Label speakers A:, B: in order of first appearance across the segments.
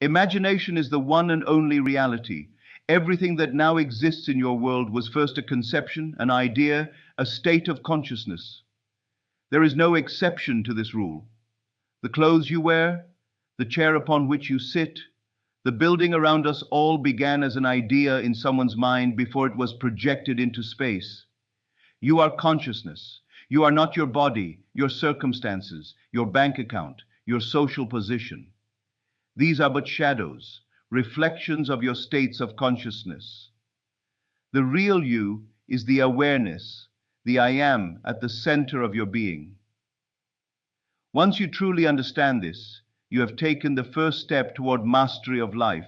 A: Imagination is the one and only reality. Everything that now exists in your world was first a conception, an idea, a state of consciousness. There is no exception to this rule. The clothes you wear, the chair upon which you sit, the building around us all began as an idea in someone's mind before it was projected into space. You are consciousness. You are not your body, your circumstances, your bank account, your social position. These are but shadows, reflections of your states of consciousness. The real you is the awareness, the I am at the center of your being. Once you truly understand this, you have taken the first step toward mastery of life.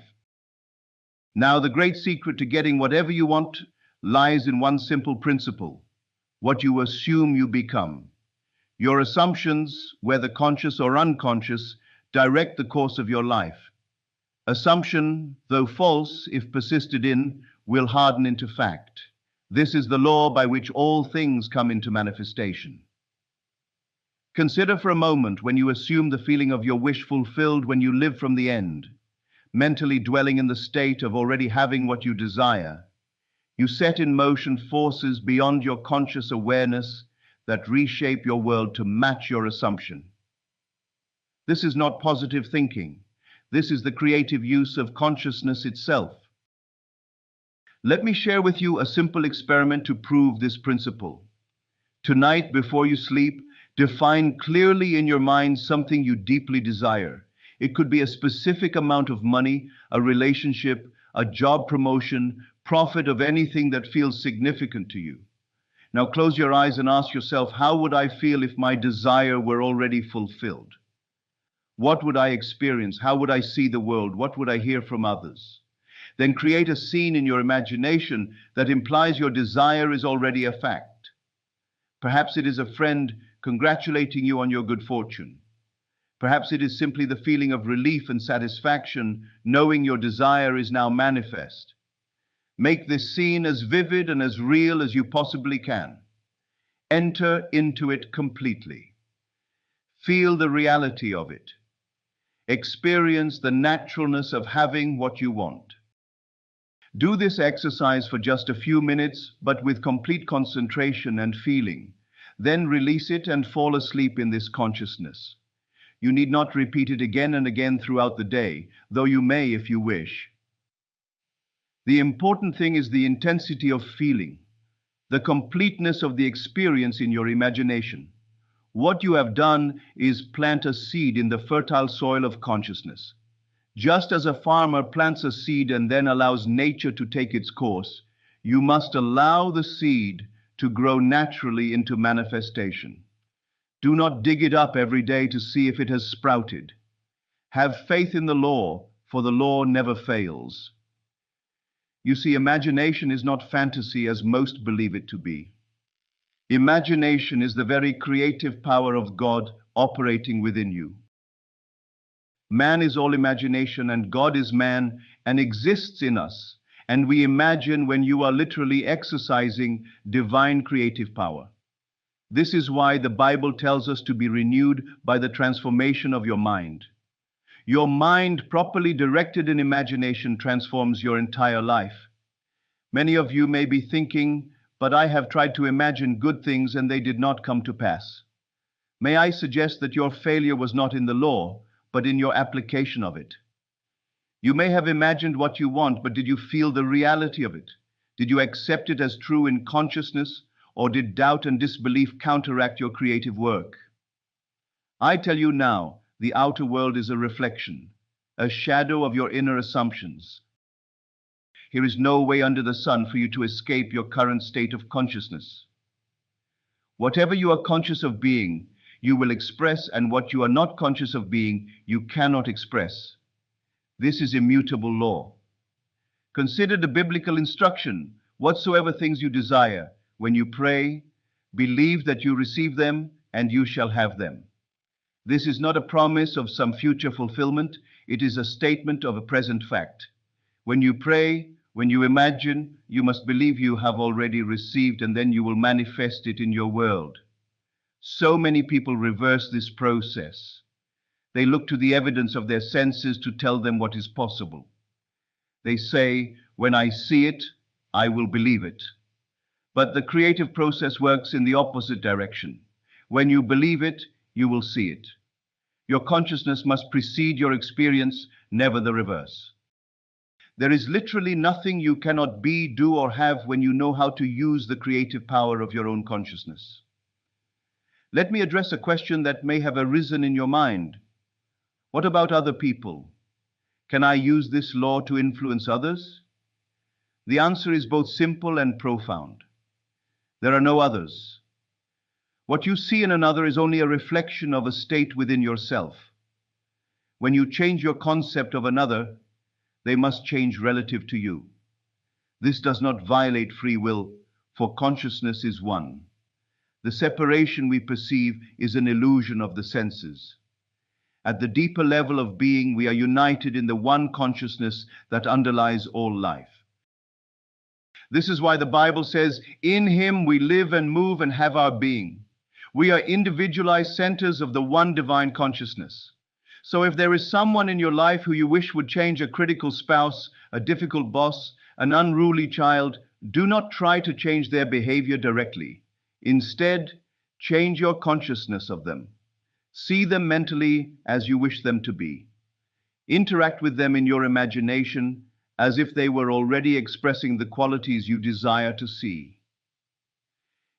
A: Now, the great secret to getting whatever you want lies in one simple principle: what you assume you become. Your assumptions, whether conscious or unconscious, direct the course of your life. Assumption, though false, if persisted in, will harden into fact. This is the law by which all things come into manifestation. Consider for a moment when you assume the feeling of your wish fulfilled when you live from the end, mentally dwelling in the state of already having what you desire. You set in motion forces beyond your conscious awareness that reshape your world to match your assumption. This is not positive thinking. This is the creative use of consciousness itself. Let me share with you a simple experiment to prove this principle. Tonight, before you sleep, define clearly in your mind something you deeply desire. It could be a specific amount of money, a relationship, a job promotion, profit of anything that feels significant to you. Now close your eyes and ask yourself, how would I feel if my desire were already fulfilled? What would I experience? How would I see the world? What would I hear from others? Then create a scene in your imagination that implies your desire is already a fact. Perhaps it is a friend congratulating you on your good fortune. Perhaps it is simply the feeling of relief and satisfaction knowing your desire is now manifest. Make this scene as vivid and as real as you possibly can. Enter into it completely. Feel the reality of it. Experience the naturalness of having what you want. Do this exercise for just a few minutes, but with complete concentration and feeling. Then release it and fall asleep in this consciousness. You need not repeat it again and again throughout the day, though you may if you wish. The important thing is the intensity of feeling, the completeness of the experience in your imagination. What you have done is plant a seed in the fertile soil of consciousness. Just as a farmer plants a seed and then allows nature to take its course, you must allow the seed to grow naturally into manifestation. Do not dig it up every day to see if it has sprouted. Have faith in the law, for the law never fails. You see, imagination is not fantasy as most believe it to be. Imagination is the very creative power of God operating within you. Man is all imagination and God is man and exists in us. And we imagine when you are literally exercising divine creative power. This is why the Bible tells us to be renewed by the transformation of your mind. Your mind, properly directed in imagination, transforms your entire life. Many of you may be thinking, but I have tried to imagine good things and they did not come to pass. May I suggest that your failure was not in the law, but in your application of it. You may have imagined what you want, but did you feel the reality of it? Did you accept it as true in consciousness, or did doubt and disbelief counteract your creative work? I tell you now, the outer world is a reflection, a shadow of your inner assumptions. Here is no way under the sun for you to escape your current state of consciousness. Whatever you are conscious of being, you will express, and what you are not conscious of being, you cannot express. This is immutable law. Consider the biblical instruction: whatsoever things you desire, when you pray, believe that you receive them, and you shall have them. This is not a promise of some future fulfillment, it is a statement of a present fact. When you pray, when you imagine, you must believe you have already received, and then you will manifest it in your world. So many people reverse this process. They look to the evidence of their senses to tell them what is possible. They say, "When I see it, I will believe it." But the creative process works in the opposite direction. When you believe it, you will see it. Your consciousness must precede your experience, never the reverse. There is literally nothing you cannot be, do, or have when you know how to use the creative power of your own consciousness. Let me address a question that may have arisen in your mind. What about other people? Can I use this law to influence others? The answer is both simple and profound. There are no others. What you see in another is only a reflection of a state within yourself. When you change your concept of another, they must change relative to you. This does not violate free will, for consciousness is one. The separation we perceive is an illusion of the senses. At the deeper level of being, we are united in the one consciousness that underlies all life. This is why the Bible says, "In him we live and move and have our being." We are individualized centers of the one divine consciousness. So if there is someone in your life who you wish would change, a critical spouse, a difficult boss, an unruly child, do not try to change their behavior directly. Instead, change your consciousness of them. See them mentally as you wish them to be. Interact with them in your imagination as if they were already expressing the qualities you desire to see.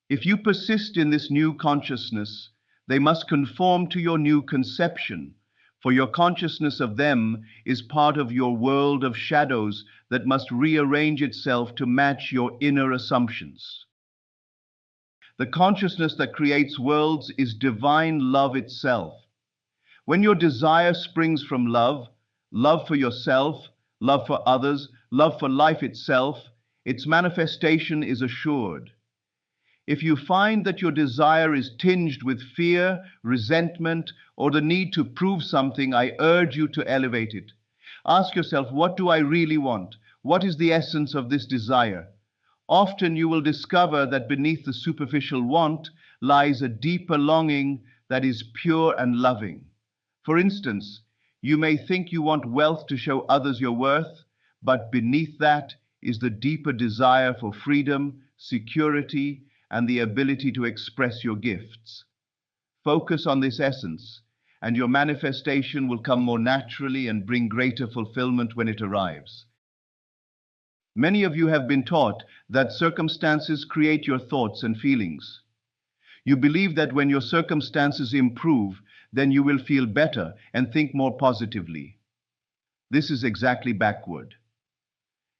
A: If you persist in this new consciousness, they must conform to your new conception, for your consciousness of them is part of your world of shadows that must rearrange itself to match your inner assumptions. The consciousness that creates worlds is divine love itself. When your desire springs from love, love for yourself, love for others, love for life itself, its manifestation is assured. If you find that your desire is tinged with fear, resentment, or the need to prove something, I urge you to elevate it. Ask yourself, what do I really want? What is the essence of this desire? Often you will discover that beneath the superficial want lies a deeper longing that is pure and loving. For instance, you may think you want wealth to show others your worth, but beneath that is the deeper desire for freedom, security, and the ability to express your gifts. Focus on this essence, and your manifestation will come more naturally and bring greater fulfillment when it arrives. Many of you have been taught that circumstances create your thoughts and feelings. You believe that when your circumstances improve, then you will feel better and think more positively. This is exactly backward.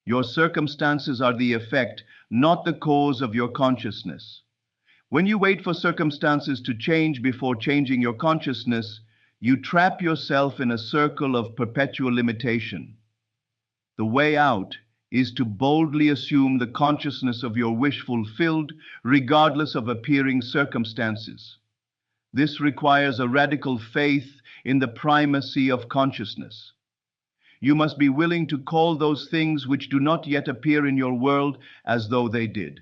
A: Your circumstances are the effect, not the cause of your consciousness. When you wait for circumstances to change before changing your consciousness, you trap yourself in a circle of perpetual limitation. The way out is to boldly assume the consciousness of your wish fulfilled, regardless of appearing circumstances. This requires a radical faith in the primacy of consciousness. You must be willing to call those things which do not yet appear in your world as though they did.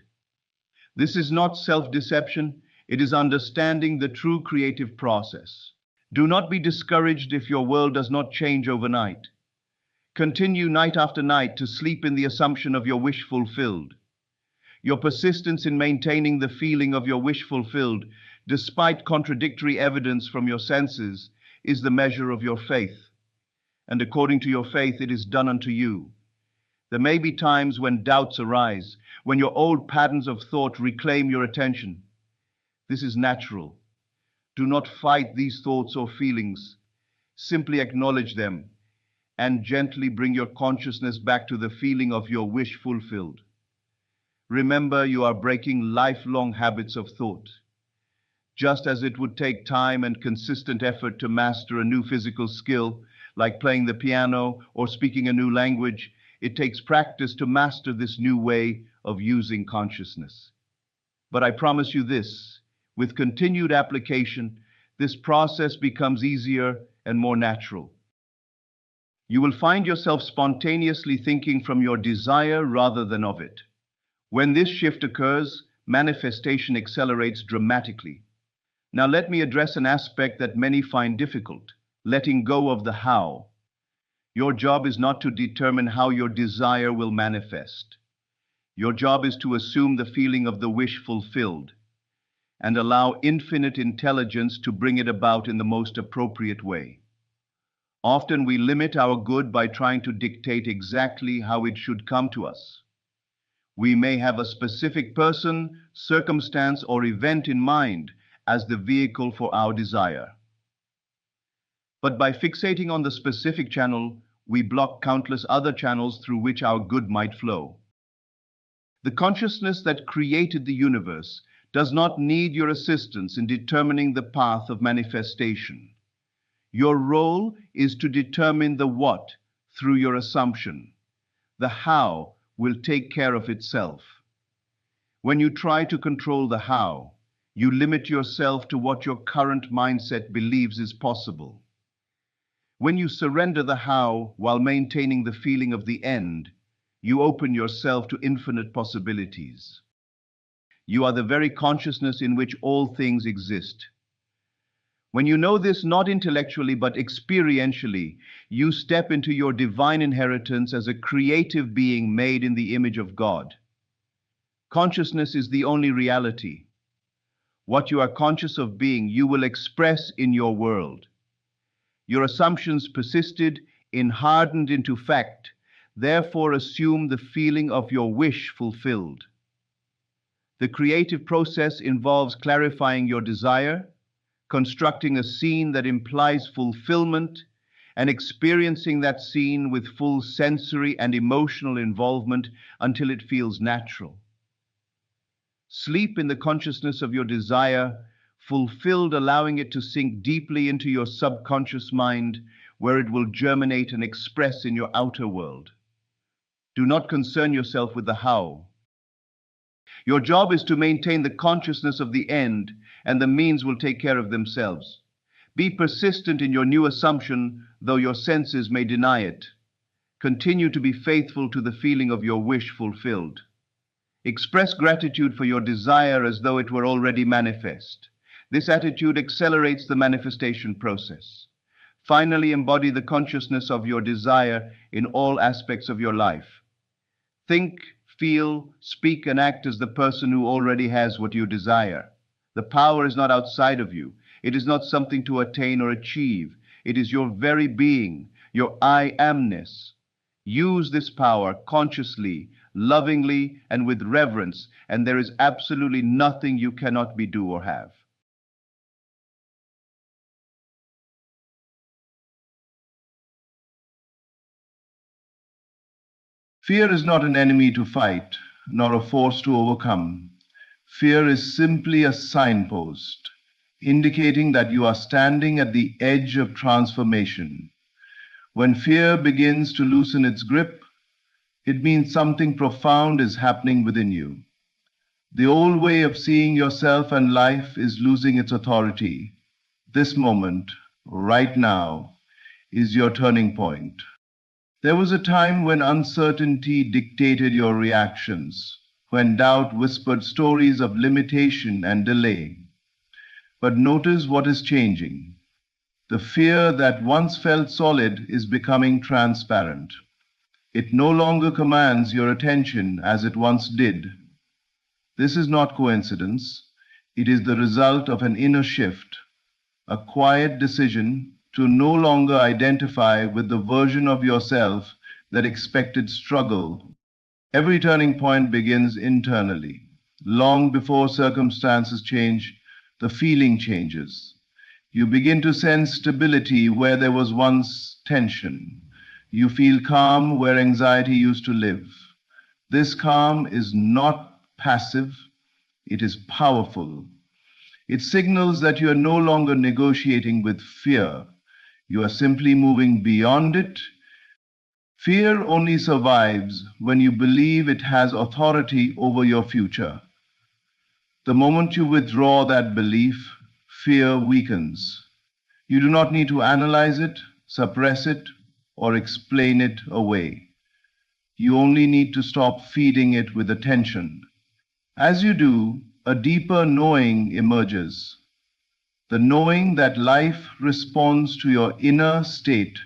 A: This is not self-deception, it is understanding the true creative process. Do not be discouraged if your world does not change overnight. Continue night after night to sleep in the assumption of your wish fulfilled. Your persistence in maintaining the feeling of your wish fulfilled, despite contradictory evidence from your senses, is the measure of your faith. And according to your faith, it is done unto you. There may be times when doubts arise, when your old patterns of thought reclaim your attention. This is natural. Do not fight these thoughts or feelings. Simply acknowledge them and gently bring your consciousness back to the feeling of your wish fulfilled. Remember, you are breaking lifelong habits of thought. Just as it would take time and consistent effort to master a new physical skill, like playing the piano or speaking a new language, it takes practice to master this new way of using consciousness. But I promise you this, with continued application, this process becomes easier and more natural. You will find yourself spontaneously thinking from your desire rather than of it. When this shift occurs, manifestation accelerates dramatically. Now let me address an aspect that many find difficult: letting go of the how. Your job is not to determine how your desire will manifest. Your job is to assume the feeling of the wish fulfilled and allow infinite intelligence to bring it about in the most appropriate way. Often we limit our good by trying to dictate exactly how it should come to us. We may have a specific person, circumstance, or event in mind as the vehicle for our desire. But by fixating on the specific channel, we block countless other channels through which our good might flow. The consciousness that created the universe does not need your assistance in determining the path of manifestation. Your role is to determine the what through your assumption. The how will take care of itself. When you try to control the how, you limit yourself to what your current mindset believes is possible. When you surrender the how while maintaining the feeling of the end, you open yourself to infinite possibilities. You are the very consciousness in which all things exist. When you know this not intellectually but experientially, you step into your divine inheritance as a creative being made in the image of God. Consciousness is the only reality. What you are conscious of being, you will express in your world. Your assumptions persisted in hardened into fact, therefore assume the feeling of your wish fulfilled. The creative process involves clarifying your desire, constructing a scene that implies fulfillment, and experiencing that scene with full sensory and emotional involvement until it feels natural. Sleep in the consciousness of your desire, fulfilled, allowing it to sink deeply into your subconscious mind, where it will germinate and express in your outer world. Do not concern yourself with the how. Your job is to maintain the consciousness of the end, and the means will take care of themselves. Be persistent in your new assumption, though your senses may deny it. Continue to be faithful to the feeling of your wish fulfilled. Express gratitude for your desire as though it were already manifest. This attitude accelerates the manifestation process. Finally, embody the consciousness of your desire in all aspects of your life. Think, feel, speak, and act as the person who already has what you desire. The power is not outside of you. It is not something to attain or achieve. It is your very being, your I amness. Use this power consciously, lovingly, and with reverence, and there is absolutely nothing you cannot be, do, or have. Fear is not an enemy to fight, nor a force to overcome. Fear is simply a signpost, indicating that you are standing at the edge of transformation. When fear begins to loosen its grip, it means something profound is happening within you. The old way of seeing yourself and life is losing its authority. This moment, right now, is your turning point. There was a time when uncertainty dictated your reactions, when doubt whispered stories of limitation and delay. But notice what is changing. The fear that once felt solid is becoming transparent. It no longer commands your attention as it once did. This is not coincidence. It is the result of an inner shift, a quiet decision to no longer identify with the version of yourself that expected struggle. Every turning point begins internally. Long before circumstances change, the feeling changes. You begin to sense stability where there was once tension. You feel calm where anxiety used to live. This calm is not passive, it is powerful. It signals that you are no longer negotiating with fear. You are simply moving beyond it. Fear only survives when you believe it has authority over your future. The moment you withdraw that belief, fear weakens. You do not need to analyze it, suppress it, or explain it away. You only need to stop feeding it with attention. As you do, a deeper knowing emerges. the knowing that life responds to your inner state,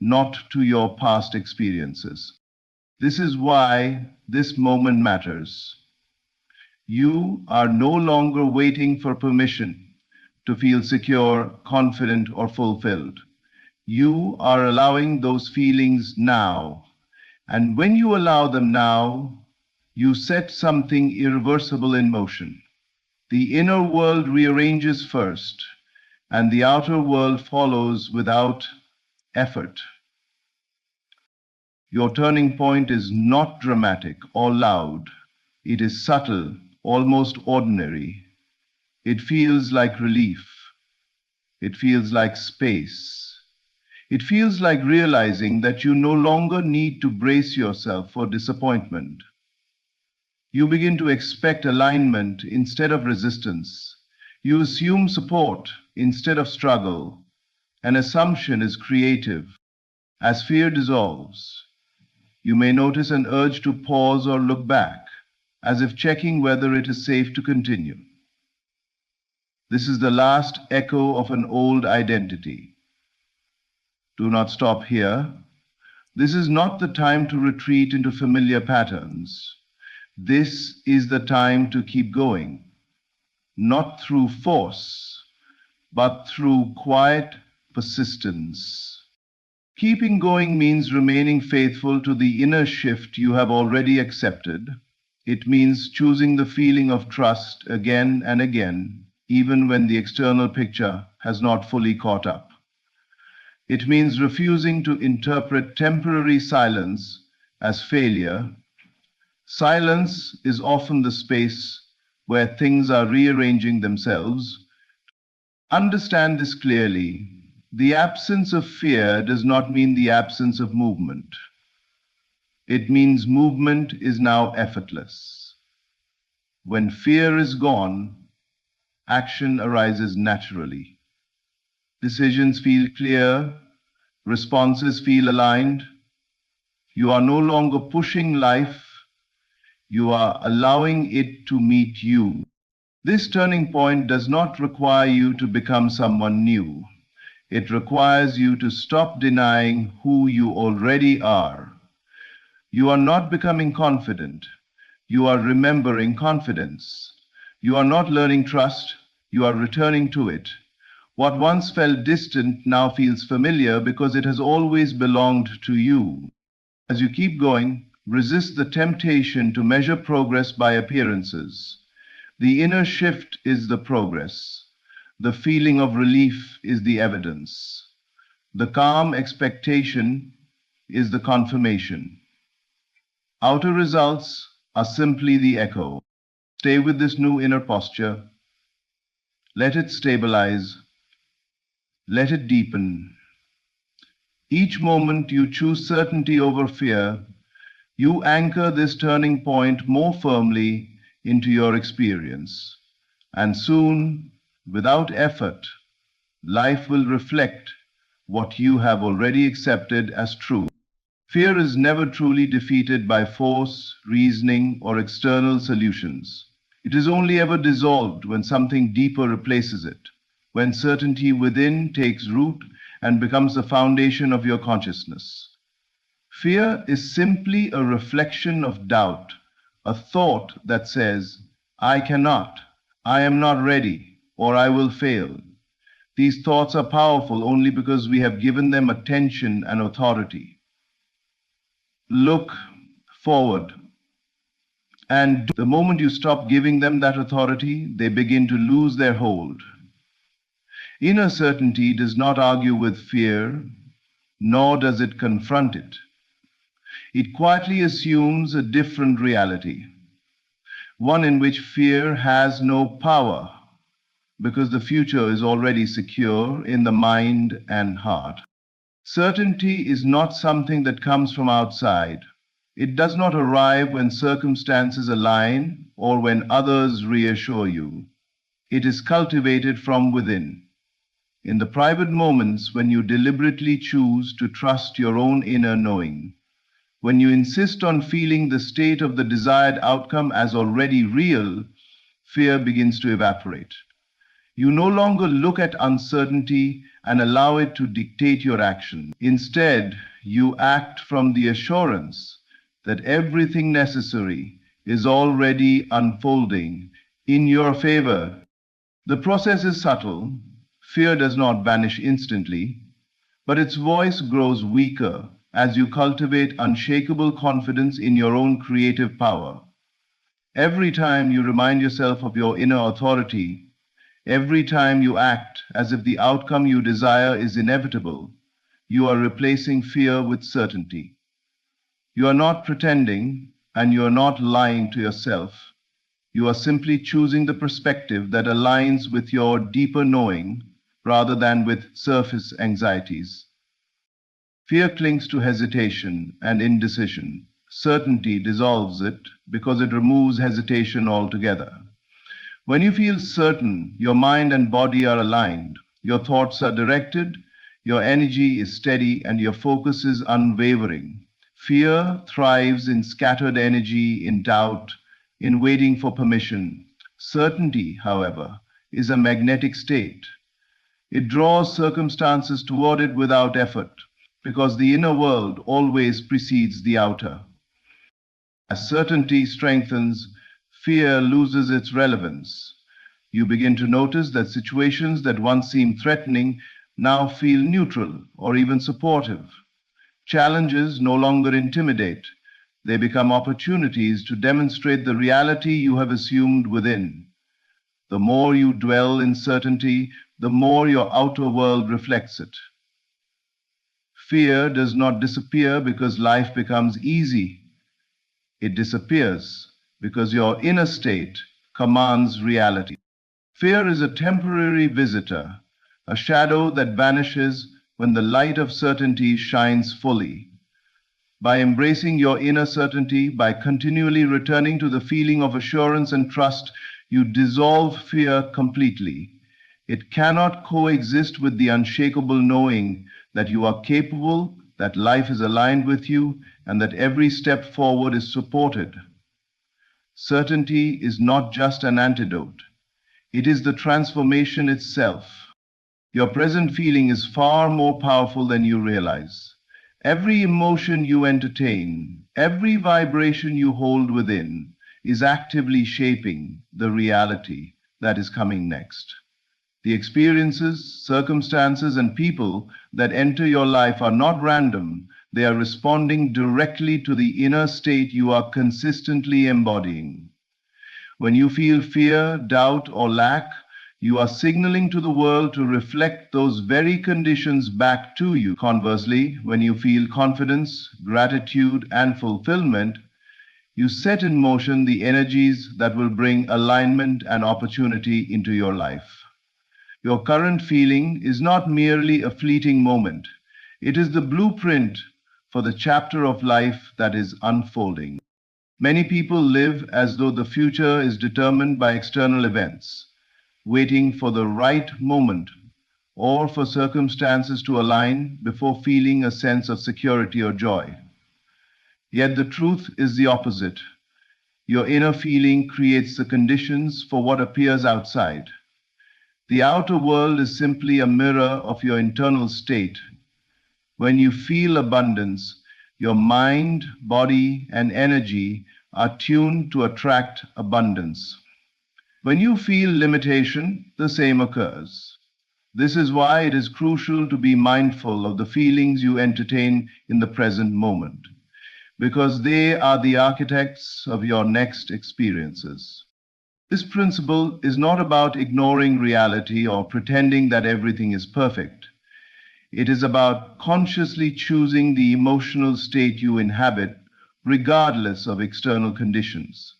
A: not to your past experiences. This is why this moment matters. You are no longer waiting for permission to feel secure, confident, or fulfilled. You are allowing those feelings now. And when you allow them now, you set something irreversible in motion. The inner world rearranges first, and the outer world follows without effort. Your turning point is not dramatic or loud. It is subtle, almost ordinary. It feels like relief. It feels like space. It feels like realizing that you no longer need to brace yourself for disappointment. You begin to expect alignment instead of resistance. You assume support instead of struggle. An assumption is creative. As fear dissolves, you may notice an urge to pause or look back, as if checking whether it is safe to continue. This is the last echo of an old identity. Do not stop here. This is not the time to retreat into familiar patterns. This is the time to keep going, not through force, but through quiet persistence. Keeping going means remaining faithful to the inner shift you have already accepted. It means choosing the feeling of trust again and again, even when the external picture has not fully caught up. It means refusing to interpret temporary silence as failure. Silence is often the space where things are rearranging themselves. Understand this clearly. The absence of fear does not mean the absence of movement. It means movement is now effortless. When fear is gone, action arises naturally. Decisions feel clear, responses feel aligned. You are no longer pushing life, you are allowing it to meet you. This turning point does not require you to become someone new. It requires you to stop denying who you already are. You are not becoming confident. You are remembering confidence. You are not learning trust. You are returning to it. What once felt distant now feels familiar because it has always belonged to you. As you keep going, resist the temptation to measure progress by appearances. The inner shift is the progress. The feeling of relief is the evidence. The calm expectation is the confirmation. Outer results are simply the echo. Stay with this new inner posture. Let it stabilize. Let it deepen. Each moment you choose certainty over fear, you anchor this turning point more firmly into your experience. And soon, without effort, life will reflect what you have already accepted as true. Fear is never truly defeated by force, reasoning, or external solutions. It is only ever dissolved when something deeper replaces it, when certainty within takes root and becomes the foundation of your consciousness. Fear is simply a reflection of doubt, a thought that says, I cannot, I am not ready, or I will fail. These thoughts are powerful only because we have given them attention and authority. Look forward. And the moment you stop giving them that authority, they begin to lose their hold. Inner certainty does not argue with fear, nor does it confront it. It quietly assumes a different reality, one in which fear has no power, because the future is already secure in the mind and heart. Certainty is not something that comes from outside. It does not arrive when circumstances align or when others reassure you. It is cultivated from within. In the private moments when you deliberately choose to trust your own inner knowing, when you insist on feeling the state of the desired outcome as already real, fear begins to evaporate. You no longer look at uncertainty and allow it to dictate your action. Instead, you act from the assurance that everything necessary is already unfolding in your favor. The process is subtle. Fear does not vanish instantly, but its voice grows weaker as you cultivate unshakable confidence in your own creative power. Every time you remind yourself of your inner authority, every time you act as if the outcome you desire is inevitable, you are replacing fear with certainty. You are not pretending and you are not lying to yourself. You are simply choosing the perspective that aligns with your deeper knowing rather than with surface anxieties. Fear clings to hesitation and indecision. Certainty dissolves it because it removes hesitation altogether. When you feel certain, your mind and body are aligned, your thoughts are directed, your energy is steady, and your focus is unwavering. Fear thrives in scattered energy, in doubt, in waiting for permission. Certainty, however, is a magnetic state. It draws circumstances toward it without effort, because the inner world always precedes the outer. As certainty strengthens, fear loses its relevance. You begin to notice that situations that once seemed threatening now feel neutral or even supportive. Challenges no longer intimidate. They become opportunities to demonstrate the reality you have assumed within. The more you dwell in certainty, the more your outer world reflects it. Fear does not disappear because life becomes easy. It disappears because your inner state commands reality. Fear is a temporary visitor, a shadow that vanishes when the light of certainty shines fully. By embracing your inner certainty, by continually returning to the feeling of assurance and trust, you dissolve fear completely. It cannot coexist with the unshakable knowing that you are capable, that life is aligned with you, and that every step forward is supported. Certainty is not just an antidote. It is the transformation itself. Your present feeling is far more powerful than you realize. Every emotion you entertain, every vibration you hold within, is actively shaping the reality that is coming next. The experiences, circumstances, and people that enter your life are not random. They are responding directly to the inner state you are consistently embodying. When you feel fear, doubt, or lack, you are signaling to the world to reflect those very conditions back to you. Conversely, when you feel confidence, gratitude, and fulfillment, you set in motion the energies that will bring alignment and opportunity into your life. Your current feeling is not merely a fleeting moment. It is the blueprint for the chapter of life that is unfolding. Many people live as though the future is determined by external events, waiting for the right moment or for circumstances to align before feeling a sense of security or joy. Yet the truth is the opposite. Your inner feeling creates the conditions for what appears outside. The outer world is simply a mirror of your internal state. When you feel abundance, your mind, body, and energy are tuned to attract abundance. When you feel limitation, the same occurs. This is why it is crucial to be mindful of the feelings you entertain in the present moment, because they are the architects of your next experiences. This principle is not about ignoring reality or pretending that everything is perfect. It is about consciously choosing the emotional state you inhabit, regardless of external conditions.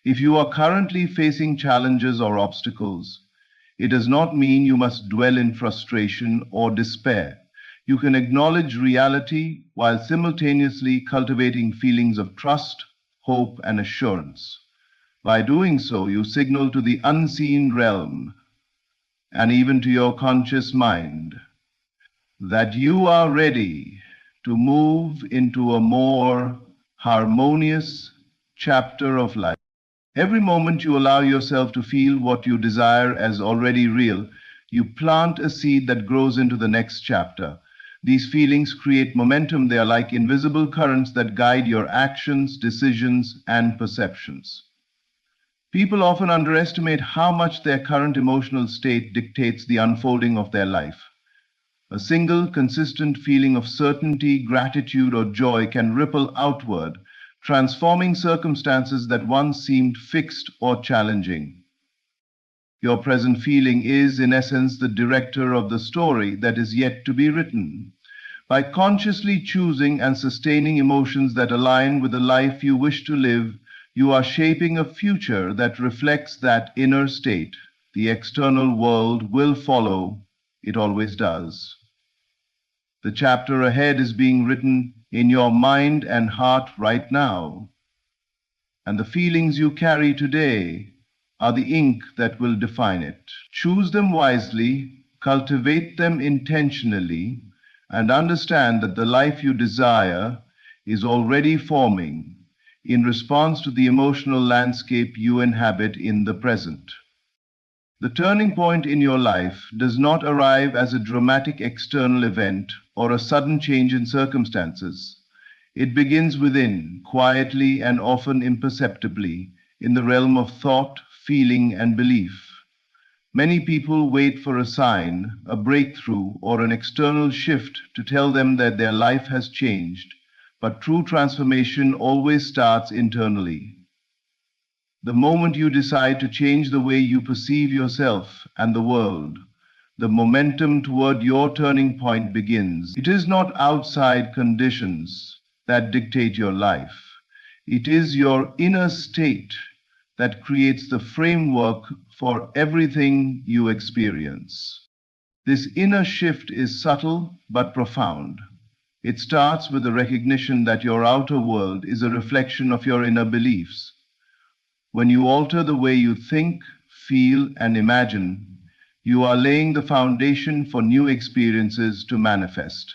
A: If you are currently facing challenges or obstacles, it does not mean you must dwell in frustration or despair. You can acknowledge reality while simultaneously cultivating feelings of trust, hope, and assurance. By doing so, you signal to the unseen realm and even to your conscious mind that you are ready to move into a more harmonious chapter of life. Every moment you allow yourself to feel what you desire as already real, you plant a seed that grows into the next chapter. These feelings create momentum. They are like invisible currents that guide your actions, decisions, and perceptions. People often underestimate how much their current emotional state dictates the unfolding of their life. A single, consistent feeling of certainty, gratitude, or joy can ripple outward, transforming circumstances that once seemed fixed or challenging. Your present feeling is, in essence, the director of the story that is yet to be written. By consciously choosing and sustaining emotions that align with the life you wish to live, you are shaping a future that reflects that inner state. The external world will follow. It always does. The chapter ahead is being written in your mind and heart right now. And the feelings you carry today are the ink that will define it. Choose them wisely, cultivate them intentionally, and understand that the life you desire is already forming in response to the emotional landscape you inhabit in the present. The turning point in your life does not arrive as a dramatic external event or a sudden change in circumstances. It begins within, quietly and often imperceptibly, in the realm of thought, feeling, and belief. Many people wait for a sign, a breakthrough, or an external shift to tell them that their life has changed, but true transformation always starts internally. The moment you decide to change the way you perceive yourself and the world, the momentum toward your turning point begins. It is not outside conditions that dictate your life. It is your inner state that creates the framework for everything you experience. This inner shift is subtle but profound. It starts with the recognition that your outer world is a reflection of your inner beliefs. When you alter the way you think, feel, and imagine, you are laying the foundation for new experiences to manifest.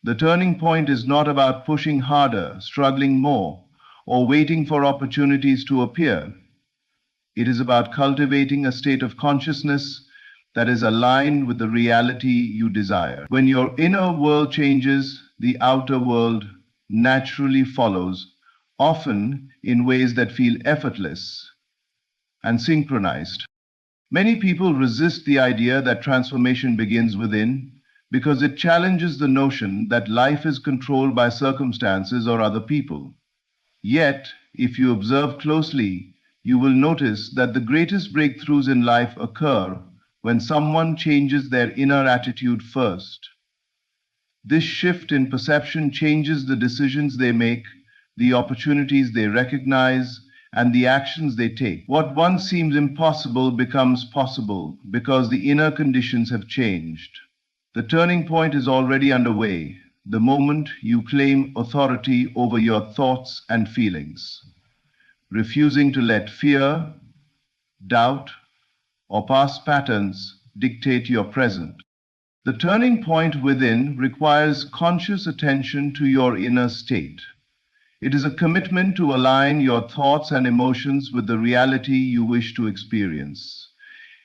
A: The turning point is not about pushing harder, struggling more, or waiting for opportunities to appear. It is about cultivating a state of consciousness that is aligned with the reality you desire. When your inner world changes, the outer world naturally follows, often in ways that feel effortless and synchronized. Many people resist the idea that transformation begins within because it challenges the notion that life is controlled by circumstances or other people. Yet, if you observe closely, you will notice that the greatest breakthroughs in life occur when someone changes their inner attitude first. This shift in perception changes the decisions they make, the opportunities they recognize, and the actions they take. What once seemed impossible becomes possible because the inner conditions have changed. The turning point is already underway, the moment you claim authority over your thoughts and feelings, refusing to let fear, doubt, or past patterns dictate your present. The turning point within requires conscious attention to your inner state. It is a commitment to align your thoughts and emotions with the reality you wish to experience.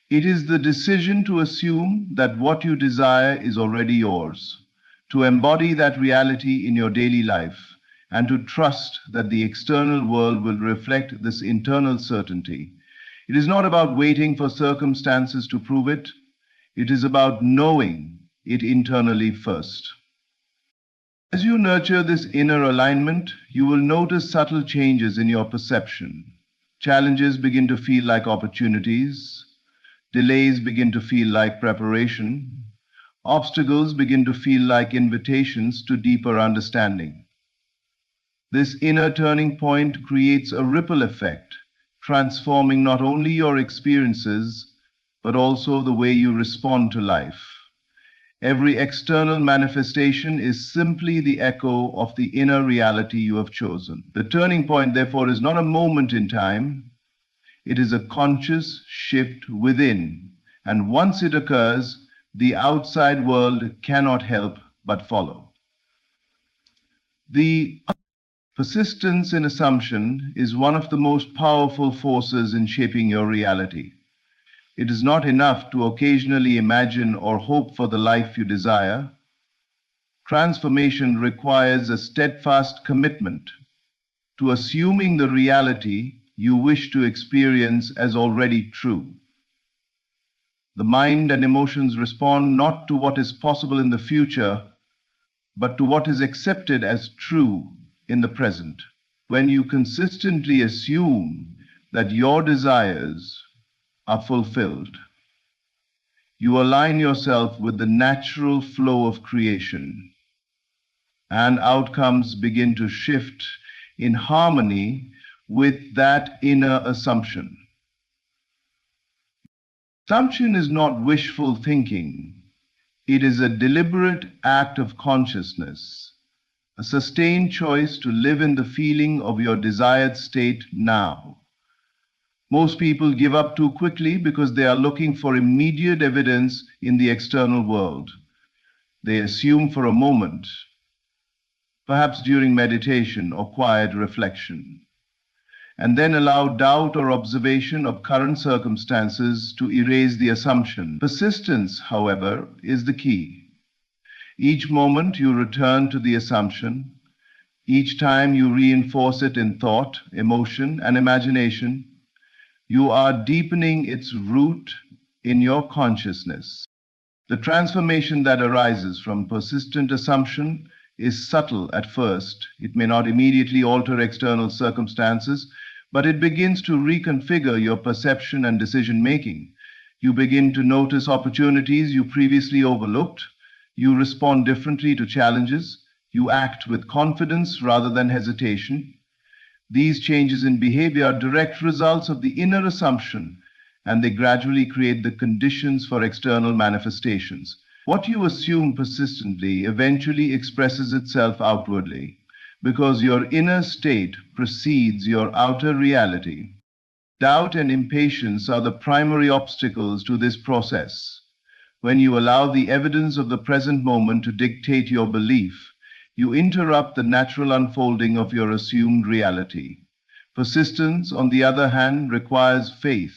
A: It is the decision to assume that what you desire is already yours, to embody that reality in your daily life, and to trust that the external world will reflect this internal certainty. It is not about waiting for circumstances to prove it. It is about knowing it internally first. As you nurture this inner alignment, you will notice subtle changes in your perception. Challenges begin to feel like opportunities. Delays begin to feel like preparation. Obstacles begin to feel like invitations to deeper understanding. This inner turning point creates a ripple effect, transforming not only your experiences, but also the way you respond to life. Every external manifestation is simply the echo of the inner reality you have chosen. The turning point, therefore, is not a moment in time. It is a conscious shift within. And once it occurs, the outside world cannot help but follow. The Persistence in assumption is one of the most powerful forces in shaping your reality. It is not enough to occasionally imagine or hope for the life you desire. Transformation requires a steadfast commitment to assuming the reality you wish to experience as already true. The mind and emotions respond not to what is possible in the future, but to what is accepted as true in the present. When you consistently assume that your desires are fulfilled, you align yourself with the natural flow of creation, and outcomes begin to shift in harmony with that inner assumption. Assumption is not wishful thinking. It is a deliberate act of consciousness, a sustained choice to live in the feeling of your desired state now. Most people give up too quickly because they are looking for immediate evidence in the external world. They assume for a moment, perhaps during meditation or quiet reflection, and then allow doubt or observation of current circumstances to erase the assumption. Persistence, however, is the key. Each moment you return to the assumption, each time you reinforce it in thought, emotion, and imagination, you are deepening its root in your consciousness. The transformation that arises from persistent assumption is subtle at first. It may not immediately alter external circumstances, but it begins to reconfigure your perception and decision-making. You begin to notice opportunities you previously overlooked. You respond differently to challenges. You act with confidence rather than hesitation. These changes in behavior are direct results of the inner assumption, and they gradually create the conditions for external manifestations. What you assume persistently eventually expresses itself outwardly, because your inner state precedes your outer reality. Doubt and impatience are the primary obstacles to this process. When you allow the evidence of the present moment to dictate your belief, you interrupt the natural unfolding of your assumed reality. Persistence, on the other hand, requires faith,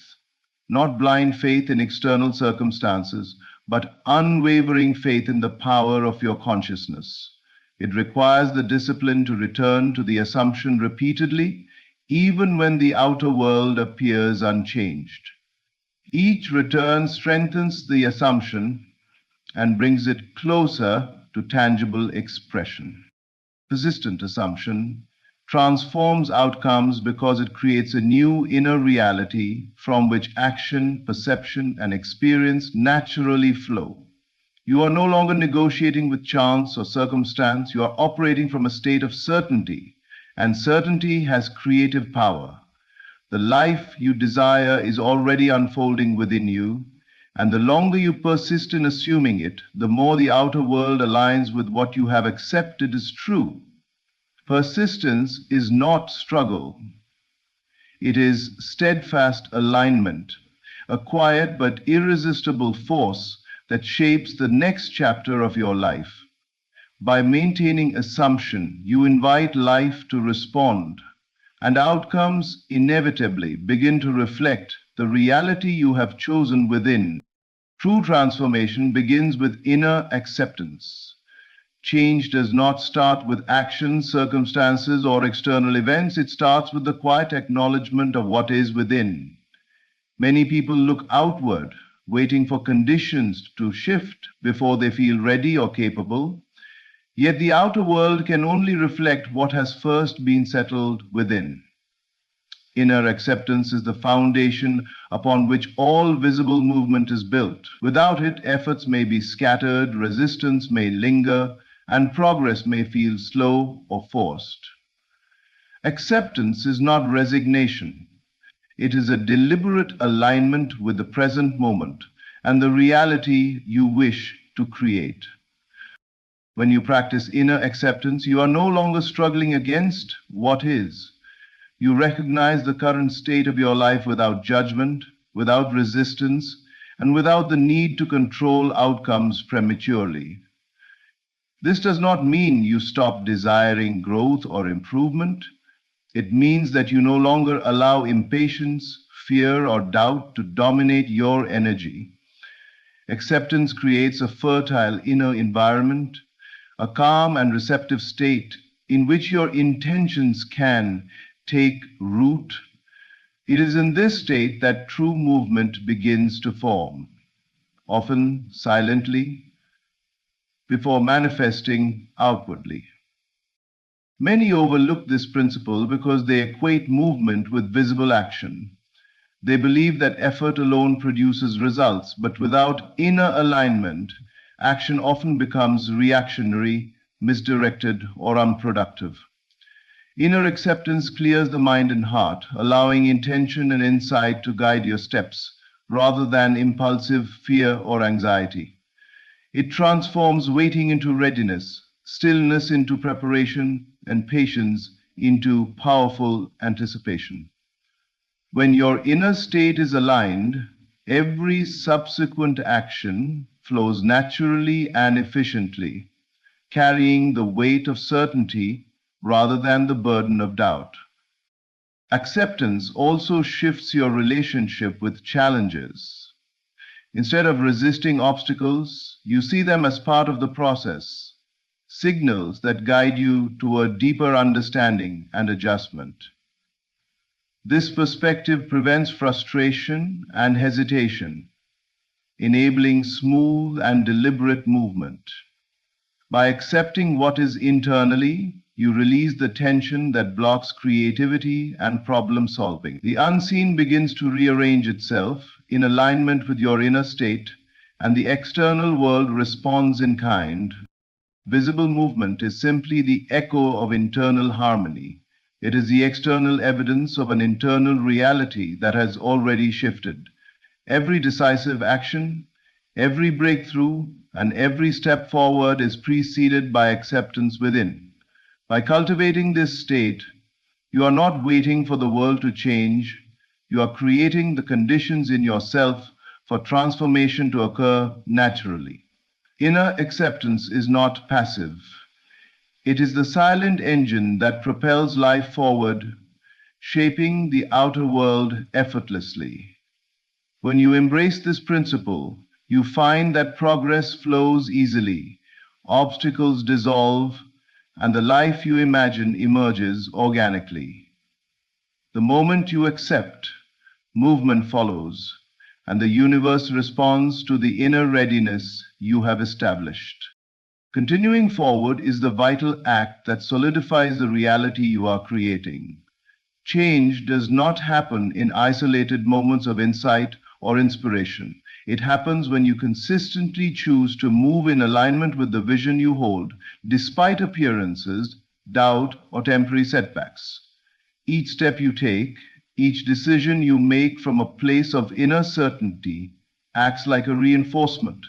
A: not blind faith in external circumstances, but unwavering faith in the power of your consciousness. It requires the discipline to return to the assumption repeatedly, even when the outer world appears unchanged. Each return strengthens the assumption and brings it closer to tangible expression. Persistent assumption transforms outcomes because it creates a new inner reality from which action, perception, and experience naturally flow. You are no longer negotiating with chance or circumstance. You are operating from a state of certainty, and certainty has creative power. The life you desire is already unfolding within you, and the longer you persist in assuming it, the more the outer world aligns with what you have accepted as true. Persistence is not struggle. It is steadfast alignment, a quiet but irresistible force that shapes the next chapter of your life. By maintaining assumption, you invite life to respond, and outcomes inevitably begin to reflect the reality you have chosen within. True transformation begins with inner acceptance. Change does not start with actions, circumstances, or external events. It starts with the quiet acknowledgement of what is within. Many people look outward, waiting for conditions to shift before they feel ready or capable. Yet the outer world can only reflect what has first been settled within. Inner acceptance is the foundation upon which all visible movement is built. Without it, efforts may be scattered, resistance may linger, and progress may feel slow or forced. Acceptance is not resignation. It is a deliberate alignment with the present moment and the reality you wish to create. When you practice inner acceptance, you are no longer struggling against what is. You recognize the current state of your life without judgment, without resistance, and without the need to control outcomes prematurely. This does not mean you stop desiring growth or improvement. It means that you no longer allow impatience, fear, or doubt to dominate your energy. Acceptance creates a fertile inner environment, a calm and receptive state in which your intentions can take root. It is in this state that true movement begins to form, often silently, before manifesting outwardly. Many overlook this principle because they equate movement with visible action. They believe that effort alone produces results, but without inner alignment, action often becomes reactionary, misdirected, or unproductive. Inner acceptance clears the mind and heart, allowing intention and insight to guide your steps, rather than impulsive fear or anxiety. It transforms waiting into readiness, stillness into preparation, and patience into powerful anticipation. When your inner state is aligned, every subsequent action flows naturally and efficiently, carrying the weight of certainty rather than the burden of doubt. Acceptance also shifts your relationship with challenges. Instead of resisting obstacles, you see them as part of the process, signals that guide you toward deeper understanding and adjustment. This perspective prevents frustration and hesitation, enabling smooth and deliberate movement. By accepting what is internally, you release the tension that blocks creativity and problem solving. The unseen begins to rearrange itself in alignment with your inner state, and the external world responds in kind. Visible movement is simply the echo of internal harmony. It is the external evidence of an internal reality that has already shifted. Every decisive action, every breakthrough, and every step forward is preceded by acceptance within. By cultivating this state, you are not waiting for the world to change. You are creating the conditions in yourself for transformation to occur naturally. Inner acceptance is not passive. It is the silent engine that propels life forward, shaping the outer world effortlessly. When you embrace this principle, you find that progress flows easily, obstacles dissolve, and the life you imagine emerges organically. The moment you accept, movement follows, and the universe responds to the inner readiness you have established. Continuing forward is the vital act that solidifies the reality you are creating. Change does not happen in isolated moments of insight or inspiration. It happens when you consistently choose to move in alignment with the vision you hold, despite appearances, doubt, or temporary setbacks. Each step you take, each decision you make from a place of inner certainty acts like a reinforcement,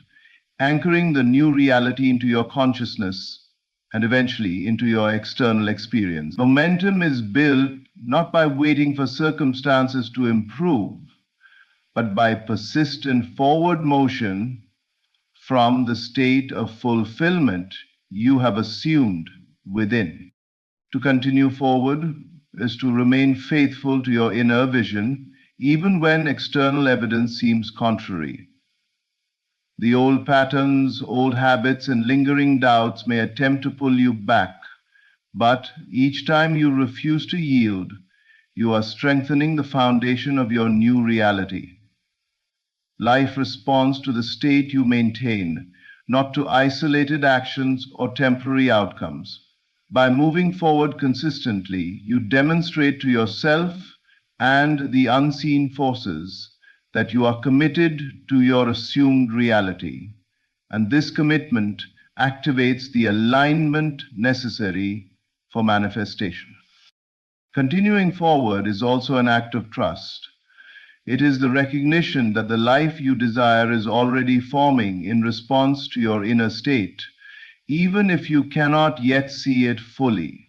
A: anchoring the new reality into your consciousness and eventually into your external experience. Momentum is built not by waiting for circumstances to improve, but by persistent forward motion from the state of fulfillment you have assumed within. To continue forward is to remain faithful to your inner vision, even when external evidence seems contrary. The old patterns, old habits, and lingering doubts may attempt to pull you back, but each time you refuse to yield, you are strengthening the foundation of your new reality. Life responds to the state you maintain, not to isolated actions or temporary outcomes. By moving forward consistently, you demonstrate to yourself and the unseen forces that you are committed to your assumed reality. And this commitment activates the alignment necessary for manifestation. Continuing forward is also an act of trust. It is the recognition that the life you desire is already forming in response to your inner state, even if you cannot yet see it fully.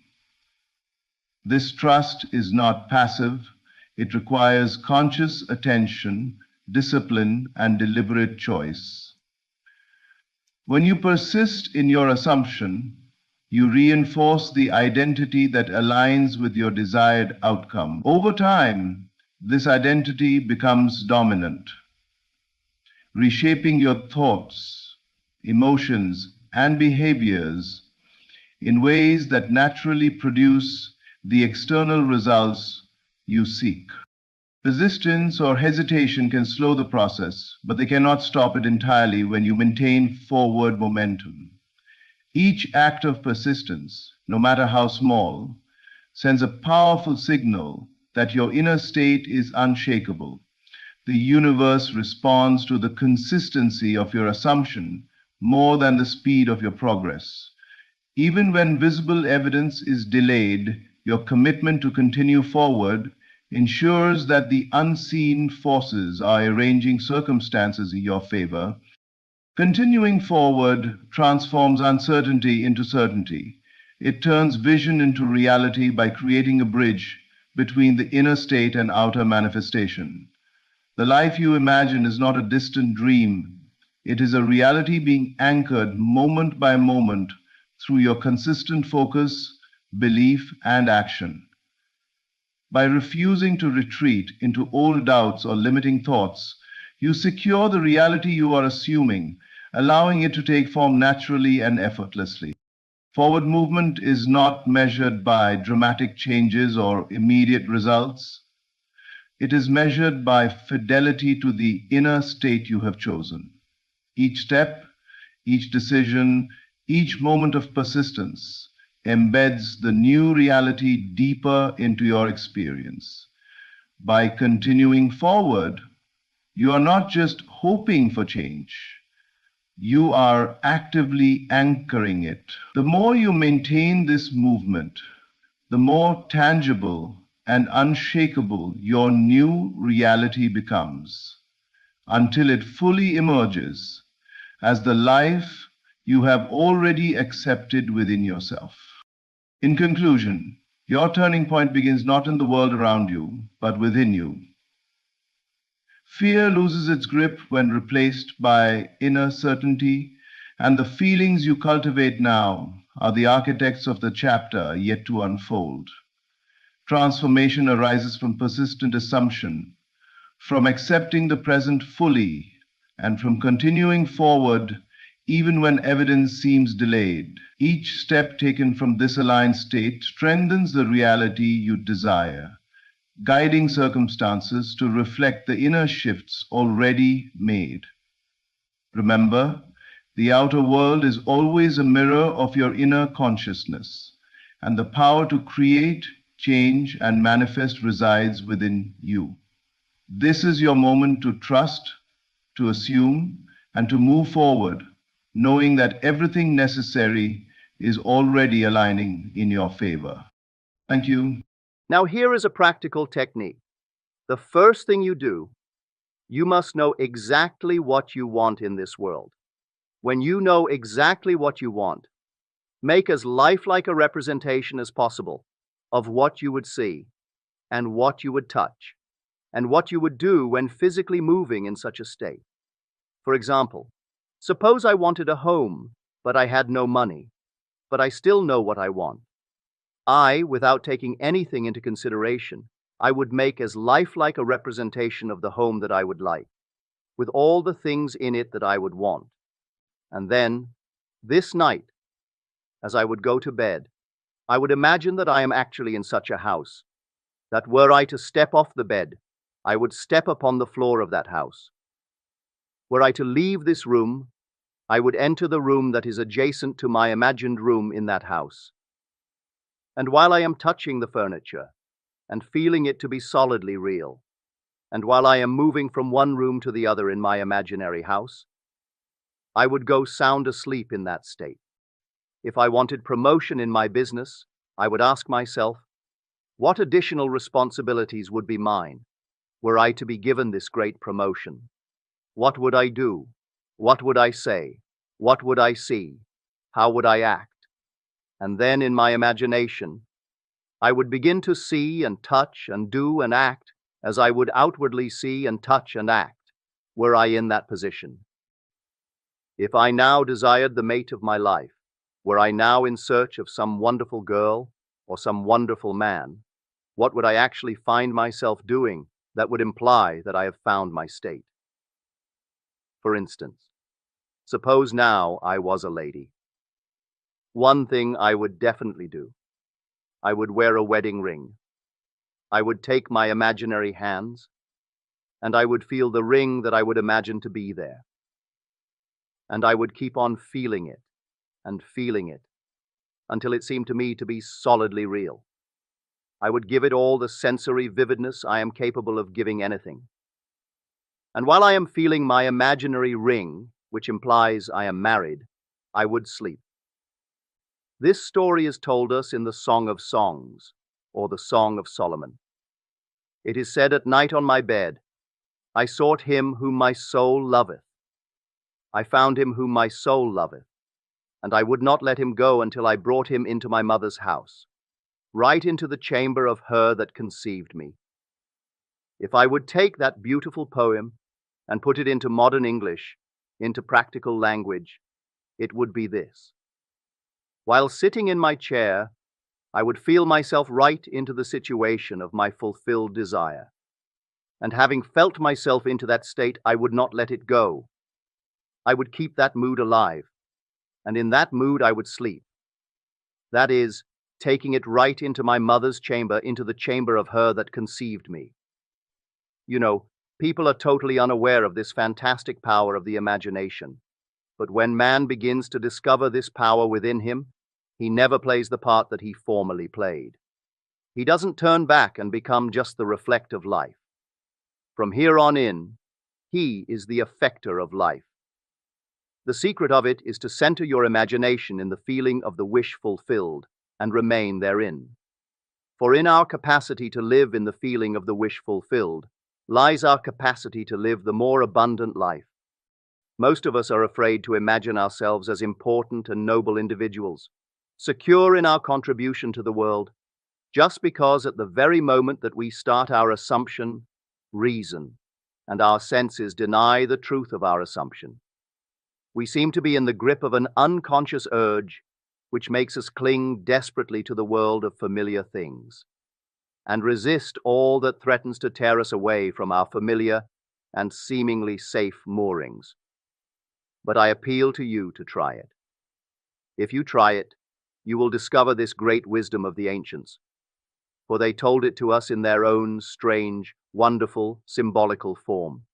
A: This trust is not passive. It requires conscious attention, discipline, and deliberate choice. When you persist in your assumption, you reinforce the identity that aligns with your desired outcome. Over time, this identity becomes dominant, reshaping your thoughts, emotions, and behaviors in ways that naturally produce the external results you seek. Resistance or hesitation can slow the process, but they cannot stop it entirely when you maintain forward momentum. Each act of persistence, no matter how small, sends a powerful signal that your inner state is unshakable. The universe responds to the consistency of your assumption more than the speed of your progress. Even when visible evidence is delayed, your commitment to continue forward ensures that the unseen forces are arranging circumstances in your favor. Continuing forward transforms uncertainty into certainty. It turns vision into reality by creating a bridge between the inner state and outer manifestation. The life you imagine is not a distant dream. It is a reality being anchored moment by moment through your consistent focus, belief, and action. By refusing to retreat into old doubts or limiting thoughts, you secure the reality you are assuming, allowing it to take form naturally and effortlessly. Forward movement is not measured by dramatic changes or immediate results. It is measured by fidelity to the inner state you have chosen. Each step, each decision, each moment of persistence embeds the new reality deeper into your experience. By continuing forward, you are not just hoping for change, you are actively anchoring it. The more you maintain this movement, the more tangible and unshakable your new reality becomes, until it fully emerges as the life you have already accepted within yourself. In conclusion, your turning point begins not in the world around you, but within you. Fear loses its grip when replaced by inner certainty, and the feelings you cultivate now are the architects of the chapter yet to unfold. Transformation arises from persistent assumption, from accepting the present fully, and from continuing forward even when evidence seems delayed. Each step taken from this aligned state strengthens the reality you desire, guiding circumstances to reflect the inner shifts already made. Remember, the outer world is always a mirror of your inner consciousness, and the power to create, change, and manifest resides within you. This is your moment to trust, to assume, and to move forward, knowing that everything necessary is already aligning in your favor. Thank you.
B: Now, here is a practical technique. The first thing you do, you must know exactly what you want in this world. When you know exactly what you want, make as lifelike a representation as possible of what you would see, and what you would touch, and what you would do when physically moving in such a state. For example, suppose I wanted a home, but I had no money, but I still know what I want. Without taking anything into consideration, I would make as lifelike a representation of the home that I would like, with all the things in it that I would want. And then, this night, as I would go to bed, I would imagine that I am actually in such a house, that were I to step off the bed, I would step upon the floor of that house. Were I to leave this room, I would enter the room that is adjacent to my imagined room in that house. And while I am touching the furniture and feeling it to be solidly real, and while I am moving from one room to the other in my imaginary house, I would go sound asleep in that state. If I wanted promotion in my business, I would ask myself, what additional responsibilities would be mine were I to be given this great promotion? What would I do? What would I say? What would I see? How would I act? And then in my imagination, I would begin to see and touch and do and act as I would outwardly see and touch and act were I in that position. If I now desired the mate of my life, were I now in search of some wonderful girl or some wonderful man, what would I actually find myself doing that would imply that I have found my state? For instance, suppose now I was a lady. One thing I would definitely do. I would wear a wedding ring. I would take my imaginary hands, and I would feel the ring that I would imagine to be there. And I would keep on feeling it until it seemed to me to be solidly real. I would give it all the sensory vividness I am capable of giving anything. And while I am feeling my imaginary ring, which implies I am married, I would sleep. This story is told us in the Song of Songs, or the Song of Solomon. It is said, "At night on my bed, I sought him whom my soul loveth. I found him whom my soul loveth, and I would not let him go until I brought him into my mother's house, right into the chamber of her that conceived me." If I would take that beautiful poem and put it into modern English, into practical language, it would be this. While sitting in my chair, I would feel myself right into the situation of my fulfilled desire. And having felt myself into that state, I would not let it go. I would keep that mood alive, and in that mood I would sleep. That is, taking it right into my mother's chamber, into the chamber of her that conceived me. You know, people are totally unaware of this fantastic power of the imagination. But when man begins to discover this power within him, he never plays the part that he formerly played. He doesn't turn back and become just the reflect of life. From here on in, he is the effector of life. The secret of it is to center your imagination in the feeling of the wish fulfilled and remain therein. For in our capacity to live in the feeling of the wish fulfilled lies our capacity to live the more abundant life. Most of us are afraid to imagine ourselves as important and noble individuals, secure in our contribution to the world, just because at the very moment that we start our assumption, reason, and our senses deny the truth of our assumption. We seem to be in the grip of an unconscious urge which makes us cling desperately to the world of familiar things and resist all that threatens to tear us away from our familiar and seemingly safe moorings. But I appeal to you to try it. If you try it, you will discover this great wisdom of the ancients, for they told it to us in their own strange, wonderful, symbolical form.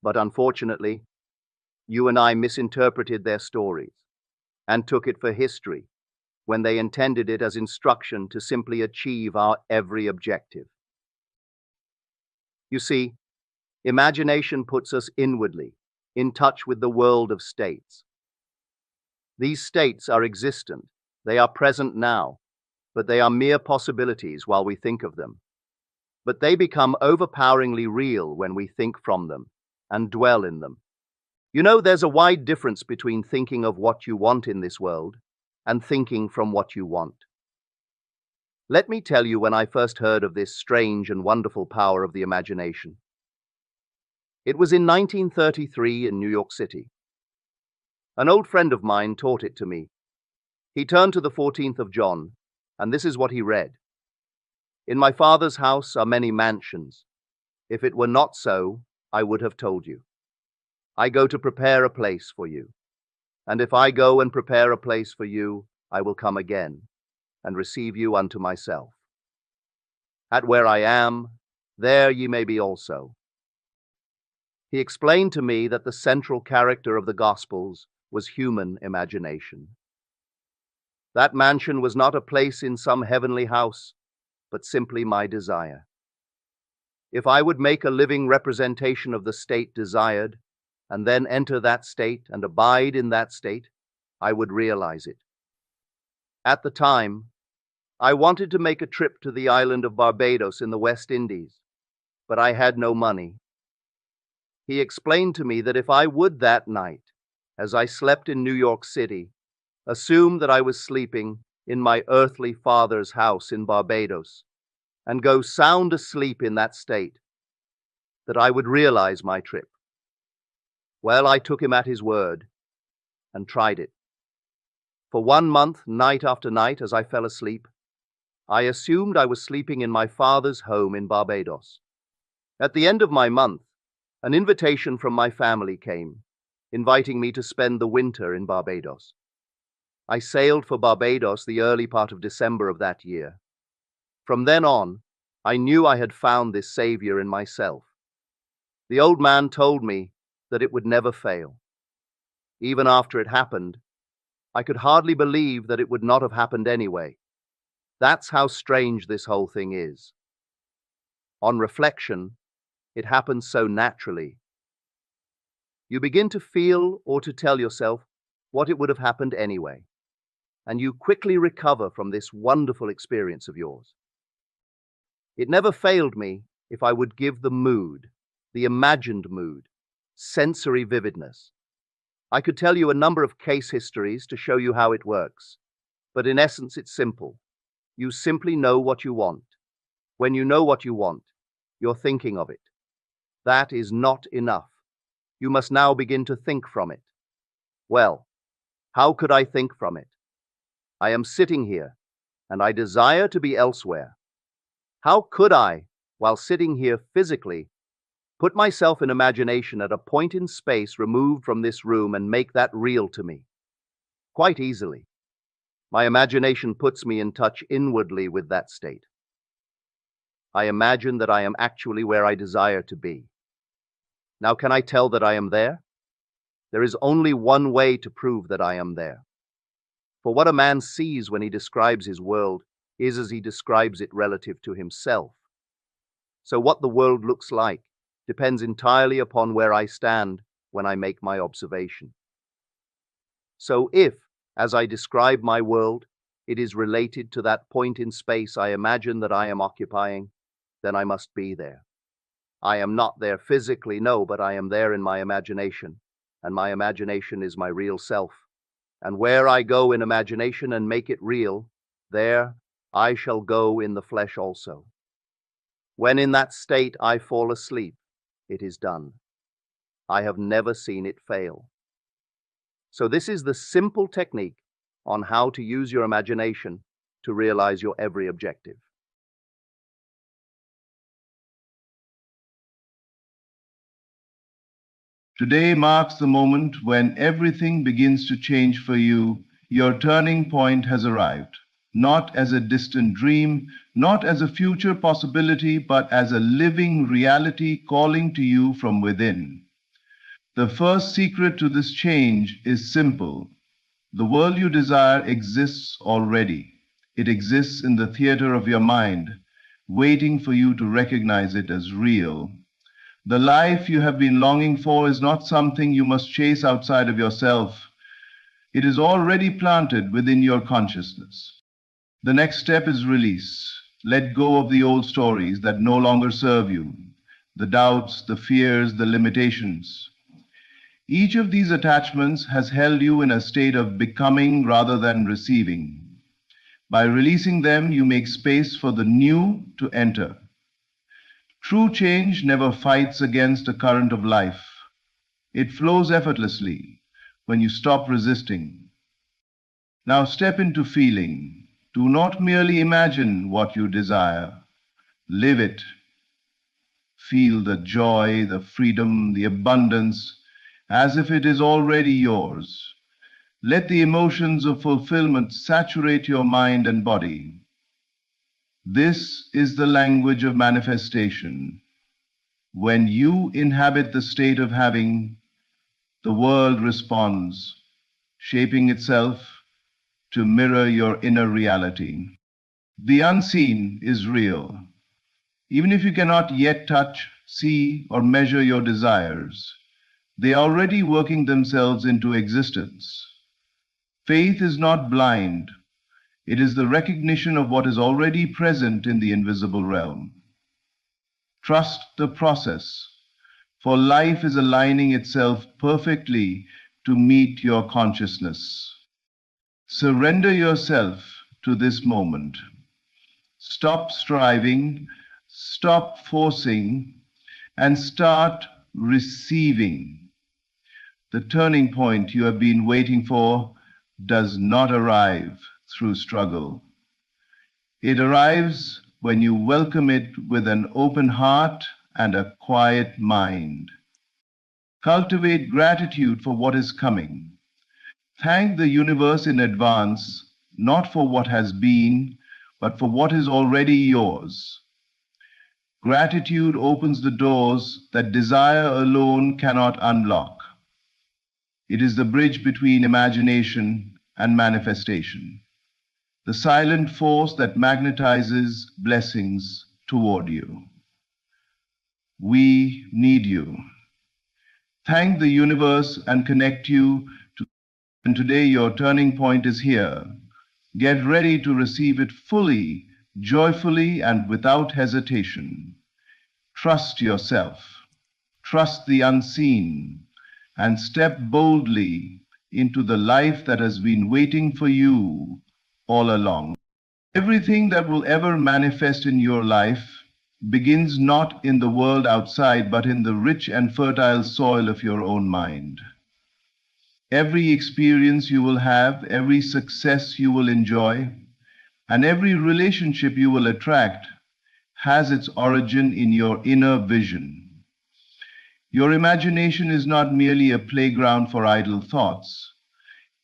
B: But unfortunately, you and I misinterpreted their stories and took it for history when they intended it as instruction to simply achieve our every objective. You see, imagination puts us inwardly, in touch with the world of states. These states are existent, they are present now, but they are mere possibilities while we think of them. But they become overpoweringly real when we think from them and dwell in them. You know, there's a wide difference between thinking of what you want in this world and thinking from what you want. Let me tell you when I first heard of this strange and wonderful power of the imagination. It was in 1933 in New York City. An old friend of mine taught it to me. He turned to the 14th of John, and this is what he read. "In my Father's house are many mansions. If it were not so, I would have told you. I go to prepare a place for you. And if I go and prepare a place for you, I will come again and receive you unto myself. At where I am, there ye may be also." He explained to me that the central character of the Gospels was human imagination. That mansion was not a place in some heavenly house, but simply my desire. If I would make a living representation of the state desired, and then enter that state and abide in that state, I would realize it. At the time, I wanted to make a trip to the island of Barbados in the West Indies, but I had no money. He explained to me that if I would that night, as I slept in New York City, assume that I was sleeping in my earthly father's house in Barbados, and go sound asleep in that state, that I would realize my trip. Well, I took him at his word and tried it. For 1 month, night after night, as I fell asleep, I assumed I was sleeping in my father's home in Barbados. At the end of my month, an invitation from my family came, inviting me to spend the winter in Barbados. I sailed for Barbados the early part of December of that year. From then on, I knew I had found this savior in myself. The old man told me that it would never fail. Even after it happened, I could hardly believe that it would not have happened anyway. That's how strange this whole thing is. On reflection, it happens so naturally. You begin to feel or to tell yourself what it would have happened anyway, and you quickly recover from this wonderful experience of yours. It never failed me if I would give the mood, the imagined mood, sensory vividness. I could tell you a number of case histories to show you how it works, but in essence it's simple. You simply know what you want. When you know what you want, you're thinking of it. That is not enough. You must now begin to think from it. Well, how could I think from it? I am sitting here, and I desire to be elsewhere. How could I, while sitting here physically, put myself in imagination at a point in space removed from this room and make that real to me? Quite easily. My imagination puts me in touch inwardly with that state. I imagine that I am actually where I desire to be. Now, can I tell that I am there? There is only one way to prove that I am there. For what a man sees when he describes his world is as he describes it relative to himself. So what the world looks like depends entirely upon where I stand when I make my observation. So if, as I describe my world, it is related to that point in space I imagine that I am occupying, then I must be there. I am not there physically, no, but I am there in my imagination, and my imagination is my real self. And where I go in imagination and make it real, there I shall go in the flesh also. When in that state I fall asleep, it is done. I have never seen it fail. So this is the simple technique on how to use your imagination to realize your every objective.
A: Today marks the moment when everything begins to change for you. Your turning point has arrived, not as a distant dream, not as a future possibility, but as a living reality calling to you from within. The first secret to this change is simple. The world you desire exists already. It exists in the theater of your mind, waiting for you to recognize it as real. The life you have been longing for is not something you must chase outside of yourself. It is already planted within your consciousness. The next step is release. Let go of the old stories that no longer serve you, the doubts, the fears, the limitations. Each of these attachments has held you in a state of becoming rather than receiving. By releasing them, you make space for the new to enter. True change never fights against a current of life. It flows effortlessly when you stop resisting. Now step into feeling. Do not merely imagine what you desire. Live it. Feel the joy, the freedom, the abundance, as if it is already yours. Let the emotions of fulfillment saturate your mind and body. This is the language of manifestation. When you inhabit the state of having, the world responds, shaping itself to mirror your inner reality. The unseen is real. Even if you cannot yet touch, see, or measure your desires, they are already working themselves into existence. Faith is not blind. It is the recognition of what is already present in the invisible realm. Trust the process, for life is aligning itself perfectly to meet your consciousness. Surrender yourself to this moment. Stop striving, stop forcing, and start receiving. The turning point you have been waiting for does not arrive through struggle. It arrives when you welcome it with an open heart and a quiet mind. Cultivate gratitude for what is coming. Thank the universe in advance, not for what has been, but for what is already yours. Gratitude opens the doors that desire alone cannot unlock. It is the bridge between imagination and manifestation, the silent force that magnetizes blessings toward you. We need you. Thank the universe and connect you to, and today your turning point is here. Get ready to receive it fully, joyfully, and without hesitation. Trust yourself, trust the unseen, and step boldly into the life that has been waiting for you all along. Everything that will ever manifest in your life begins not in the world outside, but in the rich and fertile soil of your own mind. Every experience you will have, every success you will enjoy, and every relationship you will attract has its origin in your inner vision. Your imagination is not merely a playground for idle thoughts.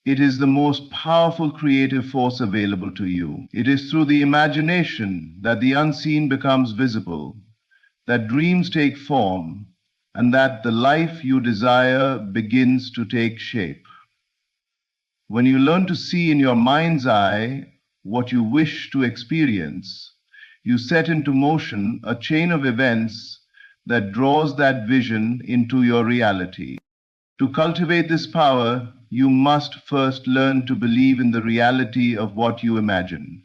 A: It is the most powerful creative force available to you. It is through the imagination that the unseen becomes visible, that dreams take form, and that the life you desire begins to take shape. When you learn to see in your mind's eye what you wish to experience, you set into motion a chain of events that draws that vision into your reality. To cultivate this power, you must first learn to believe in the reality of what you imagine.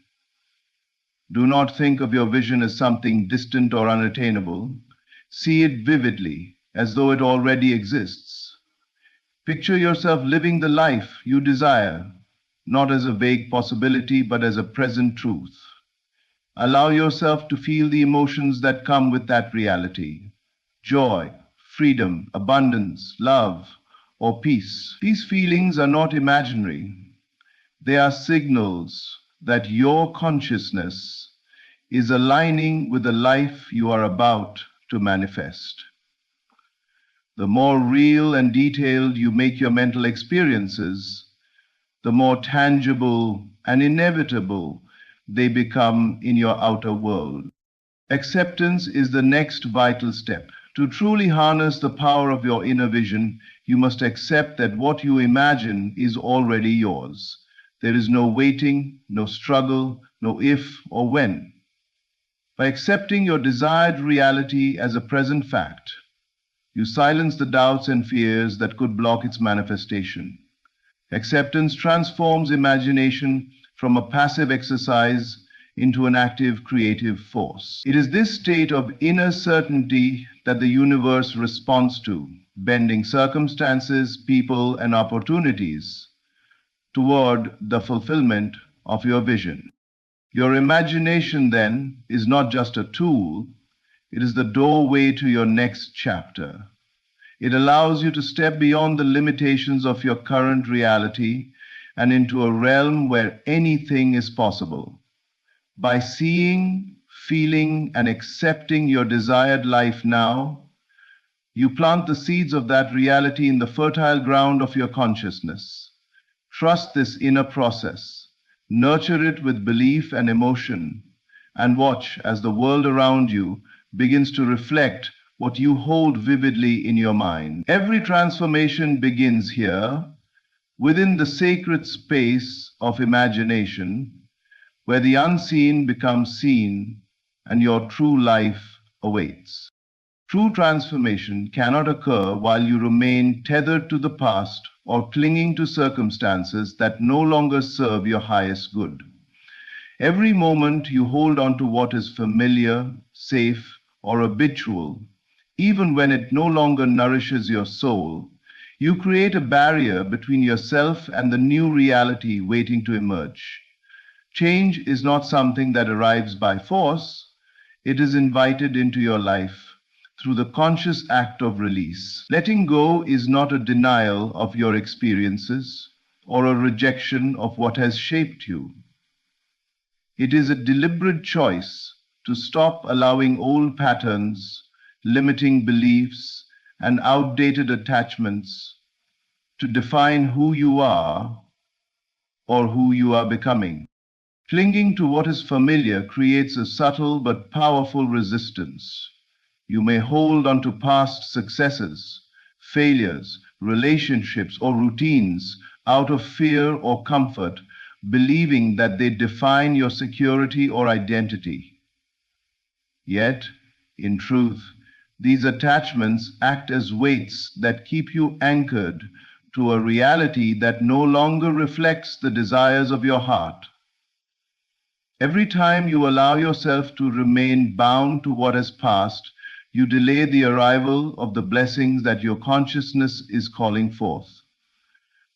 A: Do not think of your vision as something distant or unattainable. See it vividly, as though it already exists. Picture yourself living the life you desire, not as a vague possibility, but as a present truth. Allow yourself to feel the emotions that come with that reality: joy, freedom, abundance, love, or peace. These feelings are not imaginary. They are signals that your consciousness is aligning with the life you are about to manifest. The more real and detailed you make your mental experiences, the more tangible and inevitable they become in your outer world. Acceptance is the next vital step. To truly harness the power of your inner vision, you must accept that what you imagine is already yours. There is no waiting, no struggle, no if or when. By accepting your desired reality as a present fact, you silence the doubts and fears that could block its manifestation. Acceptance transforms imagination from a passive exercise into an active creative force. It is this state of inner certainty that the universe responds to, bending circumstances, people, and opportunities toward the fulfillment of your vision. Your imagination, then, is not just a tool, it is the doorway to your next chapter. It allows you to step beyond the limitations of your current reality and into a realm where anything is possible. By seeing, feeling, and accepting your desired life now, you plant the seeds of that reality in the fertile ground of your consciousness. Trust this inner process, nurture it with belief and emotion, and watch as the world around you begins to reflect what you hold vividly in your mind. Every transformation begins here, within the sacred space of imagination, where the unseen becomes seen and your true life awaits. True transformation cannot occur while you remain tethered to the past or clinging to circumstances that no longer serve your highest good. Every moment you hold on to what is familiar, safe, or habitual, even when it no longer nourishes your soul, you create a barrier between yourself and the new reality waiting to emerge. Change is not something that arrives by force, it is invited into your life through the conscious act of release. Letting go is not a denial of your experiences or a rejection of what has shaped you. It is a deliberate choice to stop allowing old patterns, limiting beliefs, and outdated attachments to define who you are or who you are becoming. Clinging to what is familiar creates a subtle but powerful resistance. You may hold on to past successes, failures, relationships, or routines out of fear or comfort, believing that they define your security or identity. Yet, in truth, these attachments act as weights that keep you anchored to a reality that no longer reflects the desires of your heart. Every time you allow yourself to remain bound to what has passed, you delay the arrival of the blessings that your consciousness is calling forth.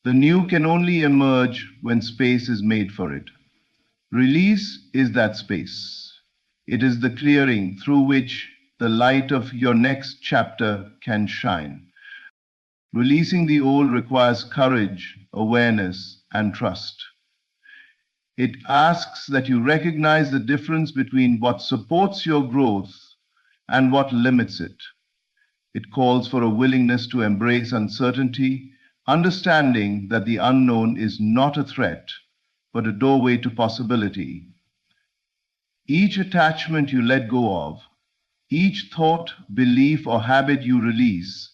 A: The new can only emerge when space is made for it. Release is that space. It is the clearing through which the light of your next chapter can shine. Releasing the old requires courage, awareness, and trust. It asks that you recognize the difference between what supports your growth and what limits it. It calls for a willingness to embrace uncertainty, understanding that the unknown is not a threat, but a doorway to possibility. Each attachment you let go of, each thought, belief, or habit you release,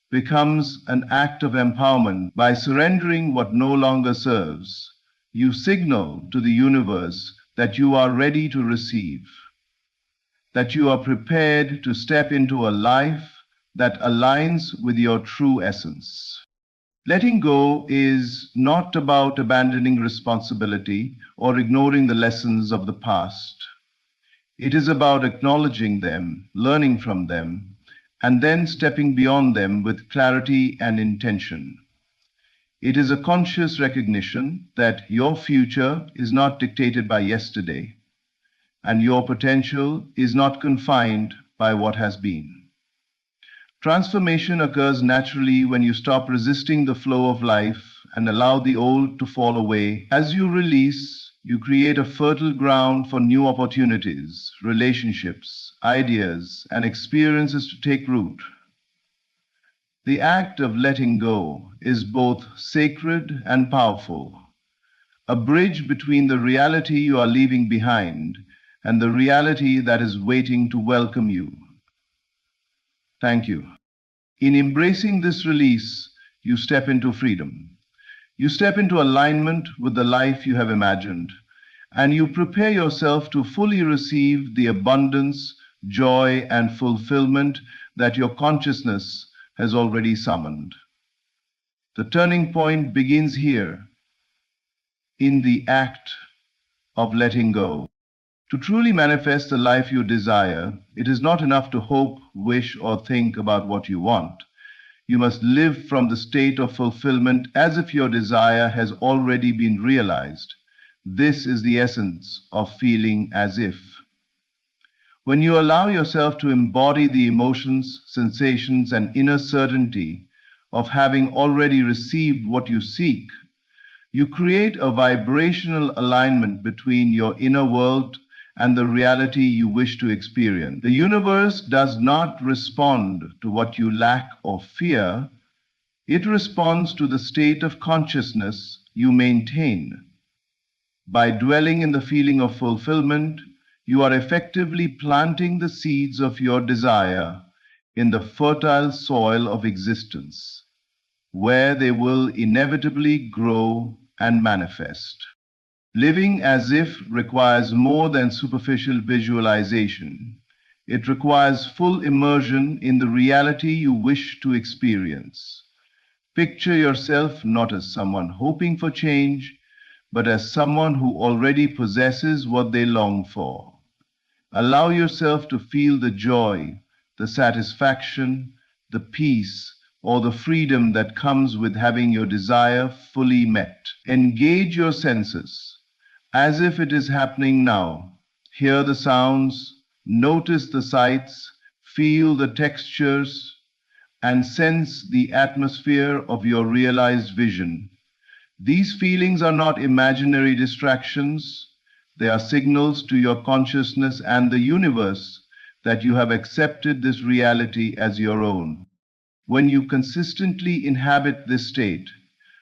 A: becomes an act of empowerment. By surrendering what no longer serves, you signal to the universe that you are ready to receive, that you are prepared to step into a life that aligns with your true essence. Letting go is not about abandoning responsibility or ignoring the lessons of the past. It is about acknowledging them, learning from them, and then stepping beyond them with clarity and intention. It is a conscious recognition that your future is not dictated by yesterday, and your potential is not confined by what has been. Transformation occurs naturally when you stop resisting the flow of life and allow the old to fall away. As you release, you create a fertile ground for new opportunities, relationships, ideas, and experiences to take root. The act of letting go is both sacred and powerful, a bridge between the reality you are leaving behind and the reality that is waiting to welcome you. Thank you. In embracing this release, you step into freedom. You step into alignment with the life you have imagined, and you prepare yourself to fully receive the abundance, joy, and fulfillment that your consciousness has already summoned. The turning point begins here, in the act of letting go. To truly manifest the life you desire, it is not enough to hope, wish, or think about what you want. You must live from the state of fulfillment as if your desire has already been realized. This is the essence of feeling as if. When you allow yourself to embody the emotions, sensations, and inner certainty of having already received what you seek, you create a vibrational alignment between your inner world and the reality you wish to experience. The universe does not respond to what you lack or fear. It responds to the state of consciousness you maintain. By dwelling in the feeling of fulfillment, you are effectively planting the seeds of your desire in the fertile soil of existence, where they will inevitably grow and manifest. Living as if requires more than superficial visualization. It requires full immersion in the reality you wish to experience. Picture yourself not as someone hoping for change, but as someone who already possesses what they long for. Allow yourself to feel the joy, the satisfaction, the peace, or the freedom that comes with having your desire fully met. Engage your senses as if it is happening now. Hear the sounds, notice the sights, feel the textures, and sense the atmosphere of your realized vision. These feelings are not imaginary distractions, they are signals to your consciousness and the universe that you have accepted this reality as your own. When you consistently inhabit this state,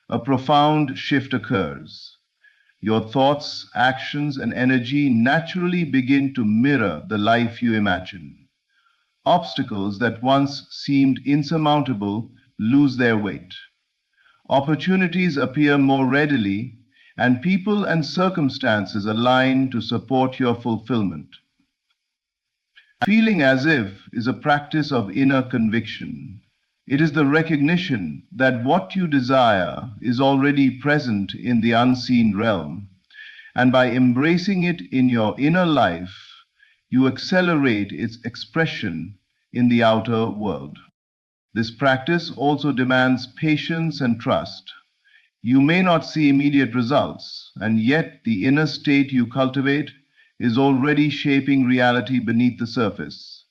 A: a profound shift occurs. Your thoughts, actions, and energy naturally begin to mirror the life you imagine. Obstacles that once seemed insurmountable lose their weight. Opportunities appear more readily, and people and circumstances align to support your fulfillment. Feeling as if is a practice of inner conviction. It is the recognition that what you desire is already present in the unseen realm, and by embracing it in your inner life, you accelerate its expression in the outer world. This practice also demands patience and trust. You may not see immediate results, and yet the inner state you cultivate is already shaping reality beneath the surface.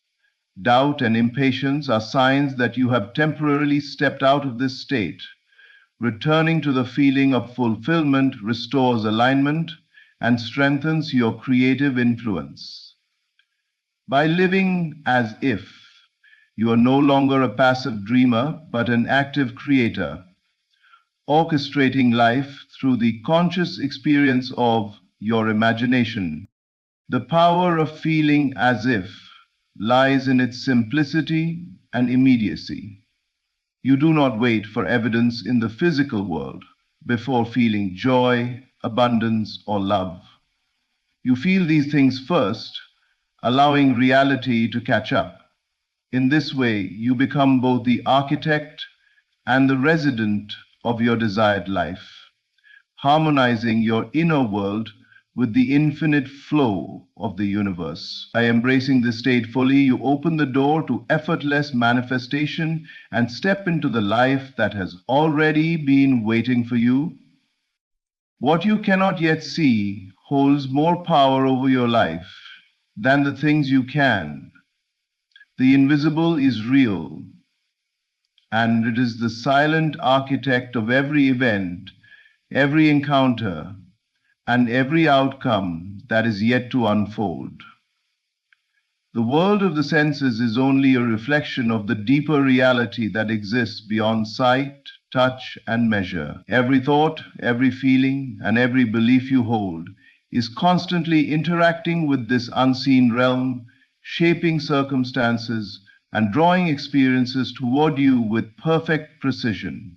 A: Doubt and impatience are signs that you have temporarily stepped out of this state. Returning to the feeling of fulfillment restores alignment and strengthens your creative influence. By living as if, you are no longer a passive dreamer, but an active creator, orchestrating life through the conscious experience of your imagination. The power of feeling as if lies in its simplicity and immediacy. You do not wait for evidence in the physical world before feeling joy, abundance, or love. You feel these things first, allowing reality to catch up. In this way, you become both the architect and the resident of your desired life, harmonizing your inner world with the infinite flow of the universe. By embracing this state fully, you open the door to effortless manifestation and step into the life that has already been waiting for you. What you cannot yet see holds more power over your life than the things you can. The invisible is real, and it is the silent architect of every event, every encounter, and every outcome that is yet to unfold. The world of the senses is only a reflection of the deeper reality that exists beyond sight, touch, and measure. Every thought, every feeling, and every belief you hold is constantly interacting with this unseen realm, shaping circumstances and drawing experiences toward you with perfect precision.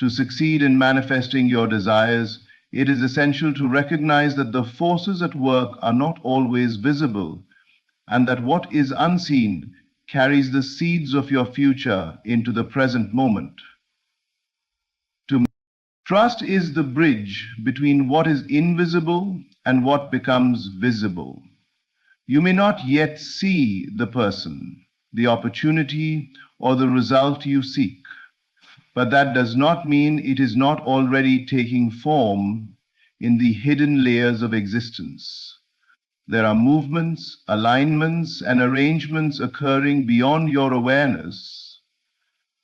A: To succeed in manifesting your desires, it is essential to recognize that the forces at work are not always visible, and that what is unseen carries the seeds of your future into the present moment. Trust is the bridge between what is invisible and what becomes visible. You may not yet see the person, the opportunity, or the result you seek, but that does not mean it is not already taking form in the hidden layers of existence. There are movements, alignments, and arrangements occurring beyond your awareness,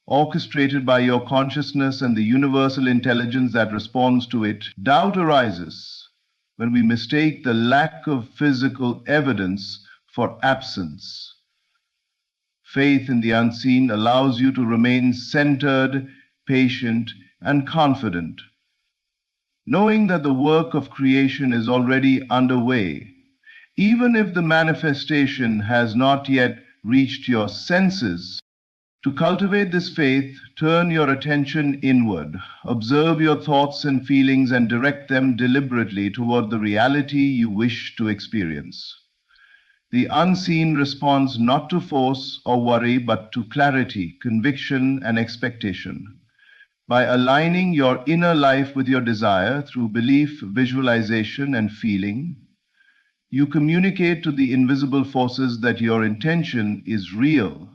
A: orchestrated by your consciousness and the universal intelligence that responds to it. Doubt arises when we mistake the lack of physical evidence for absence. Faith in the unseen allows you to remain centered, patient, and confident, knowing that the work of creation is already underway. Even if the manifestation has not yet reached your senses, to cultivate this faith, turn your attention inward. Observe your thoughts and feelings and direct them deliberately toward the reality you wish to experience. The unseen responds not to force or worry, but to clarity, conviction, and expectation. By aligning your inner life with your desire through belief, visualization, and feeling, you communicate to the invisible forces that your intention is real,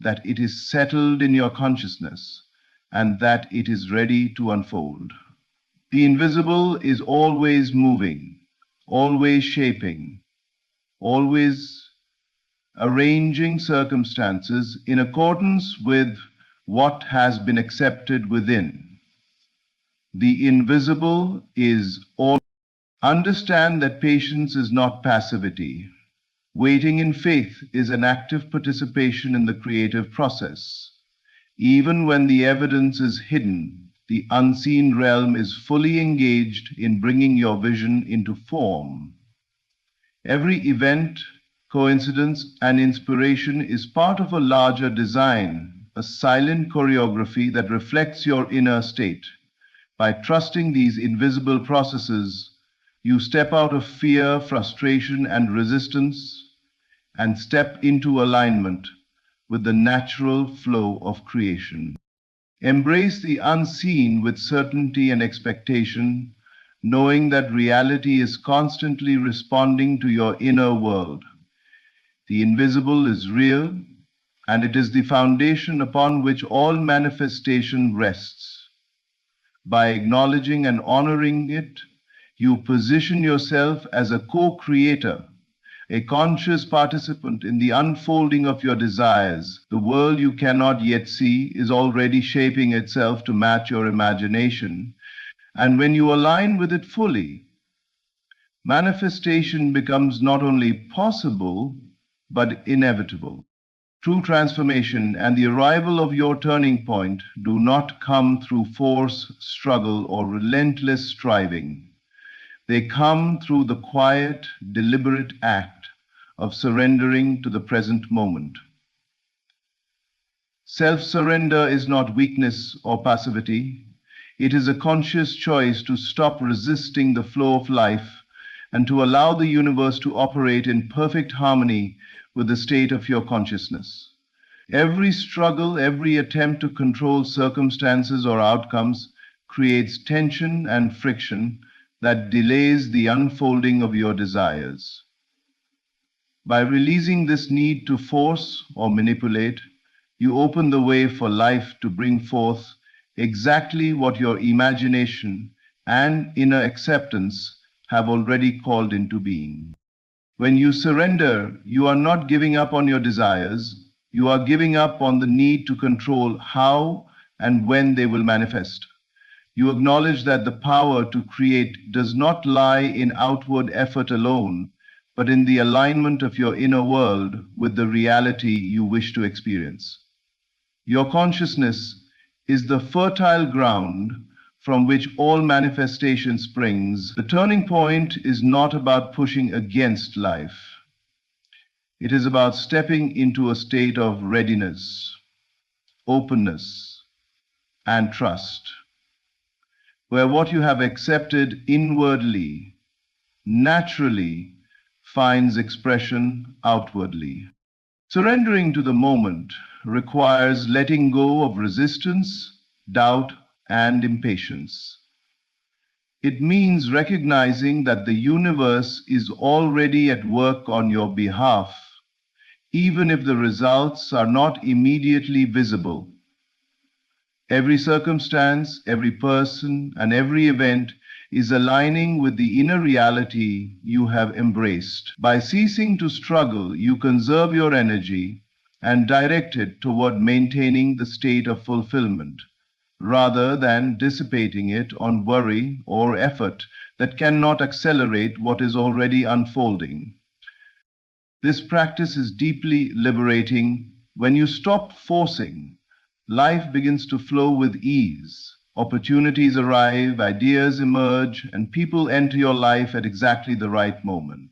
A: that it is settled in your consciousness, and that it is ready to unfold. The invisible is always moving, always shaping, always arranging circumstances in accordance with what has been accepted within. The invisible is all. Understand that patience is not passivity. Waiting in faith is an active participation in the creative process. Even when the evidence is hidden, the unseen realm is fully engaged in bringing your vision into form. Every event, coincidence, and inspiration is part of a larger design, a silent choreography that reflects your inner state. By trusting these invisible processes, you step out of fear, frustration, and resistance and step into alignment with the natural flow of creation. Embrace the unseen with certainty and expectation, knowing that reality is constantly responding to your inner world. The invisible is real, and it is the foundation upon which all manifestation rests. By acknowledging and honoring it, you position yourself as a co-creator, a conscious participant in the unfolding of your desires. The world you cannot yet see is already shaping itself to match your imagination, and when you align with it fully, manifestation becomes not only possible, but inevitable. True transformation and the arrival of your turning point do not come through force, struggle, or relentless striving. They come through the quiet, deliberate act of surrendering to the present moment. Self-surrender is not weakness or passivity. It is a conscious choice to stop resisting the flow of life and to allow the universe to operate in perfect harmony with the state of your consciousness. Every struggle, every attempt to control circumstances or outcomes creates tension and friction that delays the unfolding of your desires. By releasing this need to force or manipulate, you open the way for life to bring forth exactly what your imagination and inner acceptance have already called into being. When you surrender, you are not giving up on your desires, you are giving up on the need to control how and when they will manifest. You acknowledge that the power to create does not lie in outward effort alone, but in the alignment of your inner world with the reality you wish to experience. Your consciousness is the fertile ground from which all manifestation springs. The turning point is not about pushing against life. It is about stepping into a state of readiness, openness, and trust, where what you have accepted inwardly naturally finds expression outwardly. Surrendering to the moment requires letting go of resistance, doubt, and impatience. It means recognizing that the universe is already at work on your behalf, even if the results are not immediately visible. Every circumstance, every person, and every event is aligning with the inner reality you have embraced. By ceasing to struggle, you conserve your energy and direct it toward maintaining the state of fulfillment, rather than dissipating it on worry or effort that cannot accelerate what is already unfolding. This practice is deeply liberating. When you stop forcing, life begins to flow with ease. Opportunities arrive, ideas emerge, and people enter your life at exactly the right moment.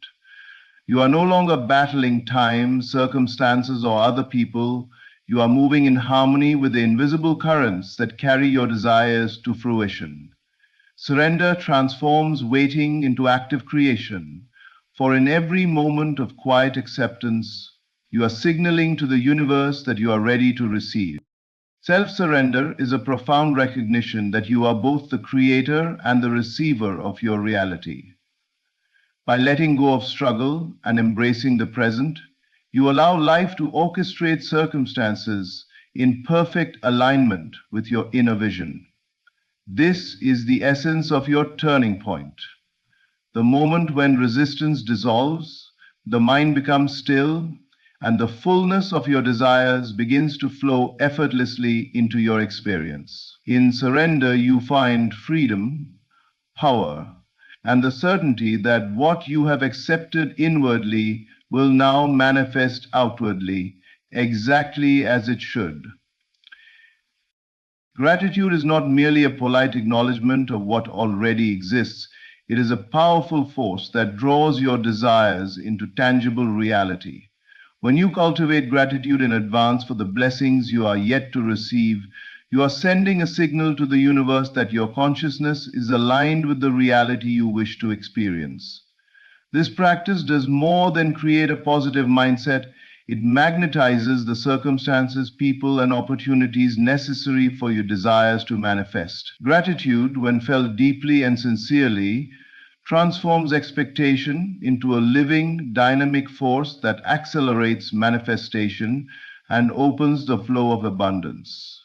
A: You are no longer battling time, circumstances, or other people. You are moving in harmony with the invisible currents that carry your desires to fruition. Surrender transforms waiting into active creation, for in every moment of quiet acceptance, you are signaling to the universe that you are ready to receive. Self-surrender is a profound recognition that you are both the creator and the receiver of your reality. By letting go of struggle and embracing the present, you allow life to orchestrate circumstances in perfect alignment with your inner vision. This is the essence of your turning point. The moment when resistance dissolves, the mind becomes still, and the fullness of your desires begins to flow effortlessly into your experience. In surrender, you find freedom, power, and the certainty that what you have accepted inwardly will now manifest outwardly, exactly as it should. Gratitude is not merely a polite acknowledgement of what already exists. It is a powerful force that draws your desires into tangible reality. When you cultivate gratitude in advance for the blessings you are yet to receive, you are sending a signal to the universe that your consciousness is aligned with the reality you wish to experience. This practice does more than create a positive mindset. It magnetizes the circumstances, people, and opportunities necessary for your desires to manifest. Gratitude, when felt deeply and sincerely, transforms expectation into a living, dynamic force that accelerates manifestation and opens the flow of abundance.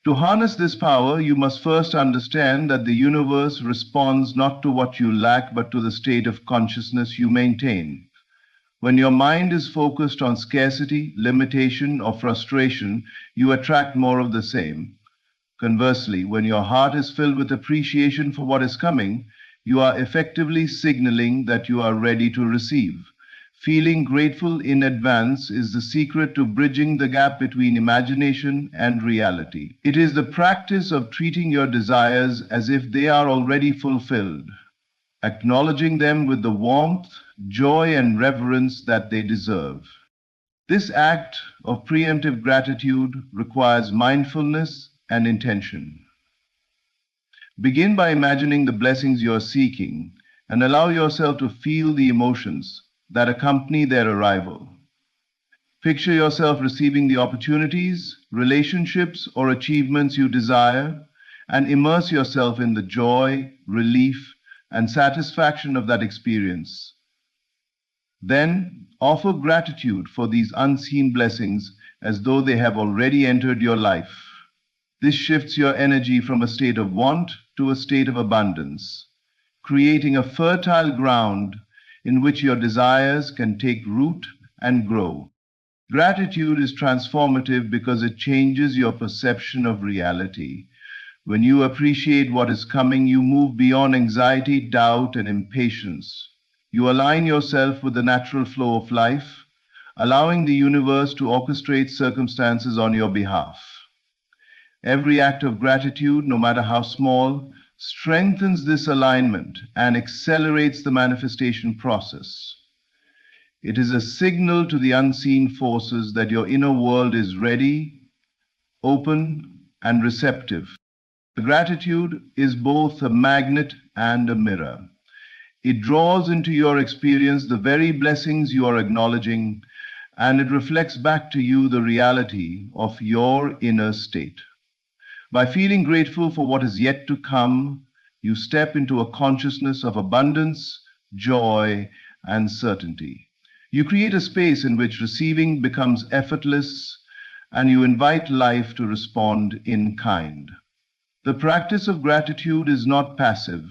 A: To harness this power, you must first understand that the universe responds not to what you lack, but to the state of consciousness you maintain. When your mind is focused on scarcity, limitation, or frustration, you attract more of the same. Conversely, when your heart is filled with appreciation for what is coming, you are effectively signaling that you are ready to receive. Feeling grateful in advance is the secret to bridging the gap between imagination and reality. It is the practice of treating your desires as if they are already fulfilled, acknowledging them with the warmth, joy, and reverence that they deserve. This act of preemptive gratitude requires mindfulness and intention. Begin by imagining the blessings you are seeking and allow yourself to feel the emotions that accompany their arrival. Picture yourself receiving the opportunities, relationships, or achievements you desire, and immerse yourself in the joy, relief, and satisfaction of that experience. Then offer gratitude for these unseen blessings as though they have already entered your life. This shifts your energy from a state of want to a state of abundance, creating a fertile ground in which your desires can take root and grow. Gratitude is transformative because it changes your perception of reality. When you appreciate what is coming, you move beyond anxiety, doubt, and impatience. You align yourself with the natural flow of life, allowing the universe to orchestrate circumstances on your behalf. Every act of gratitude, no matter how small, strengthens this alignment and accelerates the manifestation process. It is a signal to the unseen forces that your inner world is ready, open, and receptive. Gratitude is both a magnet and a mirror. It draws into your experience the very blessings you are acknowledging, and it reflects back to you the reality of your inner state. By feeling grateful for what is yet to come, you step into a consciousness of abundance, joy, and certainty. You create a space in which receiving becomes effortless, and you invite life to respond in kind. The practice of gratitude is not passive.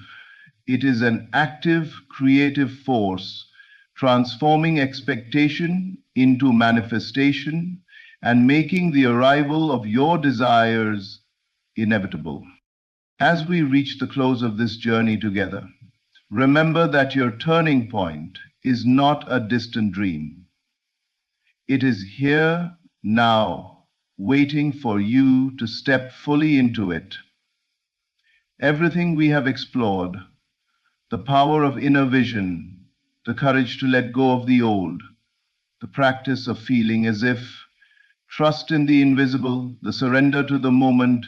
A: It is an active, creative force, transforming expectation into manifestation and making the arrival of your desires inevitable. As we reach the close of this journey together, remember that your turning point is not a distant dream. It is here, now, waiting for you to step fully into it. Everything we have explored, the power of inner vision, the courage to let go of the old, the practice of feeling as if, trust in the invisible, the surrender to the moment,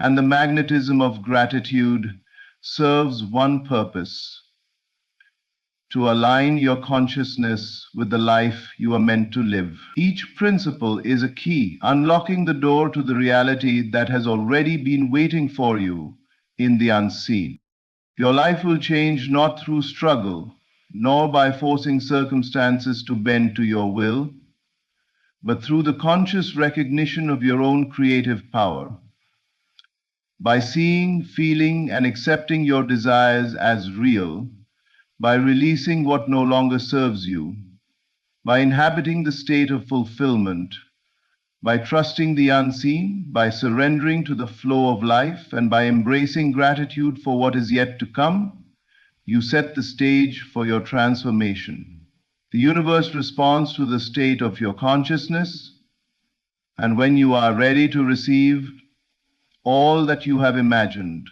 A: and the magnetism of gratitude serves one purpose: to align your consciousness with the life you are meant to live. Each principle is a key, unlocking the door to the reality that has already been waiting for you in the unseen. Your life will change not through struggle, nor by forcing circumstances to bend to your will, but through the conscious recognition of your own creative power. By seeing, feeling, and accepting your desires as real, by releasing what no longer serves you, by inhabiting the state of fulfillment, by trusting the unseen, by surrendering to the flow of life, and by embracing gratitude for what is yet to come, you set the stage for your transformation. The universe responds to the state of your consciousness, and when you are ready to receive, all that you have imagined,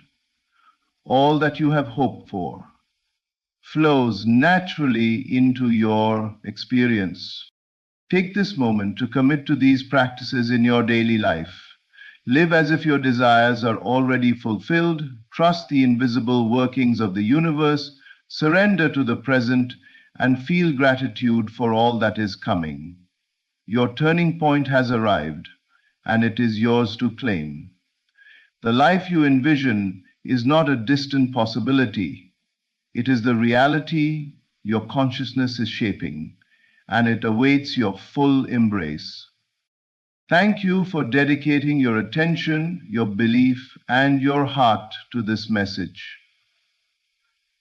A: all that you have hoped for, flows naturally into your experience. Take this moment to commit to these practices in your daily life. Live as if your desires are already fulfilled. Trust the invisible workings of the universe. Surrender to the present and feel gratitude for all that is coming. Your turning point has arrived, and it is yours to claim. The life you envision is not a distant possibility. It is the reality your consciousness is shaping, and it awaits your full embrace. Thank you for dedicating your attention, your belief, and your heart to this message.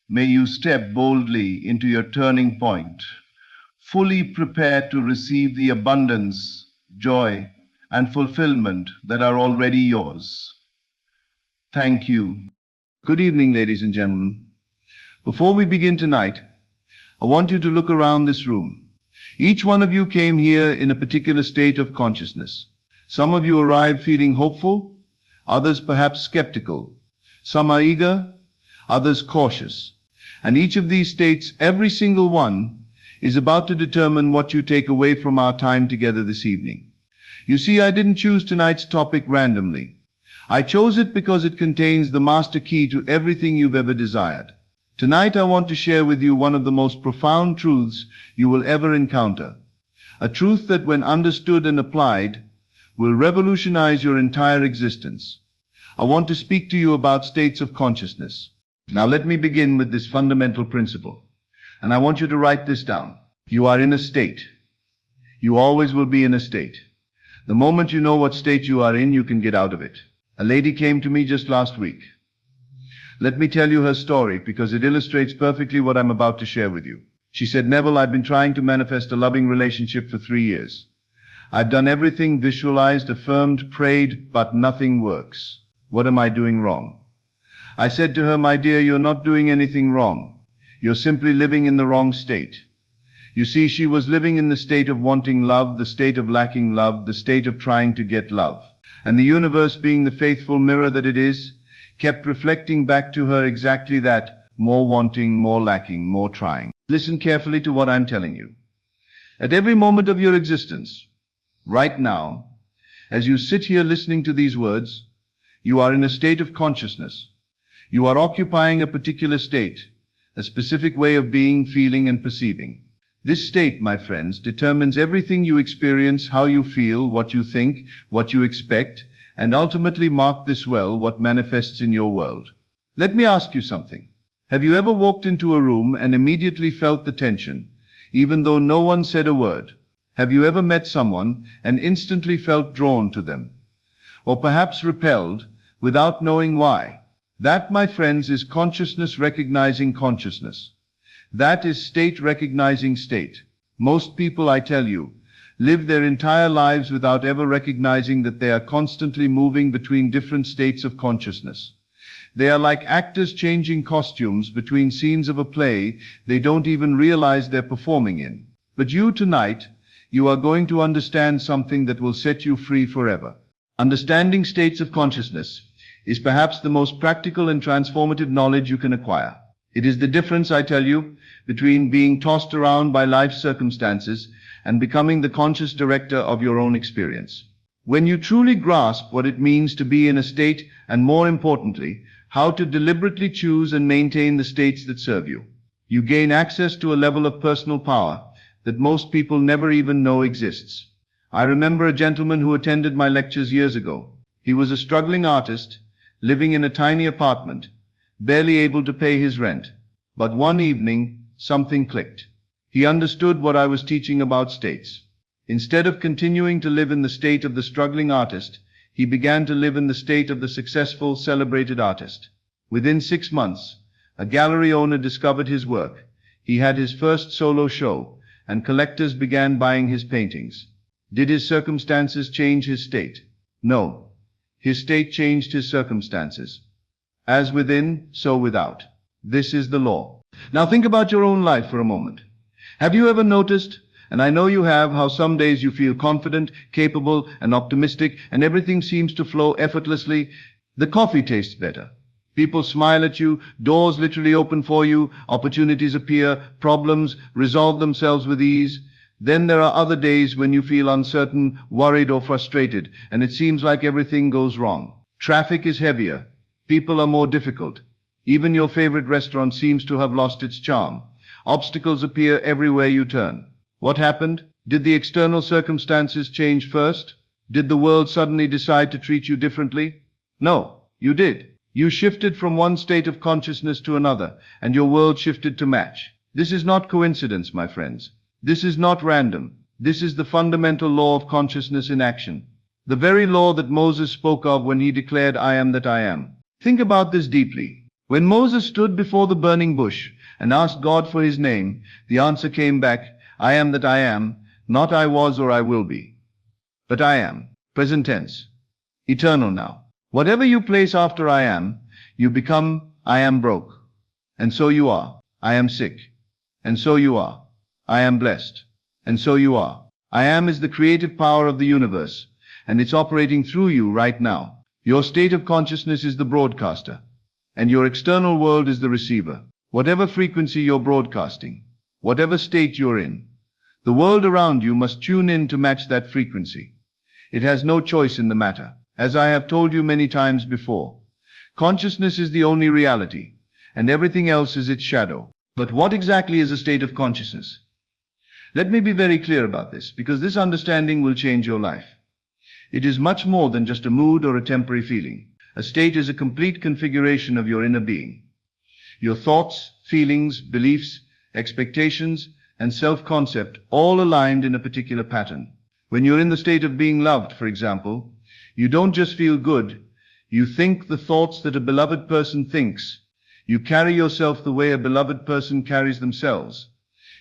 A: May you step boldly into your turning point, fully prepared to receive the abundance, joy, and fulfillment that are already yours. Thank you.
C: Good evening, ladies and gentlemen. Before we begin tonight, I want you to look around this room. Each one of you came here in a particular state of consciousness. Some of you arrived feeling hopeful, others perhaps skeptical. Some are eager, others cautious. And each of these states, every single one, is about to determine what you take away from our time together this evening. You see, I didn't choose tonight's topic randomly. I chose it because it contains the master key to everything you've ever desired. Tonight I want to share with you one of the most profound truths you will ever encounter. A truth that, when understood and applied, will revolutionize your entire existence. I want to speak to you about states of consciousness. Now let me begin with this fundamental principle. And I want you to write this down. You are in a state. You always will be in a state. The moment you know what state you are in, you can get out of it. A lady came to me just last week. Let me tell you her story because it illustrates perfectly what I'm about to share with you. She said, "Neville, I've been trying to manifest a loving relationship for 3 years. I've done everything, visualized, affirmed, prayed, but nothing works. What am I doing wrong?" I said to her, "My dear, you're not doing anything wrong. You're simply living in the wrong state." You see, she was living in the state of wanting love, the state of lacking love, the state of trying to get love. And the universe, being the faithful mirror that it is, kept reflecting back to her exactly that: more wanting, more lacking, more trying. Listen carefully to what I'm telling you. At every moment of your existence, right now, as you sit here listening to these words, you are in a state of consciousness. You are occupying a particular state, a specific way of being, feeling, and perceiving. This state, my friends, determines everything you experience, how you feel, what you think, what you expect, and ultimately, mark this well, what manifests in your world. Let me ask you something. Have you ever walked into a room and immediately felt the tension, even though no one said a word? Have you ever met someone and instantly felt drawn to them? Or perhaps repelled, without knowing why? That, my friends, is consciousness recognizing consciousness. That is state recognizing state. Most people, I tell you, live their entire lives without ever recognizing that they are constantly moving between different states of consciousness. They are like actors changing costumes between scenes of a play they don't even realize they're performing in. But you tonight, you are going to understand something that will set you free forever. Understanding states of consciousness is perhaps the most practical and transformative knowledge you can acquire. It is the difference, I tell you, between being tossed around by life's circumstances and becoming the conscious director of your own experience. When you truly grasp what it means to be in a state, and more importantly, how to deliberately choose and maintain the states that serve you, you gain access to a level of personal power that most people never even know exists. I remember a gentleman who attended my lectures years ago. He was a struggling artist, living in a tiny apartment, barely able to pay his rent. But one evening, something clicked. He understood what I was teaching about states. Instead of continuing to live in the state of the struggling artist, he began to live in the state of the successful, celebrated artist. Within 6 months, a gallery owner discovered his work. He had his first solo show, and collectors began buying his paintings. Did his circumstances change his state? No. His state changed his circumstances. As within, so without. This is the law. Now think about your own life for a moment. Have you ever noticed, and I know you have, how some days you feel confident, capable, and optimistic, and everything seems to flow effortlessly? The coffee tastes better. People smile at you, doors literally open for you, opportunities appear, problems resolve themselves with ease. Then there are other days when you feel uncertain, worried, or frustrated, and it seems like everything goes wrong. Traffic is heavier. People are more difficult. Even your favorite restaurant seems to have lost its charm. Obstacles appear everywhere you turn. What happened? Did the external circumstances change first? Did the world suddenly decide to treat you differently? No, you did. You shifted from one state of consciousness to another, and your world shifted to match. This is not coincidence, my friends. This is not random. This is the fundamental law of consciousness in action. The very law that Moses spoke of when he declared, "I am that I am." Think about this deeply. When Moses stood before the burning bush and asked God for his name, the answer came back, "I am that I am, not I was or I will be, but I am." Present tense. Eternal now. Whatever you place after I am, you become I am broke. And so you are. I am sick. And so you are. I am blessed. And so you are. I am is the creative power of the universe, and it's operating through you right now. Your state of consciousness is the broadcaster, and your external world is the receiver. Whatever frequency you're broadcasting, whatever state you're in, the world around you must tune in to match that frequency. It has no choice in the matter. As I have told you many times before, consciousness is the only reality, and everything else is its shadow. But what exactly is a state of consciousness? Let me be very clear about this, because this understanding will change your life. It is much more than just a mood or a temporary feeling. A state is a complete configuration of your inner being. Your thoughts, feelings, beliefs, expectations, and self-concept all aligned in a particular pattern. When you're in the state of being loved, for example, you don't just feel good, you think the thoughts that a beloved person thinks. You carry yourself the way a beloved person carries themselves.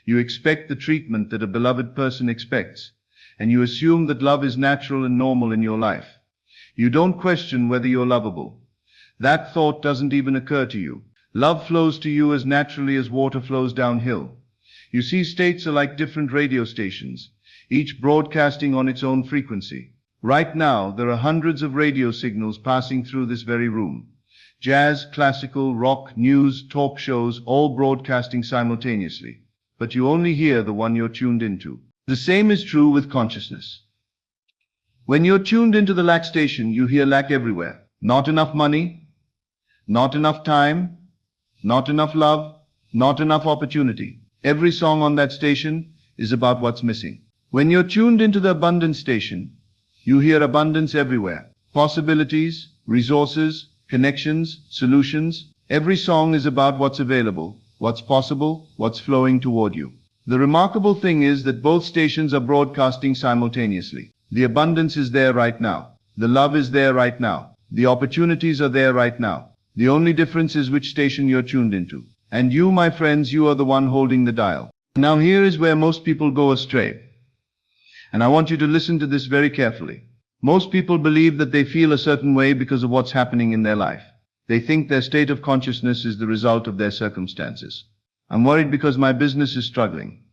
C: You expect the treatment that a beloved person expects, and you assume that love is natural and normal in your life. You don't question whether you're lovable. That thought doesn't even occur to you. Love flows to you as naturally as water flows downhill. You see, states are like different radio stations, each broadcasting on its own frequency. Right now, there are hundreds of radio signals passing through this very room. Jazz, classical, rock, news, talk shows, all broadcasting simultaneously. But you only hear the one you're tuned into. The same is true with consciousness. When you're tuned into the lack station, you hear lack everywhere. Not enough money, not enough time, not enough love, not enough opportunity. Every song on that station is about what's missing. When you're tuned into the abundance station, you hear abundance everywhere. Possibilities, resources, connections, solutions. Every song is about what's available, what's possible, what's flowing toward you. The remarkable thing is that both stations are broadcasting simultaneously. The abundance is there right now. The love is there right now. The opportunities are there right now. The only difference is which station you're tuned into. And you, my friends, you are the one holding the dial. Now here is where most people go astray. And I want you to listen to this very carefully. Most people believe that they feel a certain way because of what's happening in their life. They think their state of consciousness is the result of their circumstances. I'm worried because my business is struggling.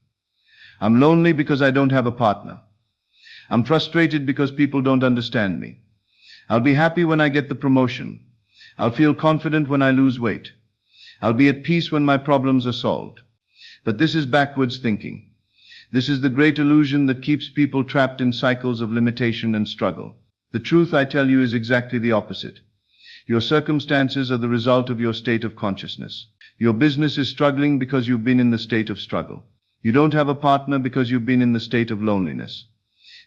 C: I'm lonely because I don't have a partner. I'm frustrated because people don't understand me. I'll be happy when I get the promotion. I'll feel confident when I lose weight. I'll be at peace when my problems are solved. But this is backwards thinking. This is the great illusion that keeps people trapped in cycles of limitation and struggle. The truth, I tell you, is exactly the opposite. Your circumstances are the result of your state of consciousness. Your business is struggling because you've been in the state of struggle. You don't have a partner because you've been in the state of loneliness.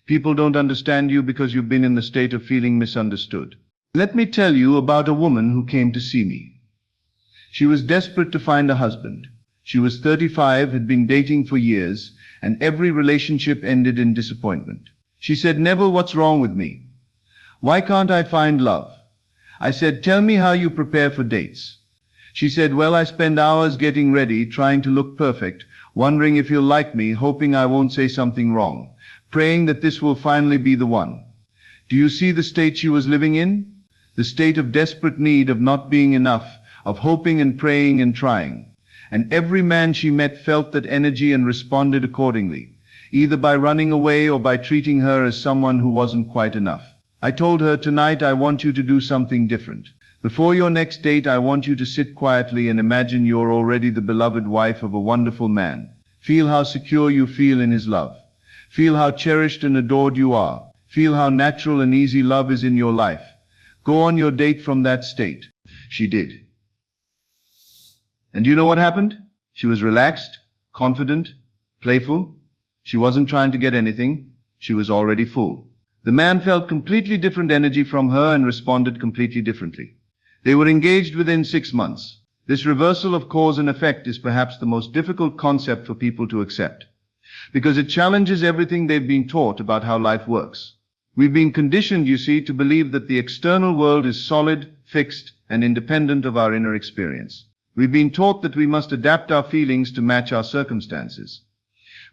C: People don't understand you because you've been in the state of feeling misunderstood. Let me tell you about a woman who came to see me. She was desperate to find a husband. She was 35, had been dating for years, and every relationship ended in disappointment. She said, "Neville, what's wrong with me? Why can't I find love?" I said, "Tell me how you prepare for dates." She said, "Well, I spend hours getting ready, trying to look perfect, wondering if he'll like me, hoping I won't say something wrong, praying that this will finally be the one. Do you see the state she was living in? The state of desperate need, of not being enough, of hoping and praying and trying. And every man she met felt that energy and responded accordingly, either by running away or by treating her as someone who wasn't quite enough. I told her, tonight I want you to do something different. Before your next date, I want you to sit quietly and imagine you're already the beloved wife of a wonderful man. Feel how secure you feel in his love. Feel how cherished and adored you are. Feel how natural and easy love is in your life. Go on your date from that state. She did. And do you know what happened? She was relaxed, confident, playful. She wasn't trying to get anything. She was already full. The man felt completely different energy from her and responded completely differently. They were engaged within 6 months. This reversal of cause and effect is perhaps the most difficult concept for people to accept, because it challenges everything they've been taught about how life works. We've been conditioned, you see, to believe that the external world is solid, fixed, and independent of our inner experience. We've been taught that we must adapt our feelings to match our circumstances.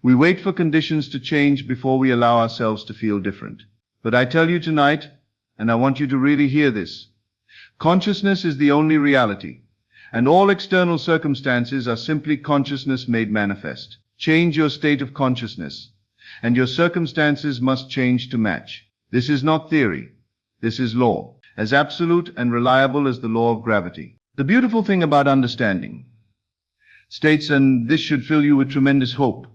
C: We wait for conditions to change before we allow ourselves to feel different. But I tell you tonight, and I want you to really hear this, consciousness is the only reality, and all external circumstances are simply consciousness made manifest. Change your state of consciousness, and your circumstances must change to match. This is not theory. This is law, as absolute and reliable as the law of gravity. The beautiful thing about understanding states, and this should fill you with tremendous hope,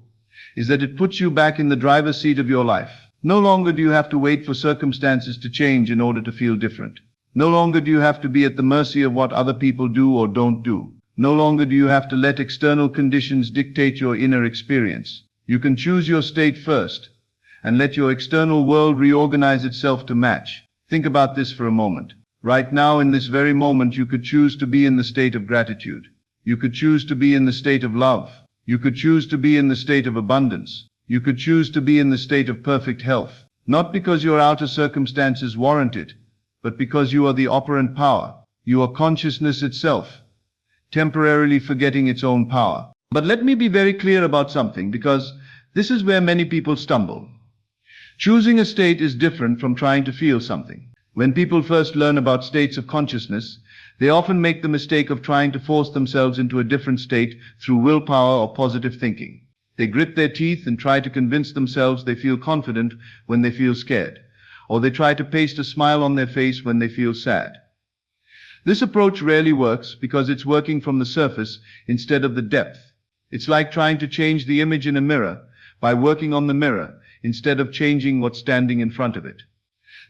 C: is that it puts you back in the driver's seat of your life. No longer do you have to wait for circumstances to change in order to feel different. No longer do you have to be at the mercy of what other people do or don't do. No longer do you have to let external conditions dictate your inner experience. You can choose your state first and let your external world reorganize itself to match. Think about this for a moment. Right now, in this very moment, you could choose to be in the state of gratitude. You could choose to be in the state of love. You could choose to be in the state of abundance. You could choose to be in the state of perfect health, not because your outer circumstances warrant it, but because you are the operant power. You are consciousness itself, temporarily forgetting its own power. But let me be very clear about something, because this is where many people stumble. Choosing a state is different from trying to feel something. When people first learn about states of consciousness, they often make the mistake of trying to force themselves into a different state through willpower or positive thinking. They grit their teeth and try to convince themselves they feel confident when they feel scared, or they try to paste a smile on their face when they feel sad. This approach rarely works because it's working from the surface instead of the depth. It's like trying to change the image in a mirror by working on the mirror instead of changing what's standing in front of it.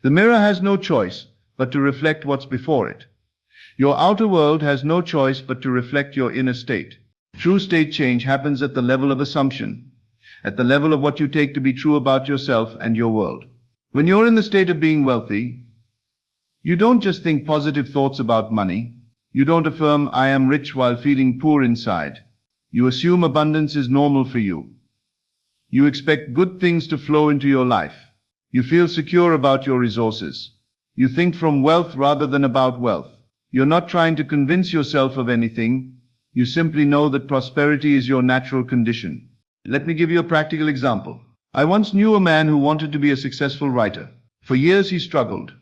C: The mirror has no choice but to reflect what's before it. Your outer world has no choice but to reflect your inner state. True state change happens at the level of assumption, at the level of what you take to be true about yourself and your world. When you're in the state of being wealthy, you don't just think positive thoughts about money. You don't affirm, I am rich, while feeling poor inside. You assume abundance is normal for you. You expect good things to flow into your life. You feel secure about your resources. You think from wealth rather than about wealth. You're not trying to convince yourself of anything. You simply know that prosperity is your natural condition. Let me give you a practical example. I once knew a man who wanted to be a successful writer. For years he struggled,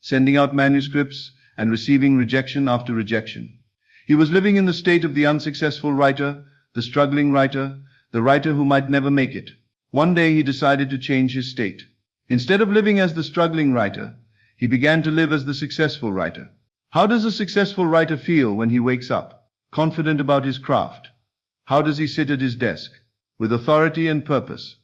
C: sending out manuscripts and receiving rejection after rejection. He was living in the state of the unsuccessful writer, the struggling writer, the writer who might never make it. One day he decided to change his state. Instead of living as the struggling writer, he began to live as the successful writer. How does a successful writer feel when he wakes up? Confident about his craft. How does he sit at his desk? With authority and purpose.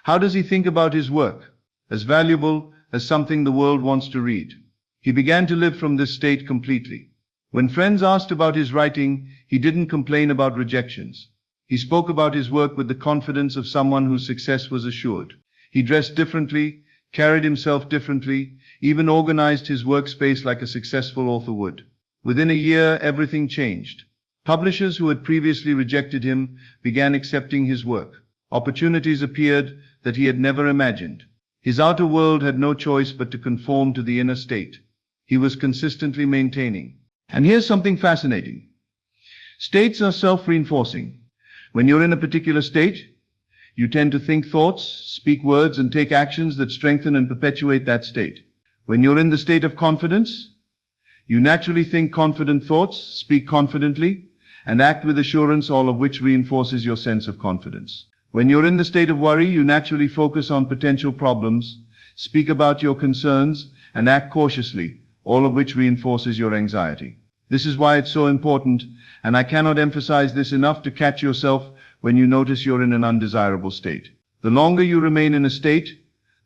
C: How does he think about his work? As valuable as something the world wants to read. He began to live from this state completely. When friends asked about his writing, he didn't complain about rejections. He spoke about his work with the confidence of someone whose success was assured. He dressed differently, carried himself differently, even organized his workspace like a successful author would. Within a year, everything changed. Publishers who had previously rejected him began accepting his work. Opportunities appeared that he had never imagined. His outer world had no choice but to conform to the inner state he was consistently maintaining. And here's something fascinating. States are self-reinforcing. When you're in a particular state, you tend to think thoughts, speak words, and take actions that strengthen and perpetuate that state. When you're in the state of confidence, you naturally think confident thoughts, speak confidently, and act with assurance, all of which reinforces your sense of confidence. When you're in the state of worry, you naturally focus on potential problems, speak about your concerns, and act cautiously, all of which reinforces your anxiety. This is why it's so important, and I cannot emphasize this enough, to catch yourself when you notice you're in an undesirable state. The longer you remain in a state,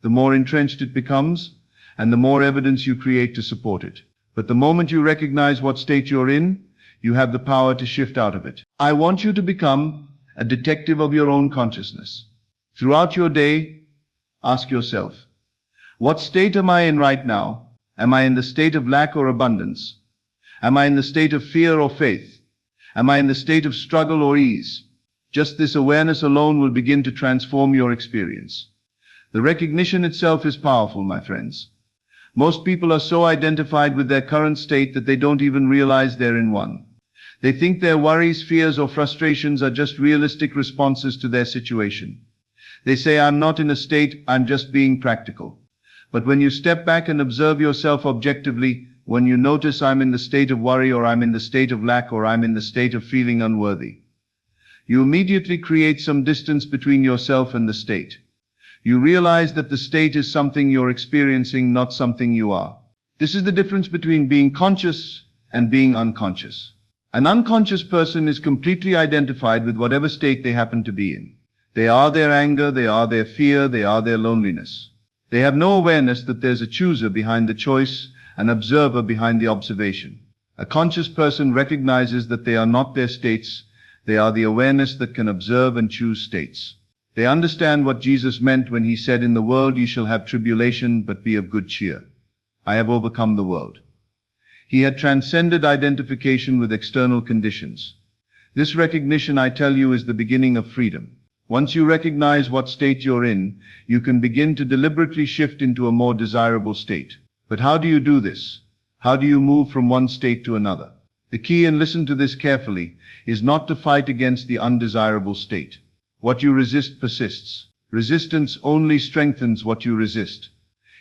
C: the more entrenched it becomes, and the more evidence you create to support it. But the moment you recognize what state you're in, you have the power to shift out of it. I want you to become a detective of your own consciousness. Throughout your day, ask yourself, what state am I in right now? Am I in the state of lack or abundance? Am I in the state of fear or faith? Am I in the state of struggle or ease? Just this awareness alone will begin to transform your experience. The recognition itself is powerful, my friends. Most people are so identified with their current state that they don't even realize they're in one. They think their worries, fears, or frustrations are just realistic responses to their situation. They say, I'm not in a state, I'm just being practical. But when you step back and observe yourself objectively, when you notice I'm in the state of worry, or I'm in the state of lack, or I'm in the state of feeling unworthy, you immediately create some distance between yourself and the state. You realize that the state is something you're experiencing, not something you are. This is the difference between being conscious and being unconscious. An unconscious person is completely identified with whatever state they happen to be in. They are their anger, they are their fear, they are their loneliness. They have no awareness that there's a chooser behind the choice, an observer behind the observation. A conscious person recognizes that they are not their states, they are the awareness that can observe and choose states. They understand what Jesus meant when he said, in the world ye shall have tribulation, but be of good cheer. I have overcome the world. He had transcended identification with external conditions. This recognition, I tell you, is the beginning of freedom. Once you recognize what state you're in, you can begin to deliberately shift into a more desirable state. But how do you do this? How do you move from one state to another? The key, and listen to this carefully, is not to fight against the undesirable state. What you resist persists. Resistance only strengthens what you resist.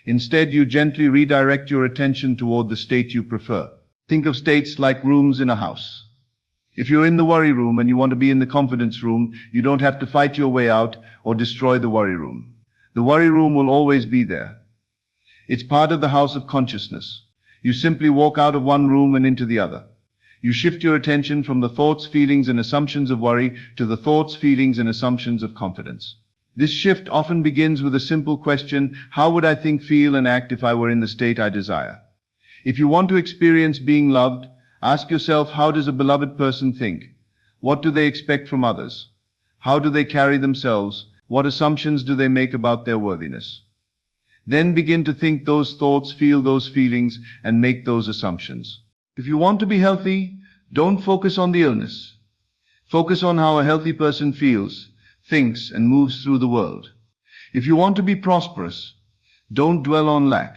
C: Instead, you gently redirect your attention toward the state you prefer. Think of states like rooms in a house. If you're in the worry room and you want to be in the confidence room, you don't have to fight your way out or destroy the worry room. The worry room will always be there. It's part of the house of consciousness. You simply walk out of one room and into the other. You shift your attention from the thoughts, feelings, and assumptions of worry to the thoughts, feelings, and assumptions of confidence. This shift often begins with a simple question: how would I think, feel, and act if I were in the state I desire? If you want to experience being loved, ask yourself, how does a beloved person think? What do they expect from others? How do they carry themselves? What assumptions do they make about their worthiness? Then begin to think those thoughts, feel those feelings, and make those assumptions. If you want to be healthy, don't focus on the illness. Focus on how a healthy person feels, thinks, and moves through the world. If you want to be prosperous, don't dwell on lack.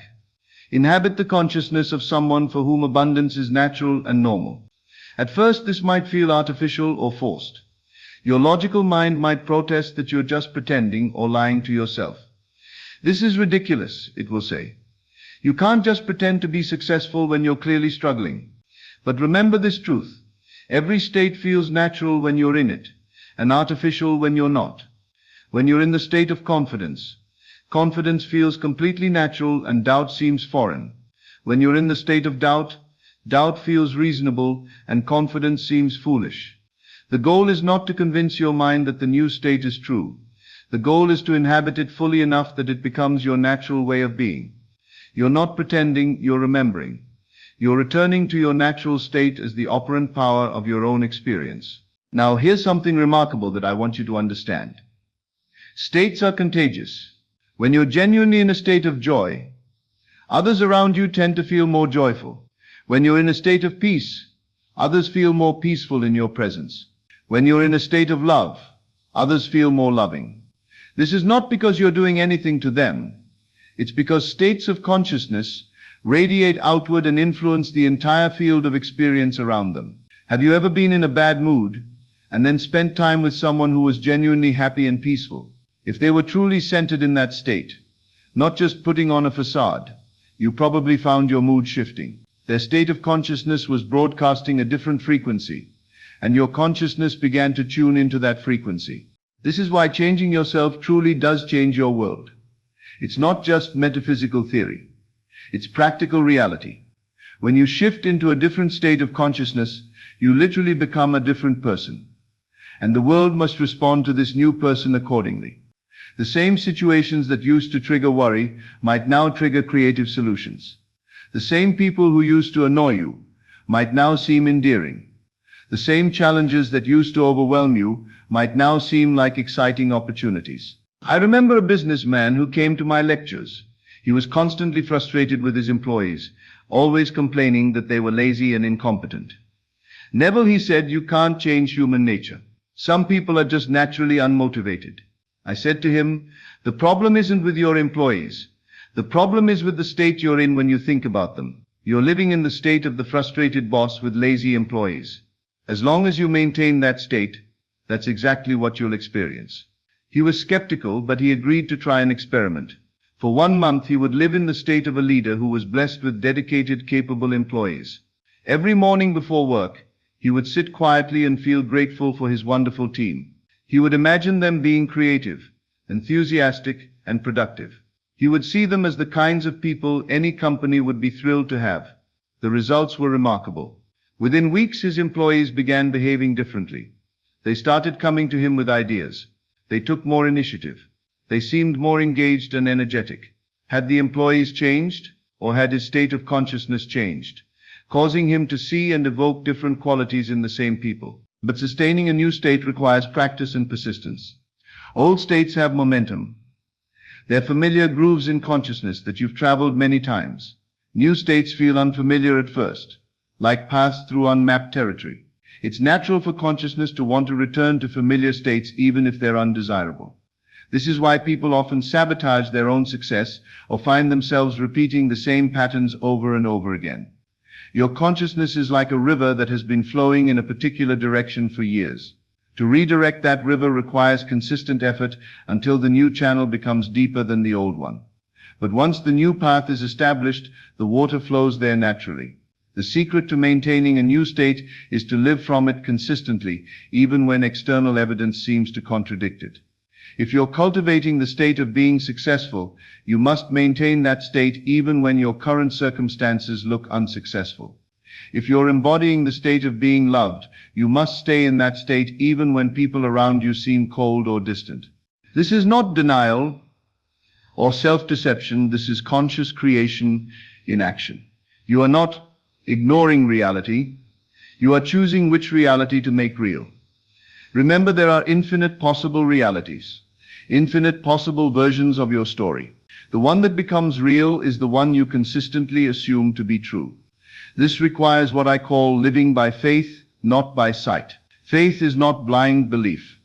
C: Inhabit the consciousness of someone for whom abundance is natural and normal. At first, this might feel artificial or forced. Your logical mind might protest that you're just pretending or lying to yourself. This is ridiculous, it will say. You can't just pretend to be successful when you're clearly struggling. But remember this truth: every state feels natural when you're in it, and artificial when you're not. When you're in the state of confidence, confidence feels completely natural and doubt seems foreign. When you're in the state of doubt, doubt feels reasonable and confidence seems foolish. The goal is not to convince your mind that the new state is true. The goal is to inhabit it fully enough that it becomes your natural way of being. You're not pretending, you're remembering. You're returning to your natural state as the operant power of your own experience. Now, here's something remarkable that I want you to understand. States are contagious. When you're genuinely in a state of joy, others around you tend to feel more joyful. When you're in a state of peace, others feel more peaceful in your presence. When you're in a state of love, others feel more loving. This is not because you're doing anything to them. It's because states of consciousness radiate outward and influence the entire field of experience around them. Have you ever been in a bad mood and then spent time with someone who was genuinely happy and peaceful, if they were truly centered in that state, not just putting on a facade, you probably found your mood shifting. Their state of consciousness was broadcasting a different frequency, and your consciousness began to tune into that frequency. This is why changing yourself truly does change your world. It's not just metaphysical theory. It's practical reality. When you shift into a different state of consciousness, you literally become a different person. And the world must respond to this new person accordingly. The same situations that used to trigger worry might now trigger creative solutions. The same people who used to annoy you might now seem endearing. The same challenges that used to overwhelm you might now seem like exciting opportunities. I remember a businessman who came to my lectures. He was constantly frustrated with his employees, always complaining that they were lazy and incompetent. Neville, he said, you can't change human nature. Some people are just naturally unmotivated. I said to him, the problem isn't with your employees. The problem is with the state you're in when you think about them. You're living in the state of the frustrated boss with lazy employees. As long as you maintain that state, that's exactly what you'll experience. He was skeptical, but he agreed to try an experiment. For 1 month, he would live in the state of a leader who was blessed with dedicated, capable employees. Every morning before work, he would sit quietly and feel grateful for his wonderful team. He would imagine them being creative, enthusiastic, and productive. He would see them as the kinds of people any company would be thrilled to have. The results were remarkable. Within weeks, his employees began behaving differently. They started coming to him with ideas. They took more initiative. They seemed more engaged and energetic. Had the employees changed, or had his state of consciousness changed, causing him to see and evoke different qualities in the same people? But sustaining a new state requires practice and persistence. Old states have momentum. They're familiar grooves in consciousness that you've traveled many times. New states feel unfamiliar at first, like paths through unmapped territory. It's natural for consciousness to want to return to familiar states even if they're undesirable. This is why people often sabotage their own success or find themselves repeating the same patterns over and over again. Your consciousness is like a river that has been flowing in a particular direction for years. To redirect that river requires consistent effort until the new channel becomes deeper than the old one. But once the new path is established, the water flows there naturally. The secret to maintaining a new state is to live from it consistently, even when external evidence seems to contradict it. If you're cultivating the state of being successful, you must maintain that state even when your current circumstances look unsuccessful. If you're embodying the state of being loved, you must stay in that state even when people around you seem cold or distant. This is not denial or self-deception. This is conscious creation in action. You are not ignoring reality. You are choosing which reality to make real. Remember, there are infinite possible realities, infinite possible versions of your story. The one that becomes real is the one you consistently assume to be true. This requires what I call living by faith, not by sight. Faith is not blind belief.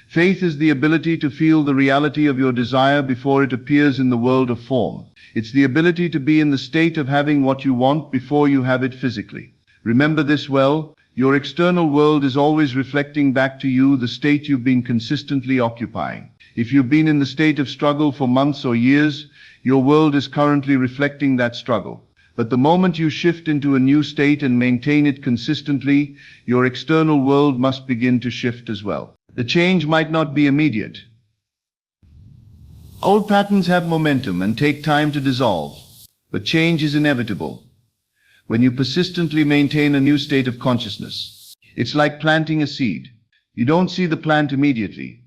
C: Faith is the ability to feel the reality of your desire before it appears in the world of form. It's the ability to be in the state of having what you want before you have it physically. Remember this well. Your external world is always reflecting back to you the state you've been consistently occupying. If you've been in the state of struggle for months or years, your world is currently reflecting that struggle. But the moment you shift into a new state and maintain it consistently, your external world must begin to shift as well. The change might not be immediate. Old patterns have momentum and take time to dissolve, but change is inevitable when you persistently maintain a new state of consciousness. It's like planting a seed. You don't see the plant immediately,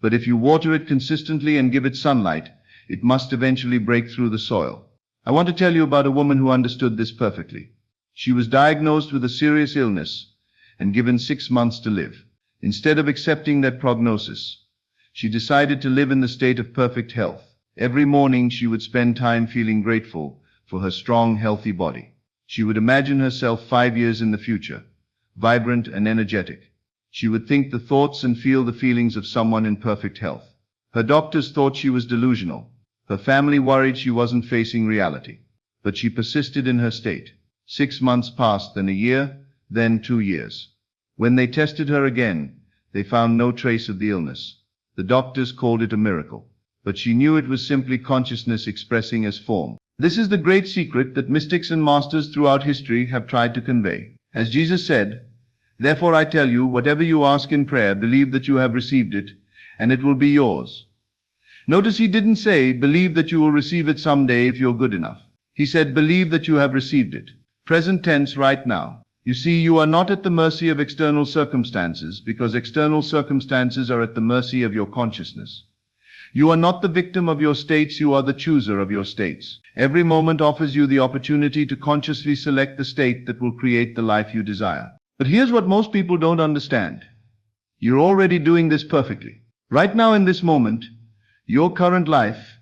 C: but if you water it consistently and give it sunlight, it must eventually break through the soil. I want to tell you about a woman who understood this perfectly. She was diagnosed with a serious illness and given 6 months to live. Instead of accepting that prognosis, she decided to live in the state of perfect health. Every morning she would spend time feeling grateful for her strong, healthy body. She would imagine herself 5 years in the future, vibrant and energetic. She would think the thoughts and feel the feelings of someone in perfect health. Her doctors thought she was delusional. Her family worried she wasn't facing reality. But she persisted in her state. 6 months passed, then a year, then 2 years. When they tested her again, They found no trace of the illness. The doctors called it a miracle. But she knew it was simply consciousness expressing as form. This is the great secret that mystics and masters throughout history have tried to convey. As Jesus said, "Therefore I tell you, whatever you ask in prayer, believe that you have received it, and it will be yours." Notice he didn't say, believe that you will receive it someday if you're good enough. He said, believe that you have received it. Present tense right now. You see, you are not at the mercy of external circumstances, because external circumstances are at the mercy of your consciousness. You are not the victim of your states, you are the chooser of your states. Every moment offers you the opportunity to consciously select the state that will create the life you desire. But here's what most people don't understand. You're already doing this perfectly. Right now in this moment, your current life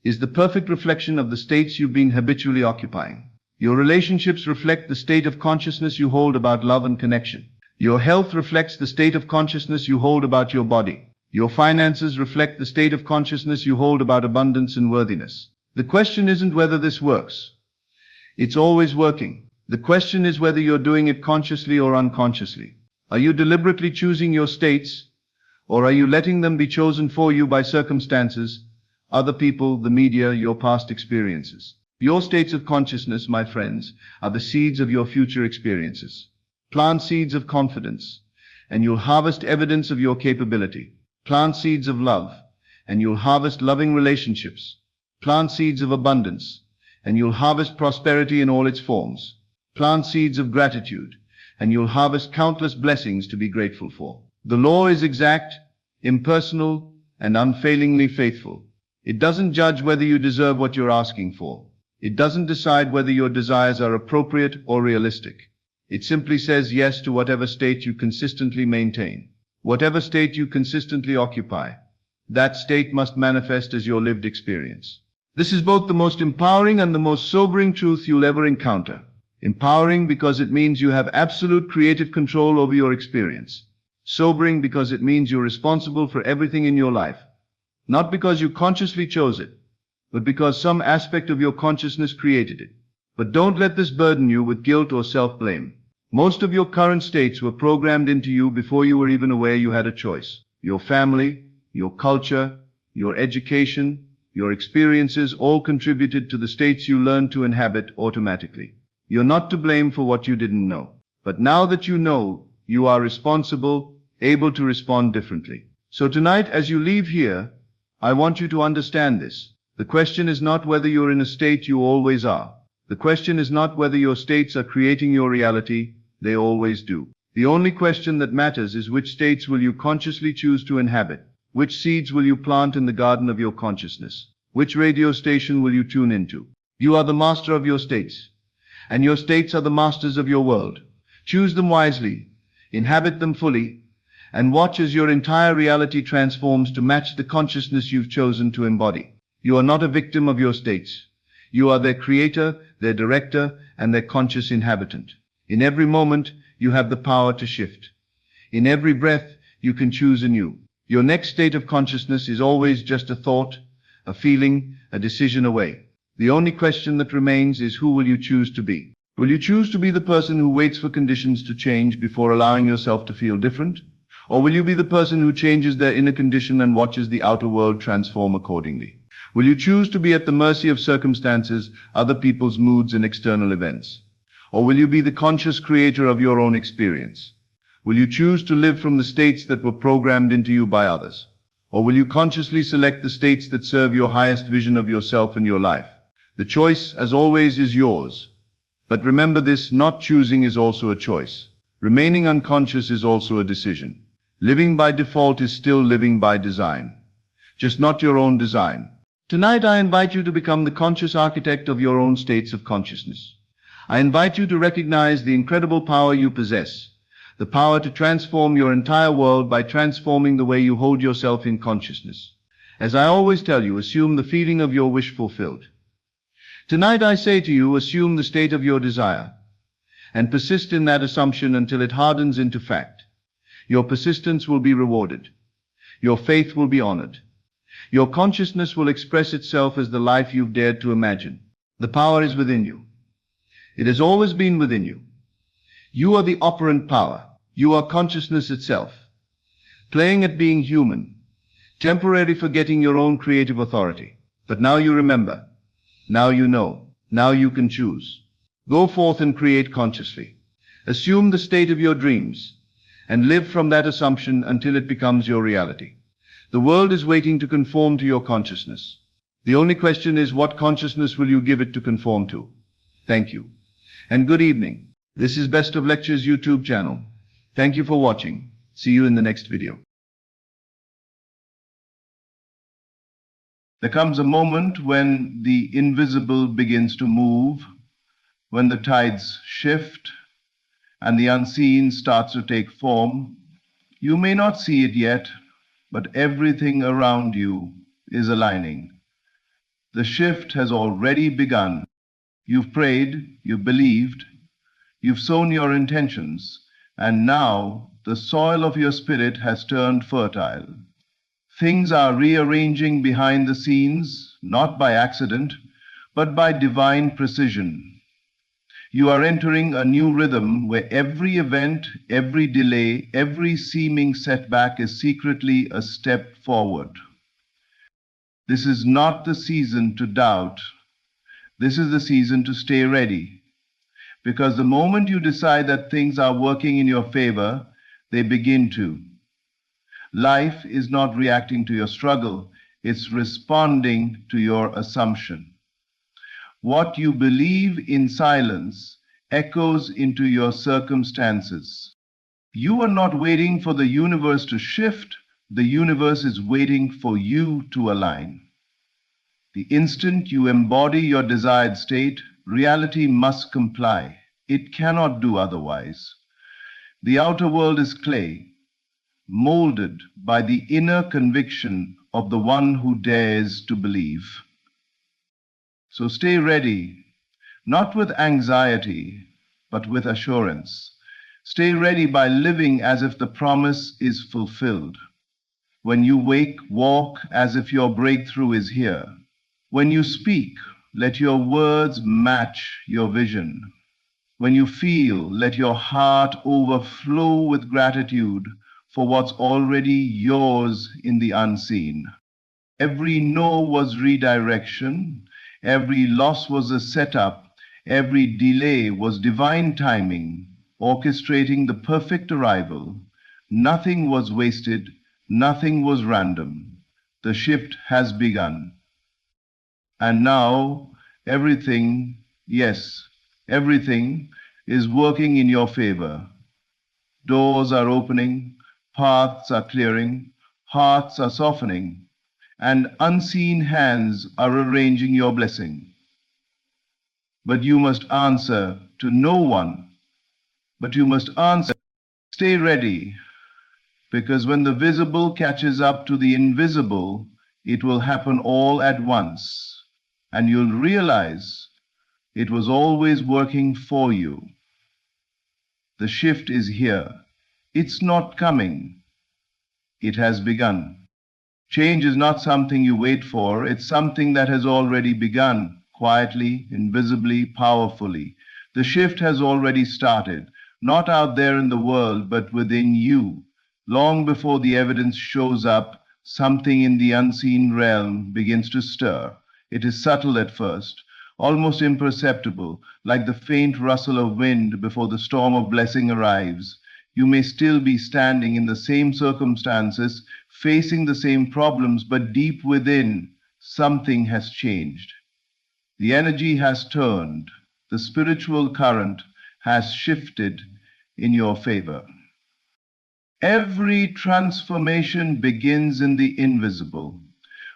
C: is the perfect reflection of the states you've been habitually occupying. Your relationships reflect the state of consciousness you hold about love and connection. Your health reflects the state of consciousness you hold about your body. Your finances reflect the state of consciousness you hold about abundance and worthiness. The question isn't whether this works. It's always working. The question is whether you're doing it consciously or unconsciously. Are you deliberately choosing your states, or are you letting them be chosen for you by circumstances, other people, the media, your past experiences? Your states of consciousness, my friends, are the seeds of your future experiences. Plant seeds of confidence, and you'll harvest evidence of your capability. Plant seeds of love, and you'll harvest loving relationships. Plant seeds of abundance, and you'll harvest prosperity in all its forms. Plant seeds of gratitude, and you'll harvest countless blessings to be grateful for. The law is exact, impersonal, and unfailingly faithful. It doesn't judge whether you deserve what you're asking for. It doesn't decide whether your desires are appropriate or realistic. It simply says yes to whatever state you consistently maintain. Whatever state you consistently occupy, that state must manifest as your lived experience. This is both the most empowering and the most sobering truth you'll ever encounter. Empowering because it means you have absolute creative control over your experience. Sobering because it means you're responsible for everything in your life. Not because you consciously chose it, but because some aspect of your consciousness created it. But don't let this burden you with guilt or self-blame. Most of your current states were programmed into you before you were even aware you had a choice. Your family, your culture, your education, your experiences all contributed to the states you learned to inhabit automatically. You're not to blame for what you didn't know. But now that you know, you are responsible, able to respond differently. So tonight, as you leave here, I want you to understand this. The question is not whether you're in a state you always are. The question is not whether your states are creating your reality. They always do. The only question that matters is which states will you consciously choose to inhabit? Which seeds will you plant in the garden of your consciousness? Which radio station will you tune into? You are the master of your states, and your states are the masters of your world. Choose them wisely, inhabit them fully, and watch as your entire reality transforms to match the consciousness you've chosen to embody. You are not a victim of your states. You are their creator, their director, and their conscious inhabitant. In every moment, you have the power to shift. In every breath, you can choose anew. Your next state of consciousness is always just a thought, a feeling, a decision away. The only question that remains is who will you choose to be? Will you choose to be the person who waits for conditions to change before allowing yourself to feel different? Or will you be the person who changes their inner condition and watches the outer world transform accordingly? Will you choose to be at the mercy of circumstances, other people's moods and external events? Or will you be the conscious creator of your own experience? Will you choose to live from the states that were programmed into you by others? Or will you consciously select the states that serve your highest vision of yourself and your life? The choice, as always, is yours. But remember this, not choosing is also a choice. Remaining unconscious is also a decision. Living by default is still living by design. Just not your own design. Tonight I invite you to become the conscious architect of your own states of consciousness. I invite you to recognize the incredible power you possess, the power to transform your entire world by transforming the way you hold yourself in consciousness. As I always tell you, assume the feeling of your wish fulfilled. Tonight I say to you, assume the state of your desire, and persist in that assumption until it hardens into fact. Your persistence will be rewarded. Your faith will be honored. Your consciousness will express itself as the life you've dared to imagine. The power is within you. It has always been within you. You are the operant power. You are consciousness itself. playing at being human, temporarily forgetting your own creative authority. But now you remember. Now you know. Now you can choose. Go forth and create consciously. Assume the state of your dreams and live from that assumption until it becomes your reality. The world is waiting to conform to your consciousness. The only question is, what consciousness will you give it to conform to? Thank you. And good evening. This is Best of Lectures YouTube channel. Thank you for watching. See you in the next video.
A: There comes a moment when the invisible begins to move, when the tides shift and the unseen starts to take form. You may not see it yet, but everything around you is aligning. The shift has already begun. You've prayed, you've believed, you've sown your intentions, and now the soil of your spirit has turned fertile. Things are rearranging behind the scenes, not by accident, but by divine precision. You are entering a new rhythm where every event, every delay, every seeming setback is secretly a step forward. This is not the season to doubt. This is the season to stay ready. Because the moment you decide that things are working in your favor, they begin to. Life is not reacting to your struggle, it's responding to your assumption. What you believe in silence echoes into your circumstances. You are not waiting for the universe to shift, the universe is waiting for you to align. The instant you embody your desired state, reality must comply. It cannot do otherwise. The outer world is clay, molded by the inner conviction of the one who dares to believe. So stay ready, not with anxiety, but with assurance. Stay ready by living as if the promise is fulfilled. When you wake, walk as if your breakthrough is here. When you speak, let your words match your vision. When you feel, let your heart overflow with gratitude for what's already yours in the unseen. Every no was redirection. Every loss was a setup. Every delay was divine timing, orchestrating the perfect arrival. Nothing was wasted. Nothing was random. The shift has begun. And now everything, yes, everything is working in your favor. Doors are opening, paths are clearing, hearts are softening, and unseen hands are arranging your blessing. But you must answer to no one. But you must answer. Stay ready, because when the visible catches up to the invisible, it will happen all at once, and you'll realize it was always working for you. The shift is here. It's not coming. It has begun. Change is not something you wait for. It's something that has already begun, quietly, invisibly, powerfully. The shift has already started, not out there in the world, but within you. Long before the evidence shows up, something in the unseen realm begins to stir. It is subtle at first, almost imperceptible, like the faint rustle of wind before the storm of blessing arrives. You may still be standing in the same circumstances, facing the same problems, but deep within, something has changed. The energy has turned. The spiritual current has shifted in your favor. Every transformation begins in the invisible.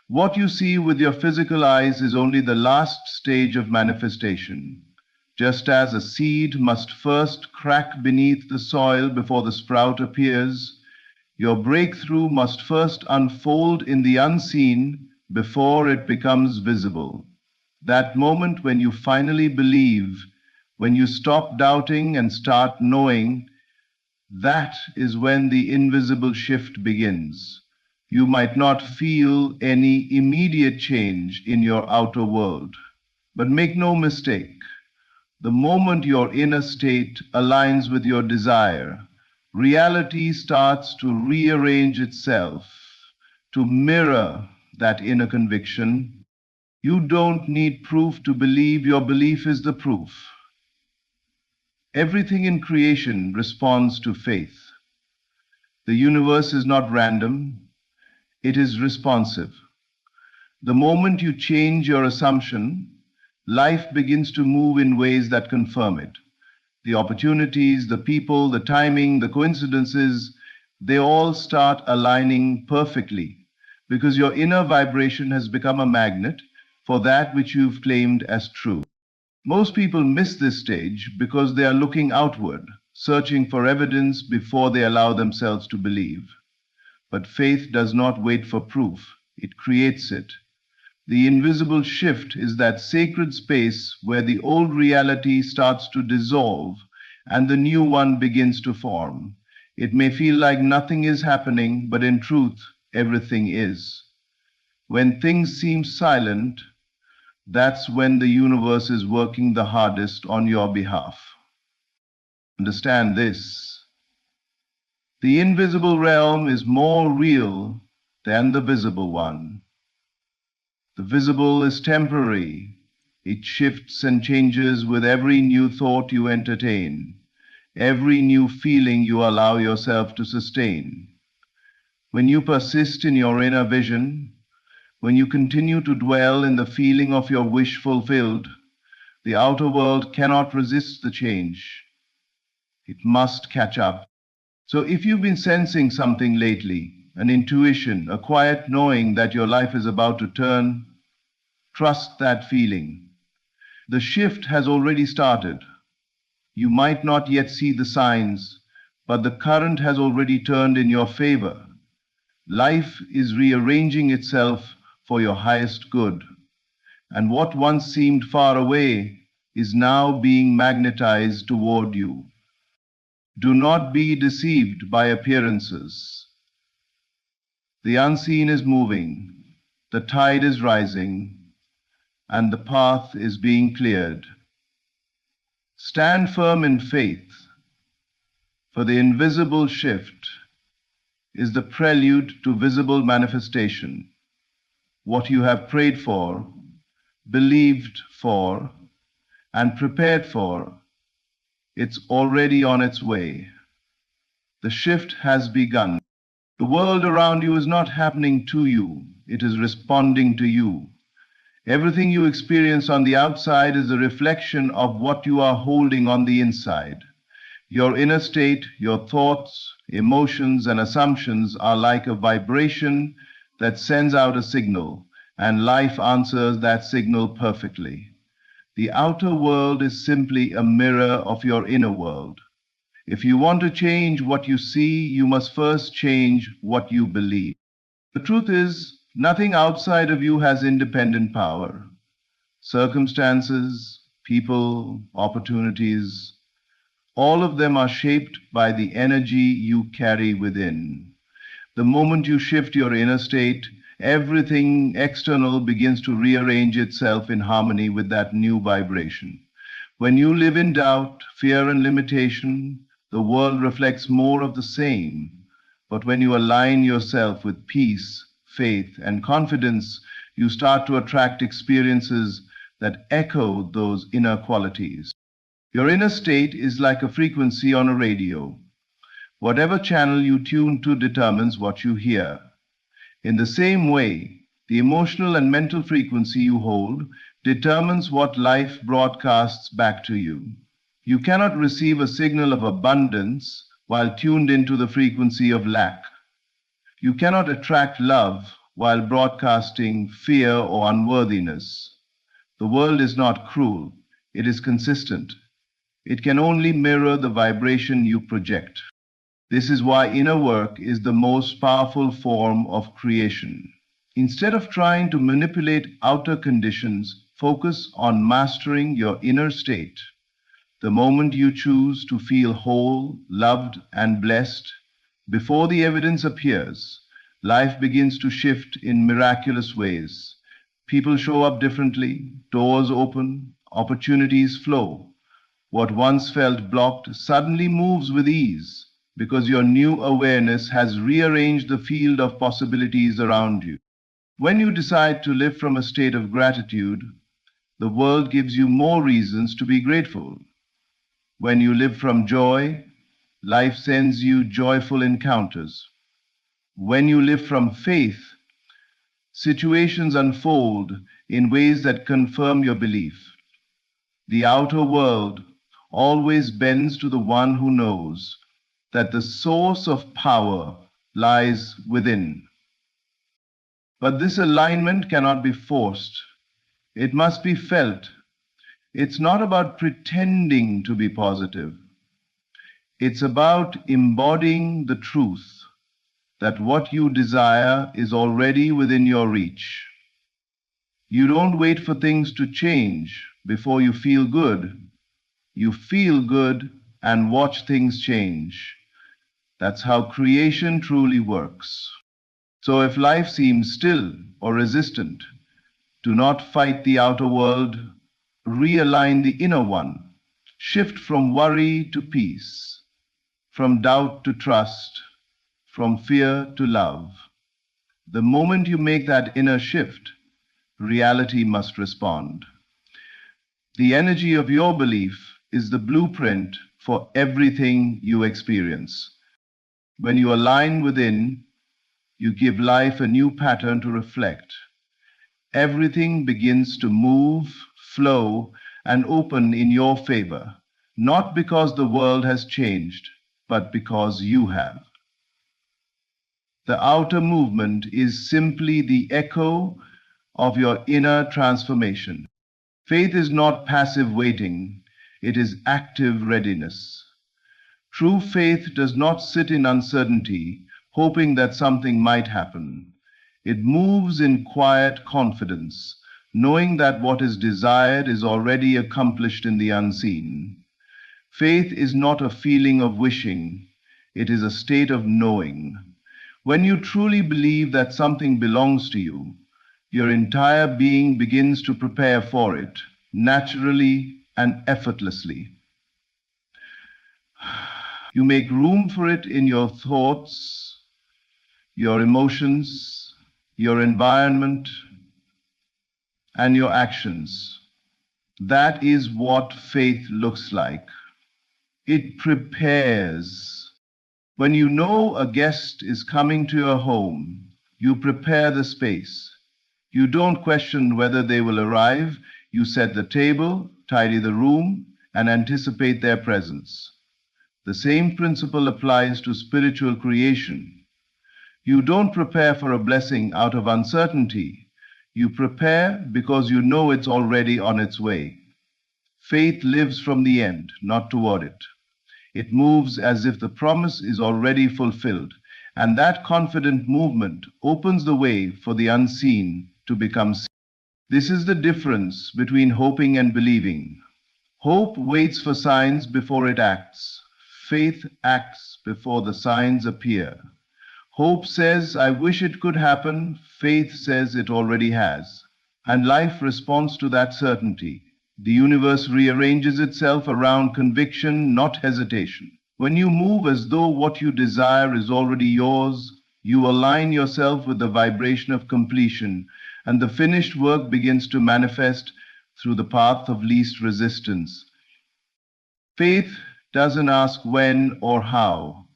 A: What you see with your physical eyes is only the last stage of manifestation. Just as a seed must first crack beneath the soil before the sprout appears, your breakthrough must first unfold in the unseen before it becomes visible. That moment when you finally believe, when you stop doubting and start knowing, that is when the invisible shift begins. You might not feel any immediate change in your outer world, but make no mistake, the moment your inner state aligns with your desire,
C: reality starts to rearrange itself to mirror that inner conviction. You don't need proof to believe, your belief is the proof. Everything in creation responds to faith. The universe is not random, it is responsive. The moment you change your assumption, life begins to move in ways that confirm it. The opportunities, the people, the timing, the coincidences, they all start aligning perfectly because your inner vibration has become a magnet for that which you've claimed as true. Most people miss this stage because they are looking outward, searching for evidence before they allow themselves to believe. But faith does not wait for proof, it creates it. The invisible shift is that sacred space where the old reality starts to dissolve and the new one begins to form. It may feel like nothing is happening, but in truth, everything is. When things seem silent, that's when the universe is working the hardest on your behalf. Understand this. The invisible realm is more real than the visible one. The visible is temporary. It shifts and changes with every new thought you entertain, every new feeling you allow yourself to sustain. When you persist in your inner vision, when you continue to dwell in the feeling of your wish fulfilled, the outer world cannot resist the change. It must catch up. So if you've been sensing something lately, an intuition, a quiet knowing that your life is about to turn, trust that feeling. The shift has already started. You might not yet see the signs, but the current has already turned in your favor. Life is rearranging itself for your highest good. And what once seemed far away is now being magnetized toward you. Do not be deceived by appearances. The unseen is moving, the tide is rising, and the path is being cleared. Stand firm in faith, for the invisible shift is the prelude to visible manifestation. What you have prayed for, believed for, and prepared for, it's already on its way. The shift has begun. The world around you is not happening to you, it is responding to you. Everything you experience on the outside is a reflection of what you are holding on the inside. Your inner state, your thoughts, emotions, and assumptions are like a vibration that sends out a signal, and life answers that signal perfectly. The outer world is simply a mirror of your inner world. If you want to change what you see, you must first change what you believe. The truth is, nothing outside of you has independent power. Circumstances, people, opportunities, all of them are shaped by the energy you carry within. The moment you shift your inner state, everything external begins to rearrange itself in harmony with that new vibration. When you live in doubt, fear, and limitation, the world reflects more of the same. But when you align yourself with peace, faith, and confidence, you start to attract experiences that echo those inner qualities. Your inner state is like a frequency on a radio. Whatever channel you tune to determines what you hear. In the same way, the emotional and mental frequency you hold determines what life broadcasts back to you. You cannot receive a signal of abundance while tuned into the frequency of lack. You cannot attract love while broadcasting fear or unworthiness. The world is not cruel, it is consistent. It can only mirror the vibration you project. This is why inner work is the most powerful form of creation. Instead of trying to manipulate outer conditions, focus on mastering your inner state. The moment you choose to feel whole, loved, and blessed, before the evidence appears, life begins to shift in miraculous ways. People show up differently, doors open, opportunities flow. What once felt blocked suddenly moves with ease. because your new awareness has rearranged the field of possibilities around you. When you decide to live from a state of gratitude, the world gives you more reasons to be grateful. When you live from joy, life sends you joyful encounters. When you live from faith, situations unfold in ways that confirm your belief. The outer world always bends to the one who knows that the source of power lies within. But this alignment cannot be forced. It must be felt. It's not about pretending to be positive. It's about embodying the truth that what you desire is already within your reach. You don't wait for things to change before you feel good. You feel good and watch things change. That's how creation truly works. So if life seems still or resistant, do not fight the outer world. Realign the inner one. Shift from worry to peace, from doubt to trust, from fear to love. The moment you make that inner shift, reality must respond. The energy of your belief is the blueprint for everything you experience. When you align within, you give life a new pattern to reflect. Everything begins to move, flow, and open in your favor, not because the world has changed, but because you have. The outer movement is simply the echo of your inner transformation. Faith is not passive waiting, it is active readiness. True faith does not sit in uncertainty, hoping that something might happen. It moves in quiet confidence, knowing that what is desired is already accomplished in the unseen. Faith is not a feeling of wishing, it is a state of knowing. When you truly believe that something belongs to you, your entire being begins to prepare for it, naturally and effortlessly. You make room for it in your thoughts, your emotions, your environment, and your actions. That is what faith looks like. It prepares. When you know a guest is coming to your home, you prepare the space. You don't question whether they will arrive. You set the table, tidy the room, and anticipate their presence. The same principle applies to spiritual creation. You don't prepare for a blessing out of uncertainty. You prepare because you know it's already on its way. Faith lives from the end, not toward it. It moves as if the promise is already fulfilled, and that confident movement opens the way for the unseen to become seen. This is the difference between hoping and believing. Hope waits for signs before it acts. Faith acts before the signs appear. Hope says, I wish it could happen. Faith says it already has. And life responds to that certainty. The universe rearranges itself around conviction, not hesitation. When you move as though what you desire is already yours, you align yourself with the vibration of completion, and the finished work begins to manifest through the path of least resistance. Faith doesn't ask when or how.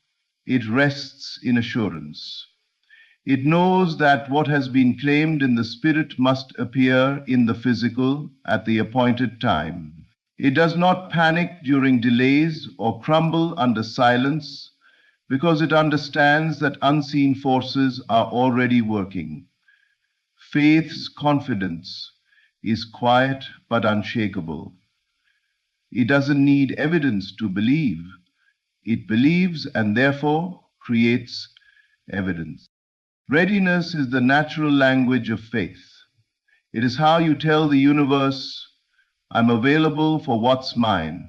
C: It rests in assurance. It knows that what has been claimed in the spirit must appear in the physical at the appointed time. It does not panic during delays or crumble under silence because it understands that unseen forces are already working. Faith's confidence is quiet but unshakable. It doesn't need evidence to believe. It believes and therefore creates evidence. Readiness is the natural language of faith. It is how you tell the universe, I'm available for what's mine.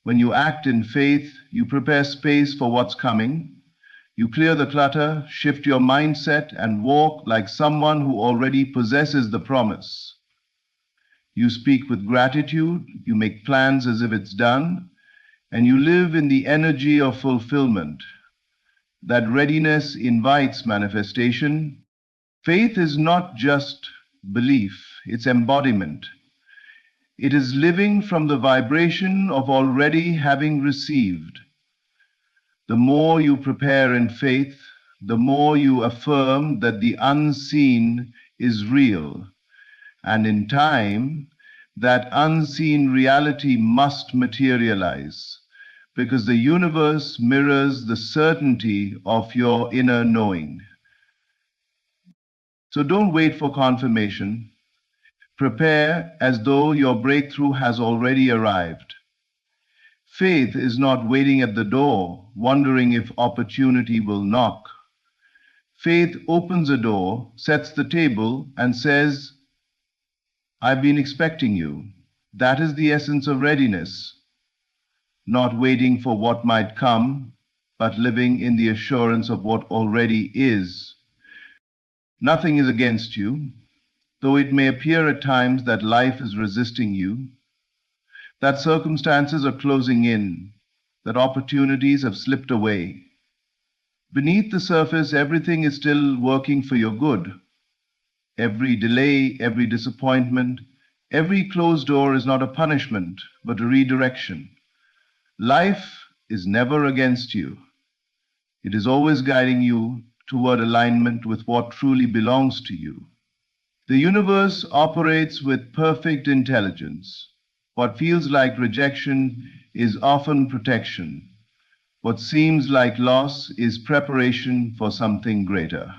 C: When you act in faith, you prepare space for what's coming. You clear the clutter, shift your mindset, and walk like someone who already possesses the promise. You speak with gratitude, you make plans as if it's done, and you live in the energy of fulfillment. That readiness invites manifestation. Faith is not just belief, it's embodiment. It is living from the vibration of already having received. The more you prepare in faith, the more you affirm that the unseen is real. And in time, that unseen reality must materialize, because the universe mirrors the certainty of your inner knowing. So don't wait for confirmation. Prepare as though your breakthrough has already arrived. Faith is not waiting at the door, wondering if opportunity will knock. Faith opens a door, sets the table, and says, I've been expecting you. That is the essence of readiness. Not waiting for what might come, but living in the assurance of what already is. Nothing is against you, though it may appear at times that life is resisting you, that circumstances are closing in, that opportunities have slipped away. Beneath the surface, everything is still working for your good. Every delay, every disappointment, every closed door is not a punishment, but a redirection. Life is never against you. It is always guiding you toward alignment with what truly belongs to you. The universe operates with perfect intelligence. What feels like rejection is often protection. What seems like loss is preparation for something greater.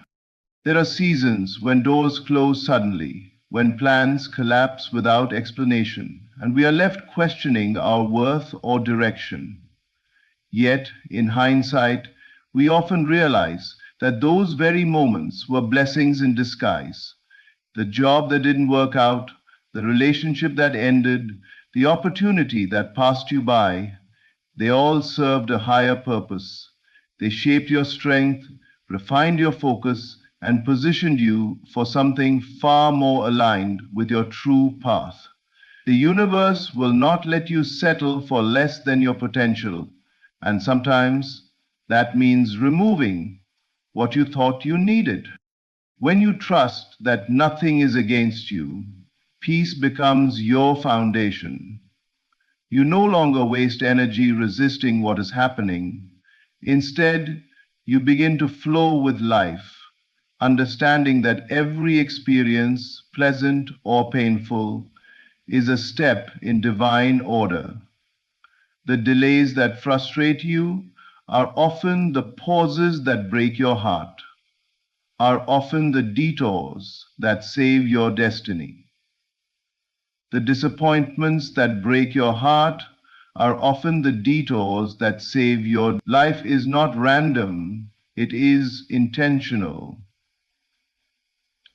C: There are seasons when doors close suddenly, when plans collapse without explanation, and we are left questioning our worth or direction. Yet, in hindsight, we often realize that those very moments were blessings in disguise. The job that didn't work out, the relationship that ended, the opportunity that passed you by, they all served a higher purpose. They shaped your strength, refined your focus, and positioned you for something far more aligned with your true path. The universe will not let you settle for less than your potential, and sometimes that means removing what you thought you needed. When you trust that nothing is against you, peace becomes your foundation. You no longer waste energy resisting what is happening. Instead, you begin to flow with life, understanding that every experience, pleasant or painful, is a step in divine order. The delays that frustrate you are often the pauses that break your heart, are often the detours that save your destiny. The disappointments that break your heart are often the detours that save your life. Is not random, it is intentional.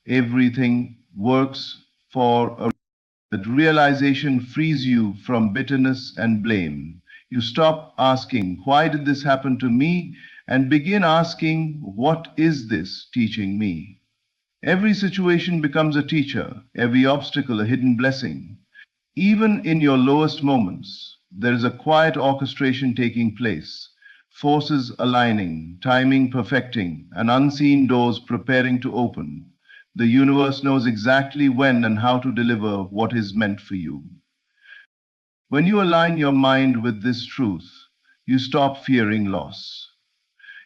C: Everything works for a that realization frees you from bitterness and blame. You stop asking, why did this happen to me? And begin asking, what is this teaching me? Every situation becomes a teacher, every obstacle a hidden blessing. Even in your lowest moments, there is a quiet orchestration taking place, forces aligning, timing perfecting, and unseen doors preparing to open. The universe knows exactly when and how to deliver what is meant for you. When you align your mind with this truth, you stop fearing loss.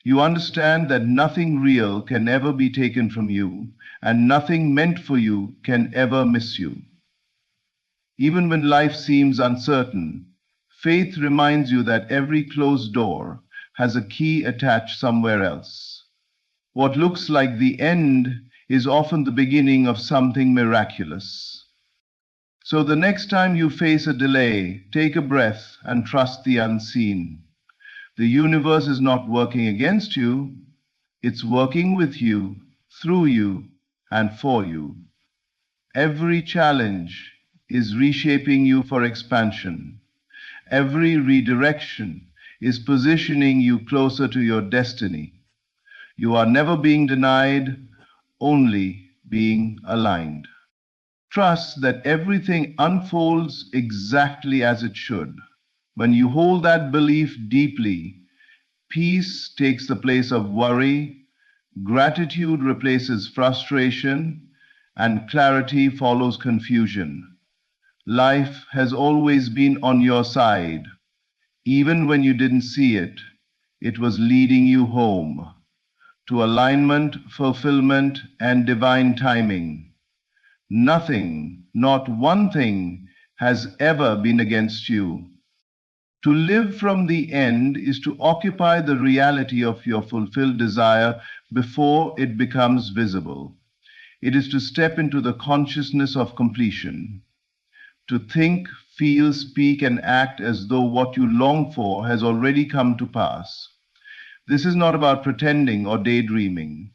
C: You understand that nothing real can ever be taken from you, and nothing meant for you can ever miss you. Even when life seems uncertain, faith reminds you that every closed door has a key attached somewhere else. What looks like the end is often the beginning of something miraculous. So the next time you face a delay, take a breath and trust the unseen. The universe is not working against you, it's working with you, through you, and for you. Every challenge is reshaping you for expansion. Every redirection is positioning you closer to your destiny. You are never being denied, only being aligned. Trust that everything unfolds exactly as it should. When you hold that belief deeply, peace takes the place of worry, gratitude replaces frustration, and clarity follows confusion. Life has always been on your side. Even when you didn't see it, it was leading you home to alignment, fulfillment, and divine timing. Nothing, not one thing, has ever been against you. To live from the end is to occupy the reality of your fulfilled desire before it becomes visible. It is to step into the consciousness of completion, to think, feel, speak, and act as though what you long for has already come to pass. This is not about pretending or daydreaming.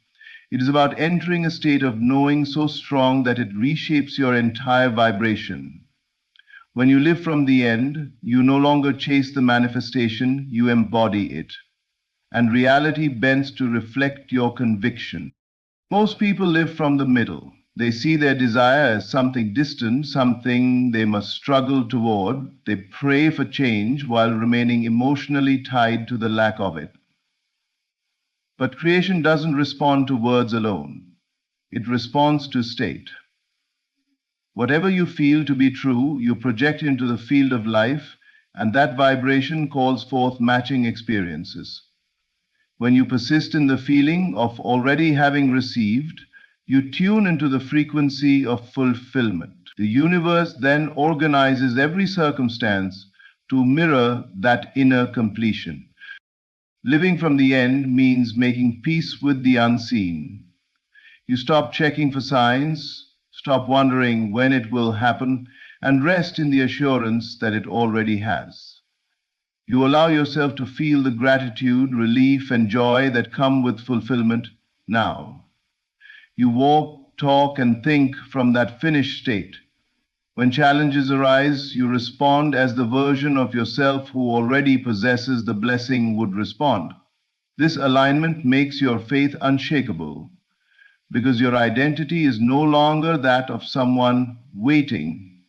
C: It is about entering a state of knowing so strong that it reshapes your entire vibration. When you live from the end, you no longer chase the manifestation, you embody it. And reality bends to reflect your conviction. Most people live from the middle. They see their desire as something distant, something they must struggle toward. They pray for change while remaining emotionally tied to the lack of it. But creation doesn't respond to words alone. It responds to state. Whatever you feel to be true, you project into the field of life, and that vibration calls forth matching experiences. When you persist in the feeling of already having received, you tune into the frequency of fulfillment. The universe then organizes every circumstance to mirror that inner completion. Living from the end means making peace with the unseen. You stop checking for signs, stop wondering when it will happen, and rest in the assurance that it already has. You allow yourself to feel the gratitude, relief, and joy that come with fulfillment now. You walk, talk, and think from that finished state. When challenges arise, you respond as the version of yourself who already possesses the blessing would respond. This alignment makes your faith unshakable, because your identity is no longer that of someone waiting,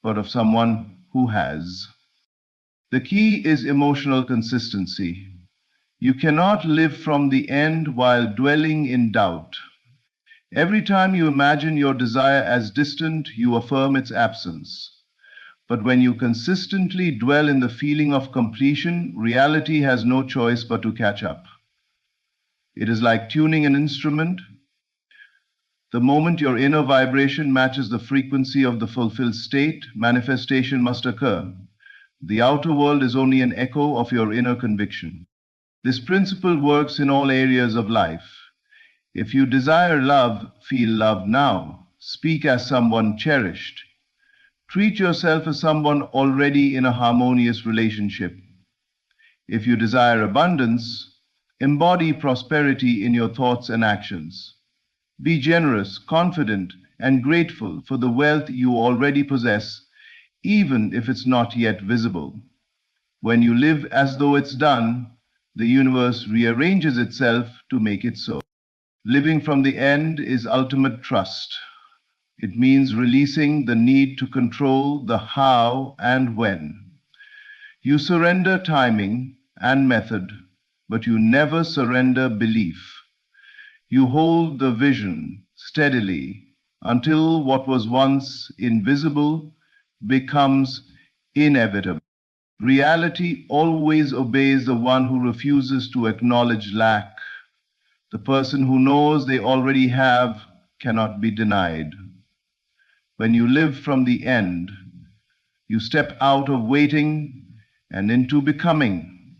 C: but of someone who has. The key is emotional consistency. You cannot live from the end while dwelling in doubt. Every time you imagine your desire as distant, you affirm its absence. But when you consistently dwell in the feeling of completion, reality has no choice but to catch up. It is like tuning an instrument. The moment your inner vibration matches the frequency of the fulfilled state, manifestation must occur. The outer world is only an echo of your inner conviction. This principle works in all areas of life. If you desire love, feel love now. Speak as someone cherished. Treat yourself as someone already in a harmonious relationship. If you desire abundance, embody prosperity in your thoughts and actions. Be generous, confident, and grateful for the wealth you already possess, even if it's not yet visible. When you live as though it's done, the universe rearranges itself to make it so. Living from the end is ultimate trust. It means releasing the need to control the how and when. You surrender timing and method, but you never surrender belief. You hold the vision steadily until what was once invisible becomes inevitable. Reality always obeys the one who refuses to acknowledge lack. The person who knows they already have cannot be denied. When you live from the end, you step out of waiting and into becoming.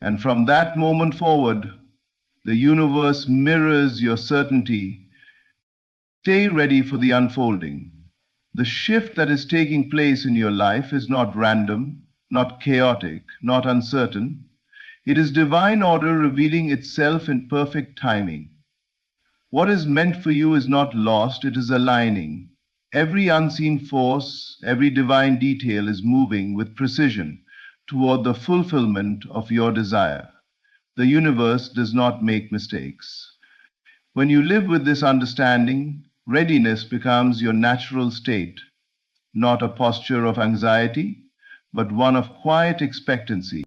C: And from that moment forward, the universe mirrors your certainty. Stay ready for the unfolding. The shift that is taking place in your life is not random, not chaotic, not uncertain. It is divine order revealing itself in perfect timing. What is meant for you is not lost, it is aligning. Every unseen force, every divine detail is moving with precision toward the fulfillment of your desire. The universe does not make mistakes. When you live with this understanding, readiness becomes your natural state, not a posture of anxiety, but one of quiet expectancy.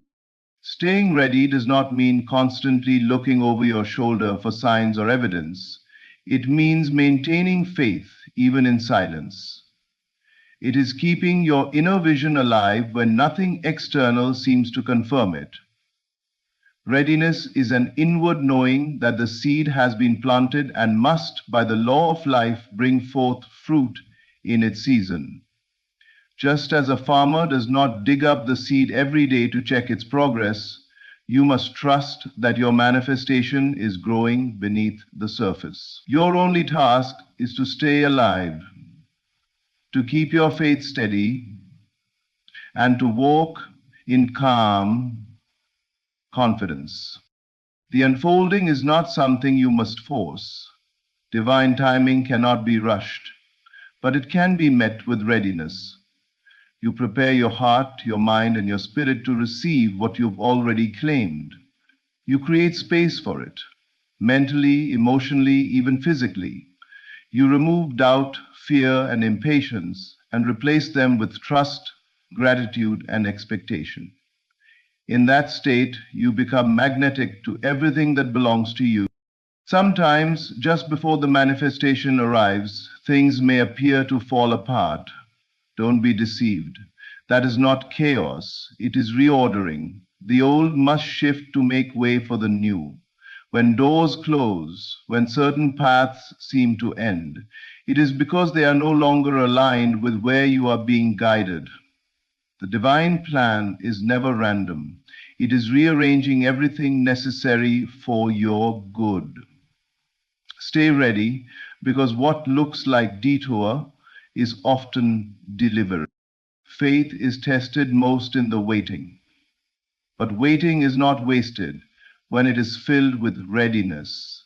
C: Staying ready does not mean constantly looking over your shoulder for signs or evidence. It means maintaining faith even in silence. It is keeping your inner vision alive when nothing external seems to confirm it. Readiness is an inward knowing that the seed has been planted and must, by the law of life, bring forth fruit in its season. Just as a farmer does not dig up the seed every day to check its progress, you must trust that your manifestation is growing beneath the surface. Your only task is to stay alive, to keep your faith steady, and to walk in calm confidence. The unfolding is not something you must force. Divine timing cannot be rushed, but it can be met with readiness. You prepare your heart, your mind, and your spirit to receive what you've already claimed. You create space for it, mentally, emotionally, even physically. You remove doubt, fear, and impatience and replace them with trust, gratitude, and expectation. In that state, you become magnetic to everything that belongs to you. Sometimes, just before the manifestation arrives, things may appear to fall apart. Don't be deceived. That is not chaos, it is reordering. The old must shift to make way for the new. When doors close, when certain paths seem to end, it is because they are no longer aligned with where you are being guided. The divine plan is never random. It is rearranging everything necessary for your good. Stay ready, because what looks like detour is often delivery. Faith is tested most in the waiting. But waiting is not wasted when it is filled with readiness.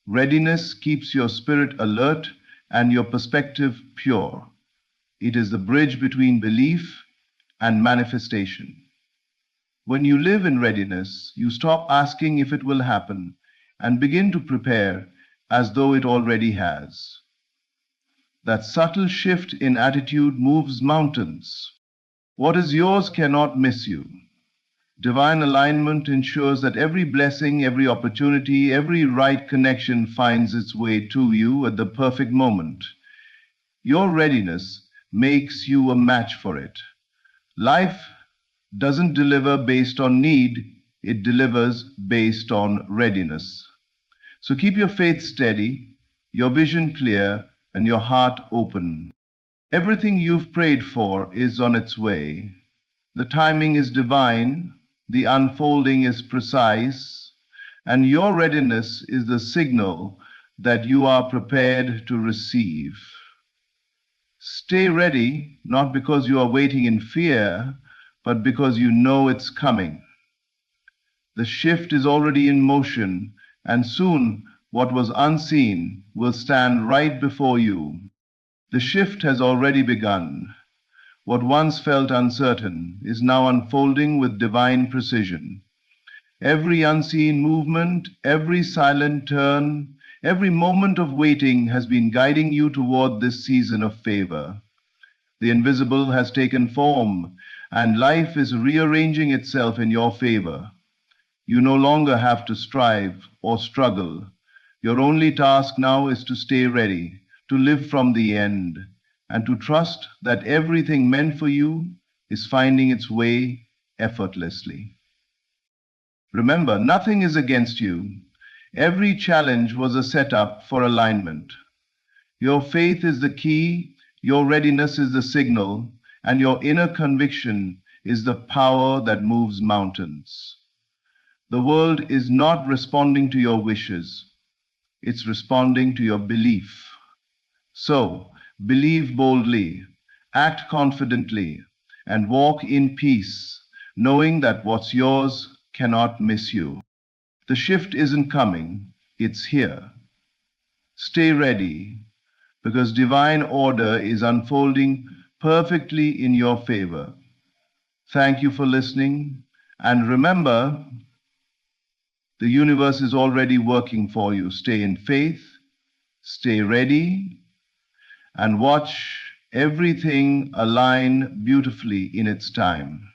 C: Readiness keeps your spirit alert and your perspective pure. It is the bridge between belief and manifestation. When you live in readiness, you stop asking if it will happen and begin to prepare as though it already has. That subtle shift in attitude moves mountains. What is yours cannot miss you. Divine alignment ensures that every blessing, every opportunity, every right connection finds its way to you at the perfect moment. Your readiness makes you a match for it. Life doesn't deliver based on need, it delivers based on readiness. So keep your faith steady, your vision clear, and your heart open. Everything you've prayed for is on its way. The timing is divine, the unfolding is precise, and your readiness is the signal that you are prepared to receive. Stay ready, not because you are waiting in fear, but because you know it's coming. The shift is already in motion, and soon what was unseen will stand right before you. The shift has already begun. What once felt uncertain is now unfolding with divine precision. Every unseen movement, every silent turn, every moment of waiting has been guiding you toward this season of favor. The invisible has taken form, and life is rearranging itself in your favor. You no longer have to strive or struggle. Your only task now is to stay ready, to live from the end, and to trust that everything meant for you is finding its way effortlessly. Remember, nothing is against you. Every challenge was a setup for alignment. Your faith is the key, your readiness is the signal, and your inner conviction is the power that moves mountains. The world is not responding to your wishes. It's responding to your belief. So, believe boldly, act confidently, and walk in peace, knowing that what's yours cannot miss you. The shift isn't coming, it's here. Stay ready, because divine order is unfolding perfectly in your favor. Thank you for listening, and remember, the universe is already working for you. Stay in faith, stay ready, and watch everything align beautifully in its time.